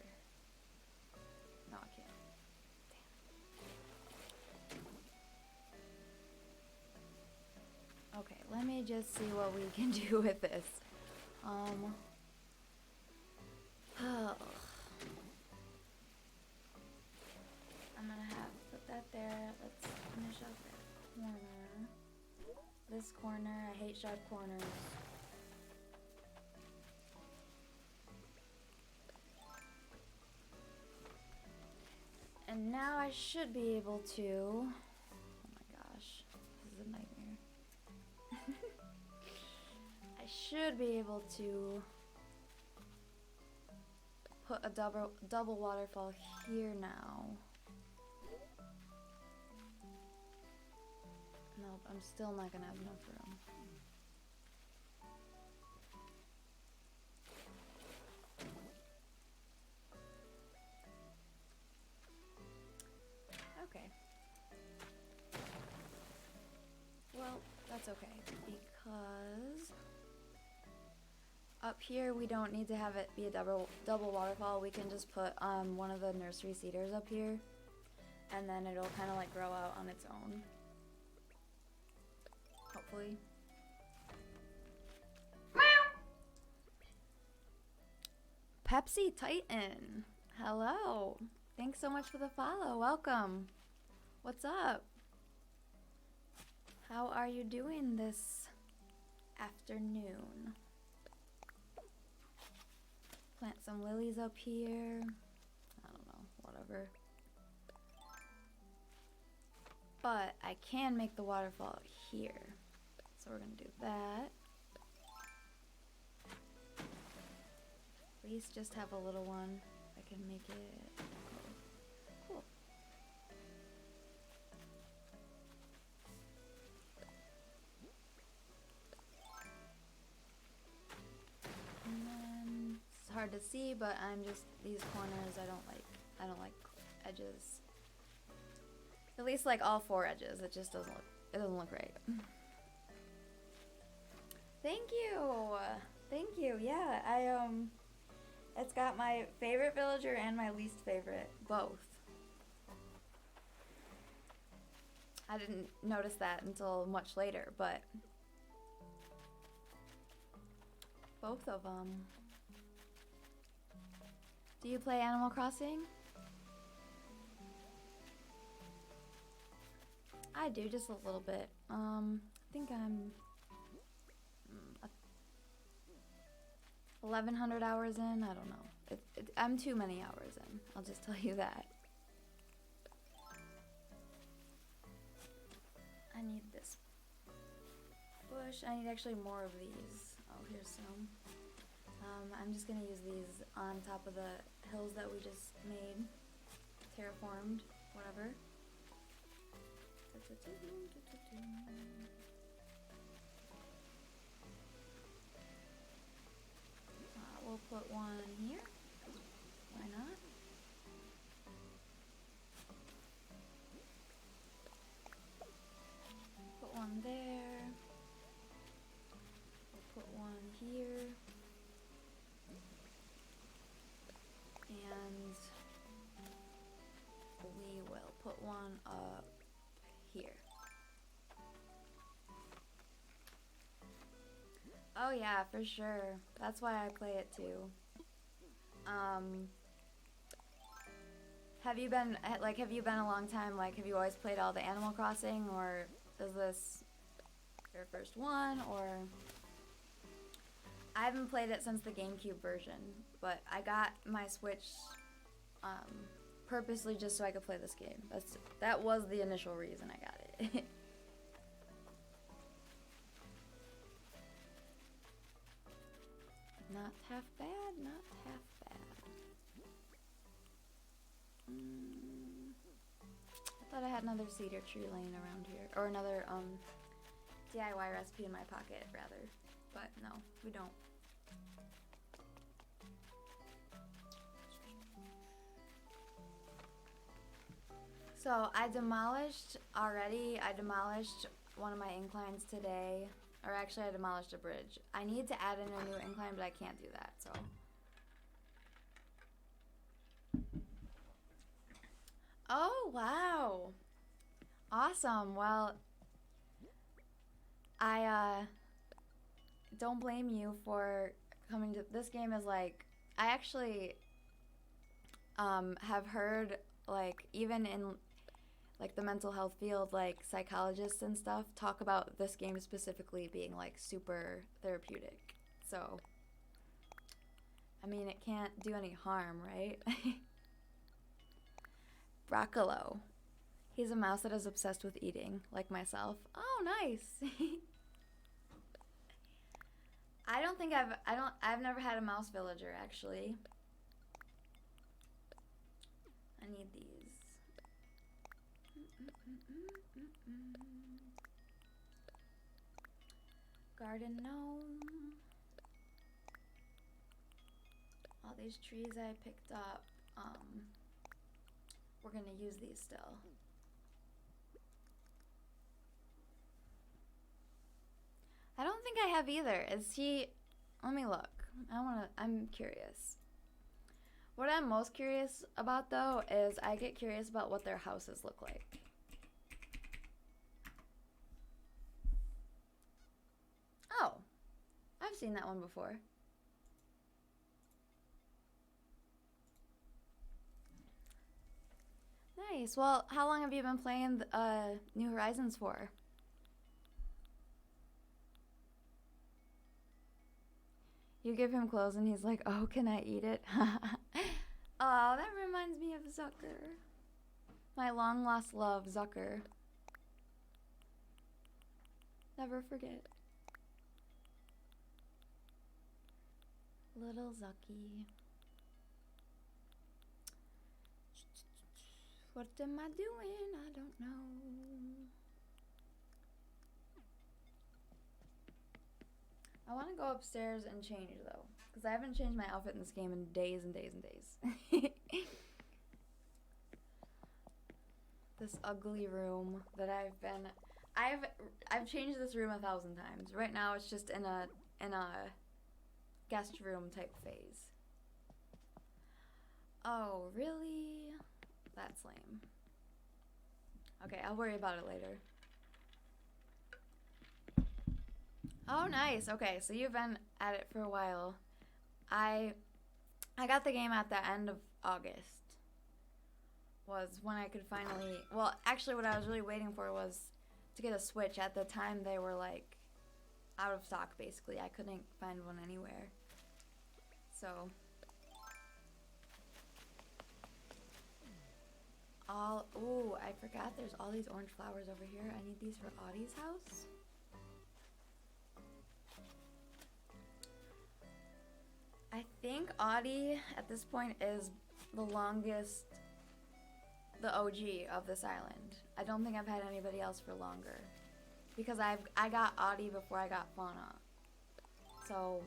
No, I can't. Damn. Okay, let me just see what we can do with this. Oh. I'm gonna put that there. Let's finish up that corner. This corner, I hate sharp corners. And now I should be able to, oh my gosh, this is a nightmare. I should be able to put a double waterfall here now. Nope, I'm still not gonna have enough room. Okay. Well, that's okay, because up here we don't need to have it be a double waterfall. We can just put one of the nursery cedars up here, and then it'll kind of like grow out on its own. Hopefully. Pepsi Titan, hello. Thanks so much for the follow. Welcome. What's up? How are you doing this afternoon? Plant some lilies up here. I don't know, whatever. But I can make the waterfall here. So we're gonna do that. At least just have a little one. I can make it cool. And then it's hard to see, but I'm just these corners I don't like edges. At least like all 4 edges. It just doesn't look right. Thank you. Thank you. Yeah, it's got my favorite villager and my least favorite, both. I didn't notice that until much later, but both of them. Do you play Animal Crossing? I do, just a little bit. I think I'm 1,100 hours in. I don't know. I'm too many hours in. I'll just tell you that. I need this bush. I need actually more of these. Oh, here's some. I'm just gonna use these on top of the hills that we just made. Terraformed, whatever. We'll put one here. Why not? Put one there. We'll put one here. And we will put one up here. Oh yeah, for sure. That's why I play it too. Have you been a long time, like, have you always played all the Animal Crossing, or is this your first one, or? I haven't played it since the GameCube version, but I got my Switch purposely just so I could play this game. That was the initial reason I got it. Not half bad, not half bad. I thought I had another cedar tree laying around here, or another DIY recipe in my pocket, rather. But no, we don't. So I demolished one of my inclines today. Or actually I demolished a bridge. I need to add in a new incline, but I can't do that, so. Oh, wow. Awesome. Well, I don't blame you for coming to this game. Is like, I actually have heard, like, even in like the mental health field, like psychologists and stuff talk about this game specifically being like super therapeutic. So, I mean, it can't do any harm, right? Broccolo. He's a mouse that is obsessed with eating, like myself. Oh, nice. I've never had a mouse villager, actually. I need these. Garden gnome. All these trees I picked up, we're gonna use these still. I don't think I have either. Is he, let me look. I'm curious. What I'm most curious about, though, is I get curious about what their houses look like. Oh, I've seen that one before. Nice. Well, how long have you been playing New Horizons for? You give him clothes and he's like, oh, can I eat it? Oh, that reminds me of Zucker. My long lost love, Zucker. Never forget. Little Zucky. What am I doing? I don't know. I want to go upstairs and change, though. Because I haven't changed my outfit in this game in days and days and days. This ugly room that I've changed this room 1,000 times. Right now it's just in a guest room type phase. Oh, really? That's lame. Okay, I'll worry about it later. Oh, nice. Okay, so you've been at it for a while. I got the game at the end of August. Was when I could finally... Well, actually what I was really waiting for was to get a Switch. At the time they were like out of stock, basically. I couldn't find one anywhere. So... Ooh, I forgot there's all these orange flowers over here. I need these for Audie's house. I think Audie, at this point, is the longest, the OG of this island. I don't think I've had anybody else for longer. Because I got Audie before I got Fauna. So,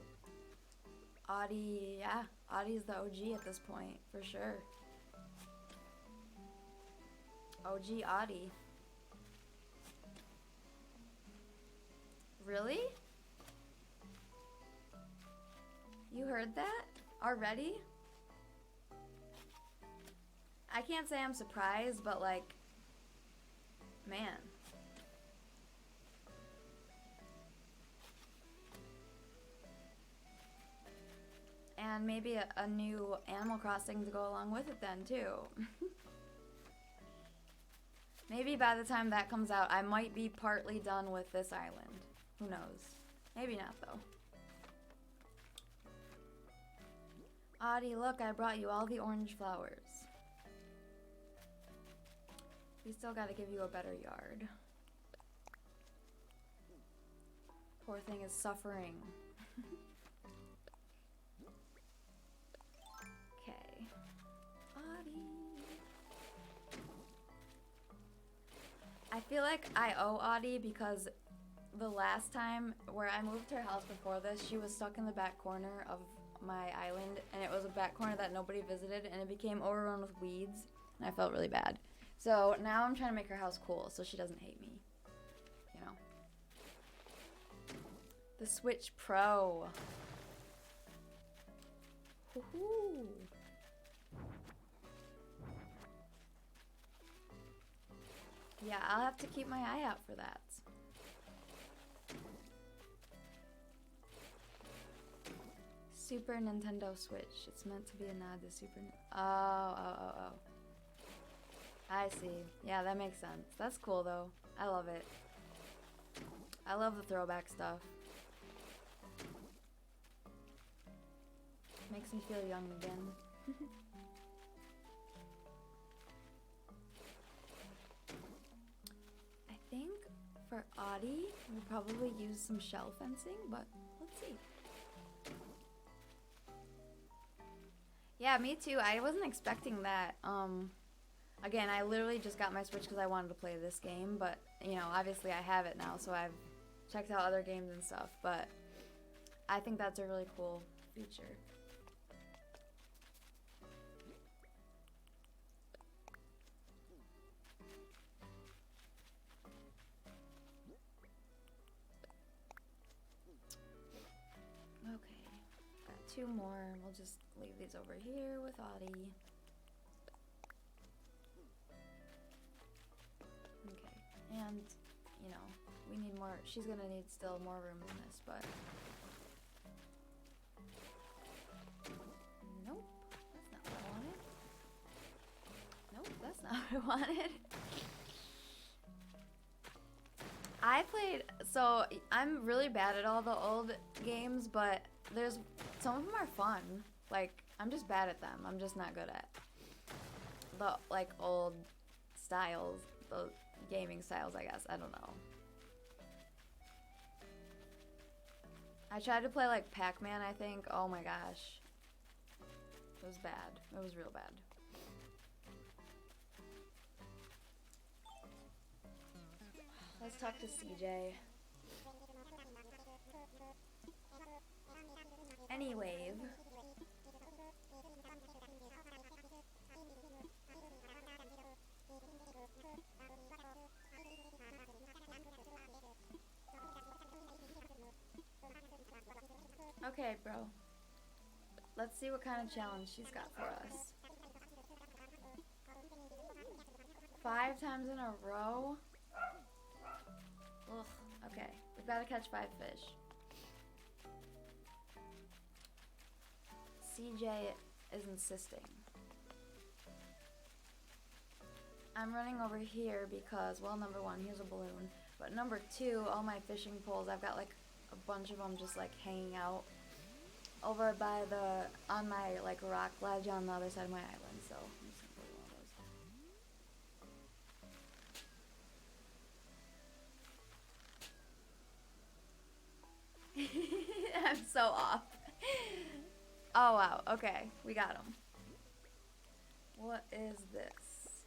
Audie, yeah, Audie's the OG at this point, for sure. OG Audie. Really? You heard that? Already? I can't say I'm surprised, but like, man. And maybe a new Animal Crossing to go along with it then, too. Maybe by the time that comes out, I might be partly done with this island. Who knows? Maybe not, though. Audie, look, I brought you all the orange flowers. We still gotta give you a better yard. Poor thing is suffering. Okay. Audie. I feel like I owe Audie because the last time where I moved to her house before this, she was stuck in the back corner of my island, and it was a back corner that nobody visited, and it became overrun with weeds, and I felt really bad. So now I'm trying to make her house cool so she doesn't hate me, you know. The Switch Pro. Woohoo. Yeah, I'll have to keep my eye out for that. Super Nintendo Switch. It's meant to be a nod to Super Oh. I see. Yeah, that makes sense. That's cool, though. I love it. I love the throwback stuff. Makes me feel young again. I think for Audie, we'll probably use some shell fencing, but let's see. Yeah, me too. I wasn't expecting that. Again, I literally just got my Switch because I wanted to play this game, but, you know, obviously I have it now, so I've checked out other games and stuff, but I think that's a really cool feature. Okay, got 2 more, and we'll just leave these over here with Audie. Okay, and, you know, we need more. She's gonna need still more room than this, but... Nope, that's not what I wanted. Nope, that's not what I wanted. I played, so I'm really bad at all the old games, but there's, some of them are fun. Like, I'm just bad at them. I'm just not good at the, like, old styles, the gaming styles, I guess. I don't know. I tried to play, like, Pac-Man, I think. Oh my gosh. It was bad. It was real bad. Let's talk to CJ. Anyway. Okay, bro. Let's see what kind of challenge she's got for us. 5 times in a row? Ugh, okay. We've got to catch 5 fish. CJ is insisting. I'm running over here because, well, number 1, here's a balloon. But number 2, all my fishing poles, I've got like a bunch of them just like hanging out over by on my like rock ledge on the other side of my island. So I'm just gonna put one of those. I'm so off. Oh wow, okay, we got him. What is this?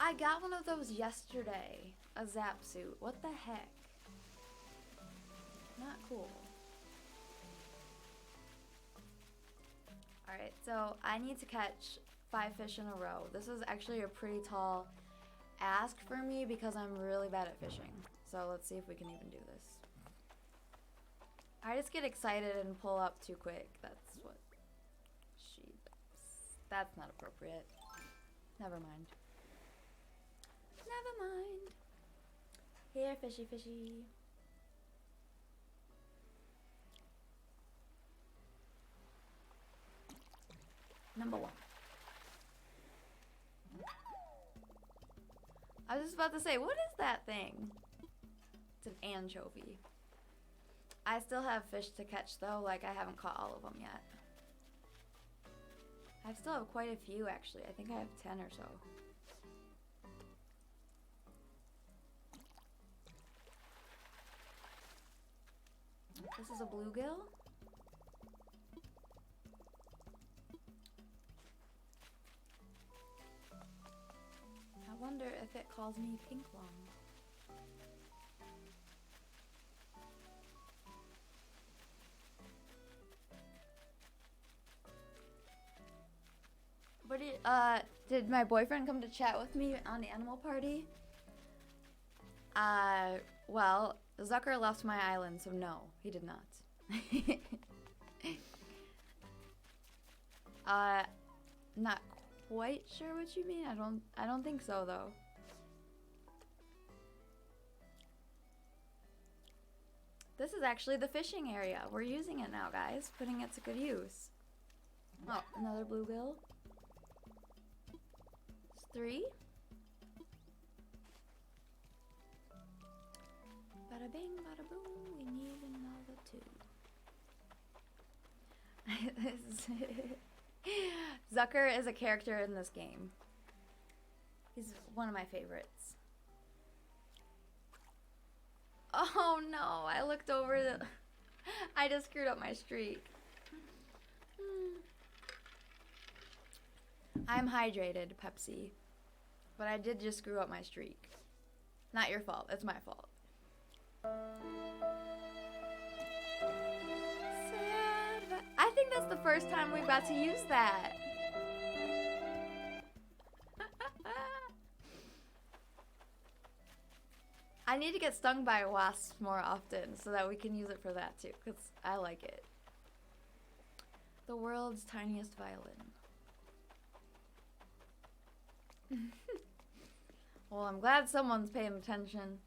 I got one of those yesterday. A zap suit. What the heck? Not cool. Alright, so I need to catch 5 fish in a row. This is actually a pretty tall ask for me because I'm really bad at fishing. So let's see if we can even do this. I just get excited and pull up too quick. That's what she does. That's not appropriate. Never mind. Never mind. Here, fishy, fishy. Number 1. I was just about to say, what is that thing? It's an anchovy. I still have fish to catch though, like I haven't caught all of them yet. I still have quite a few actually. I think I have 10 or so. This is a bluegill. I wonder if it calls me pink lung. But did my boyfriend come to chat with me on Animal Party? Well, Zucker left my island, so no, he did not. Not quite sure what you mean. I don't think so though. This is actually the fishing area. We're using it now, guys. Putting it to good use. Oh, another bluegill. 3. Bada bing, bada boom, we need another 2. Zucker is a character in this game. He's one of my favorites. Oh no, I looked over the... I just screwed up my streak. I'm hydrated, Pepsi. But I did just screw up my streak. Not your fault, it's my fault. I think that's the first time we've got to use that. I need to get stung by wasps more often so that we can use it for that too, because I like it. The world's tiniest violin. Well, I'm glad someone's paying attention.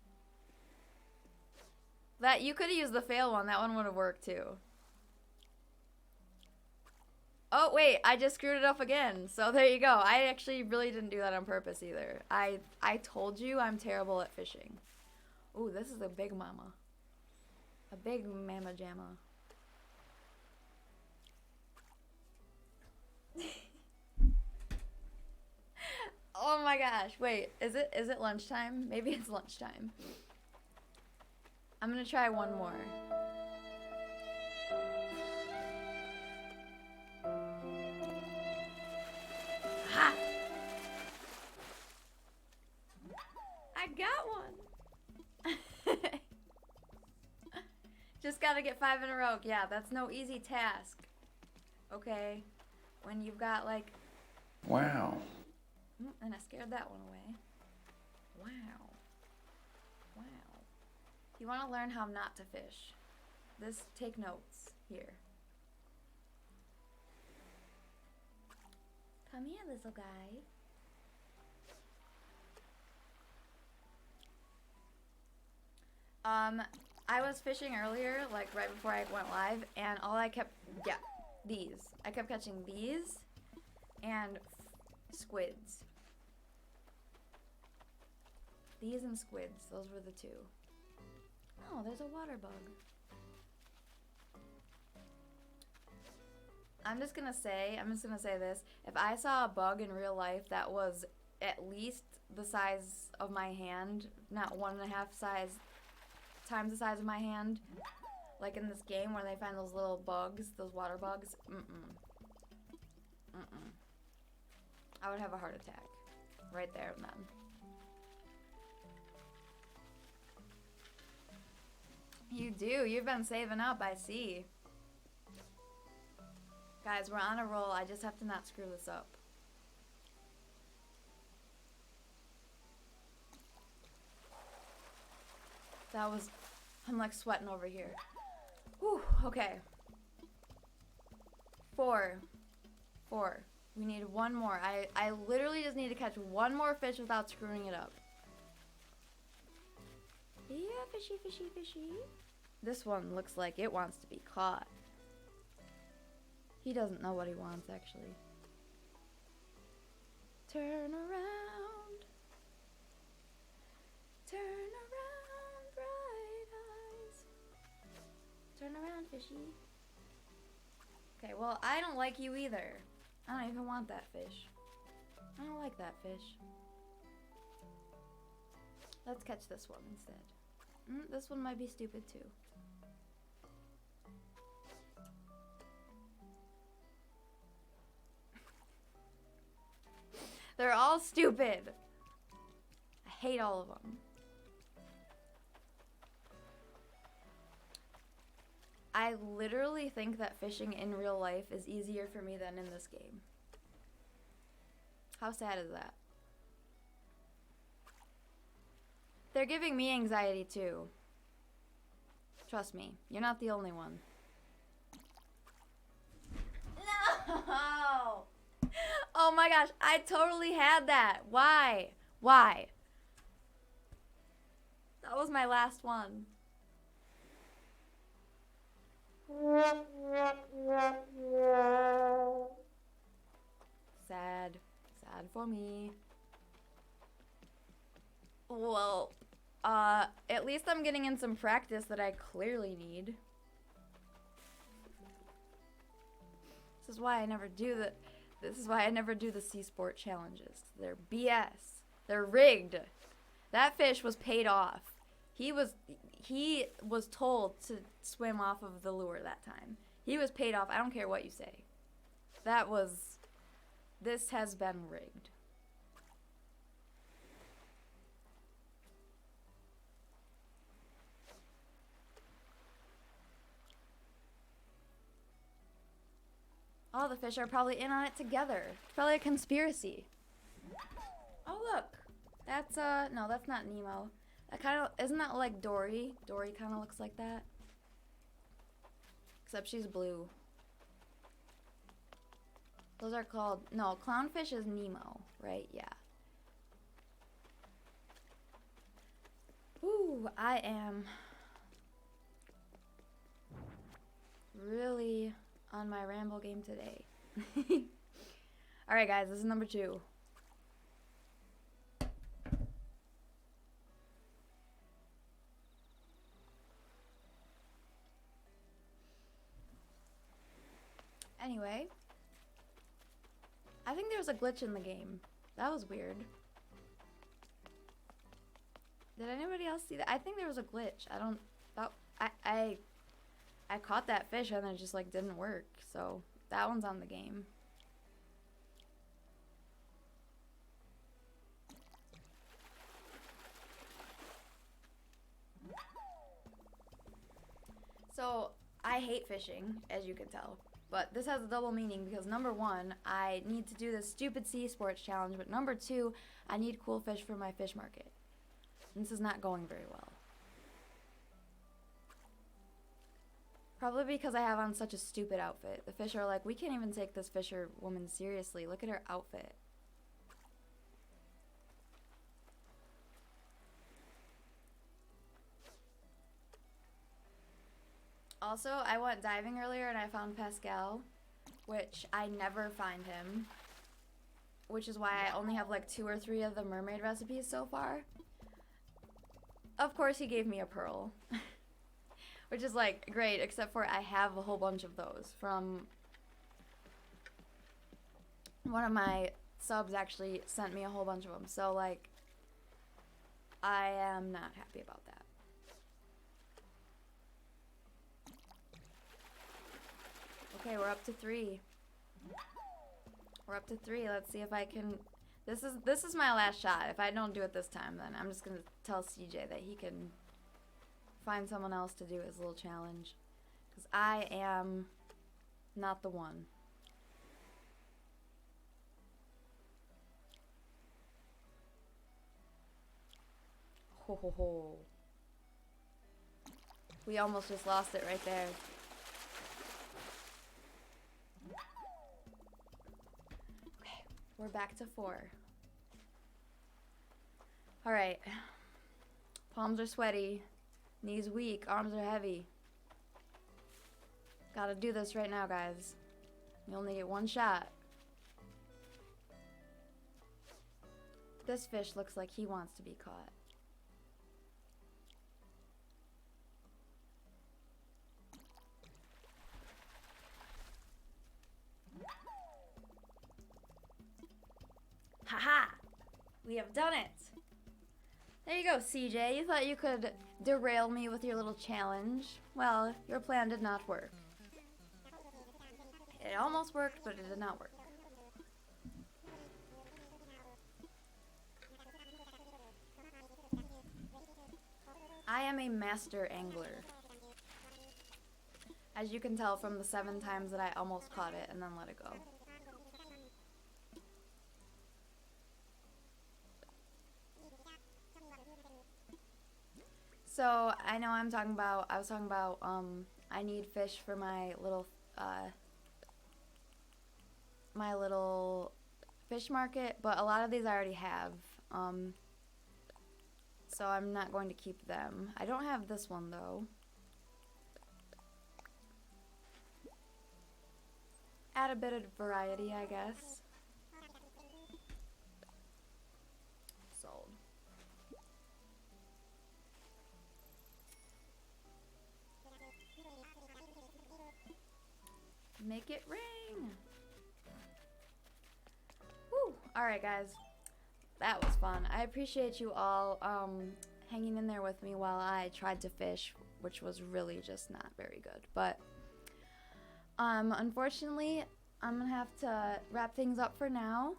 That you could have used the fail one. That one would have worked too. Oh, wait. I just screwed it up again. So there you go. I actually really didn't do that on purpose either. I told you I'm terrible at fishing. Ooh, this is a big mama. A big mama jamma. Oh my gosh. Wait, is it lunchtime? Maybe it's lunchtime. I'm gonna try one more. Ha! I got one. Just gotta get 5 in a row. Yeah, that's no easy task. Okay. When you've got like... Wow. And I scared that one away. Wow. Wow. If you want to learn how not to fish, take notes here. Come here, little guy. I was fishing earlier, like right before I went live, and all I kept, these. I kept catching these and squids. These and squids, those were the two. Oh, there's a water bug. I'm just gonna say this. If I saw a bug in real life that was at least the size of my hand, not 1.5 times the size of my hand, like in this game where they find those little bugs, those water bugs, I would have a heart attack right there and then. You do. You've been saving up, I see. Guys, we're on a roll. I just have to not screw this up. I'm like sweating over here. Whew, okay. 4. We need one more. I literally just need to catch one more fish without screwing it up. Yeah, fishy, fishy, fishy. This one looks like it wants to be caught. He doesn't know what he wants, actually. Turn around. Turn around, bright eyes. Turn around, fishy. Okay, well, I don't like you either. I don't even want that fish. I don't like that fish. Let's catch this one instead. This one might be stupid too. They're all stupid. I hate all of them. I literally think that fishing in real life is easier for me than in this game. How sad is that? They're giving me anxiety too. Trust me, you're not the only one. No! Oh my gosh, I totally had that. Why? Why? That was my last one. Sad. Sad for me. Well, at least I'm getting in some practice that I clearly need. This is why I never do the sea sport challenges. They're BS. They're rigged. That fish was paid off. He was told to swim off of the lure that time. He was paid off. I don't care what you say. This has been rigged. All the fish are probably in on it together. It's probably a conspiracy. Oh look, that's no, that's not Nemo. That kind of, isn't that like Dory? Dory kind of looks like that. Except she's blue. Those are called, no, clownfish is Nemo, right? Yeah. Ooh, I am really on my ramble game today. Alright guys, this is number 2. Anyway, I think there was a glitch in the game. That was weird. Did anybody else see that? I think there was a glitch. I don't, that, I caught that fish and it just like didn't work. So that one's on the game. So I hate fishing, as you can tell. But this has a double meaning because number 1, I need to do this stupid sea sports challenge. But number 2, I need cool fish for my fish market. And this is not going very well. Probably because I have on such a stupid outfit. The fish are like, we can't even take this fisher woman seriously. Look at her outfit. Also, I went diving earlier and I found Pascal, which I never find him. Which is why I only have like 2 or 3 of the mermaid recipes so far. Of course he gave me a pearl. Which is like great, except for I have a whole bunch of those from one of my subs actually sent me a whole bunch of them. So like I am not happy about that. Okay, we're up to 3. We're up to 3. Let's see if I can. This is my last shot. If I don't do it this time, then I'm just gonna tell CJ that he can find someone else to do his little challenge, because I am not the one. Ho ho ho. We almost just lost it right there. Okay, we're back to 4. Alright. Palms are sweaty. Knees weak. Arms are heavy. Gotta do this right now, guys. You only get 1 shot. This fish looks like he wants to be caught. Haha! We have done it! There you go, CJ. You thought you could derail me with your little challenge. Well, your plan did not work. It almost worked, but it did not work. I am a master angler. As you can tell from the 7 times that I almost caught it and then let it go. So, I know I was talking about, I need fish for my little fish market, but a lot of these I already have, so I'm not going to keep them. I don't have this one, though. Add a bit of variety, I guess. Sold. Make it rain. Woo! Alright, guys. That was fun. I appreciate you all hanging in there with me while I tried to fish, which was really just not very good. But unfortunately, I'm gonna have to wrap things up for now.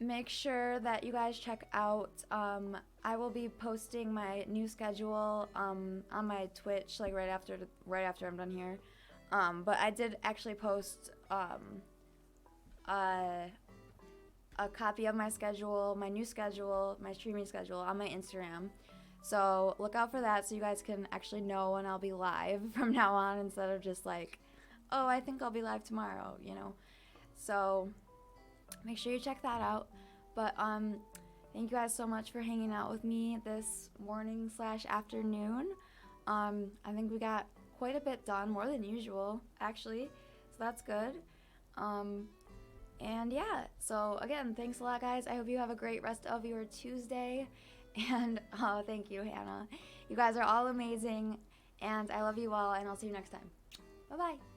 Make sure that you guys check out, I will be posting my new schedule on my Twitch like right after I'm done here. But I did actually post a copy of my schedule, my new schedule, my streaming schedule on my Instagram. So look out for that so you guys can actually know when I'll be live from now on instead of just like, oh, I think I'll be live tomorrow, you know. So make sure you check that out. But thank you guys so much for hanging out with me this morning / afternoon. I think we got quite a bit done, more than usual, actually. So that's good. And yeah, so again, thanks a lot, guys. I hope you have a great rest of your Tuesday. And thank you, Hannah. You guys are all amazing. And I love you all, and I'll see you next time. Bye-bye.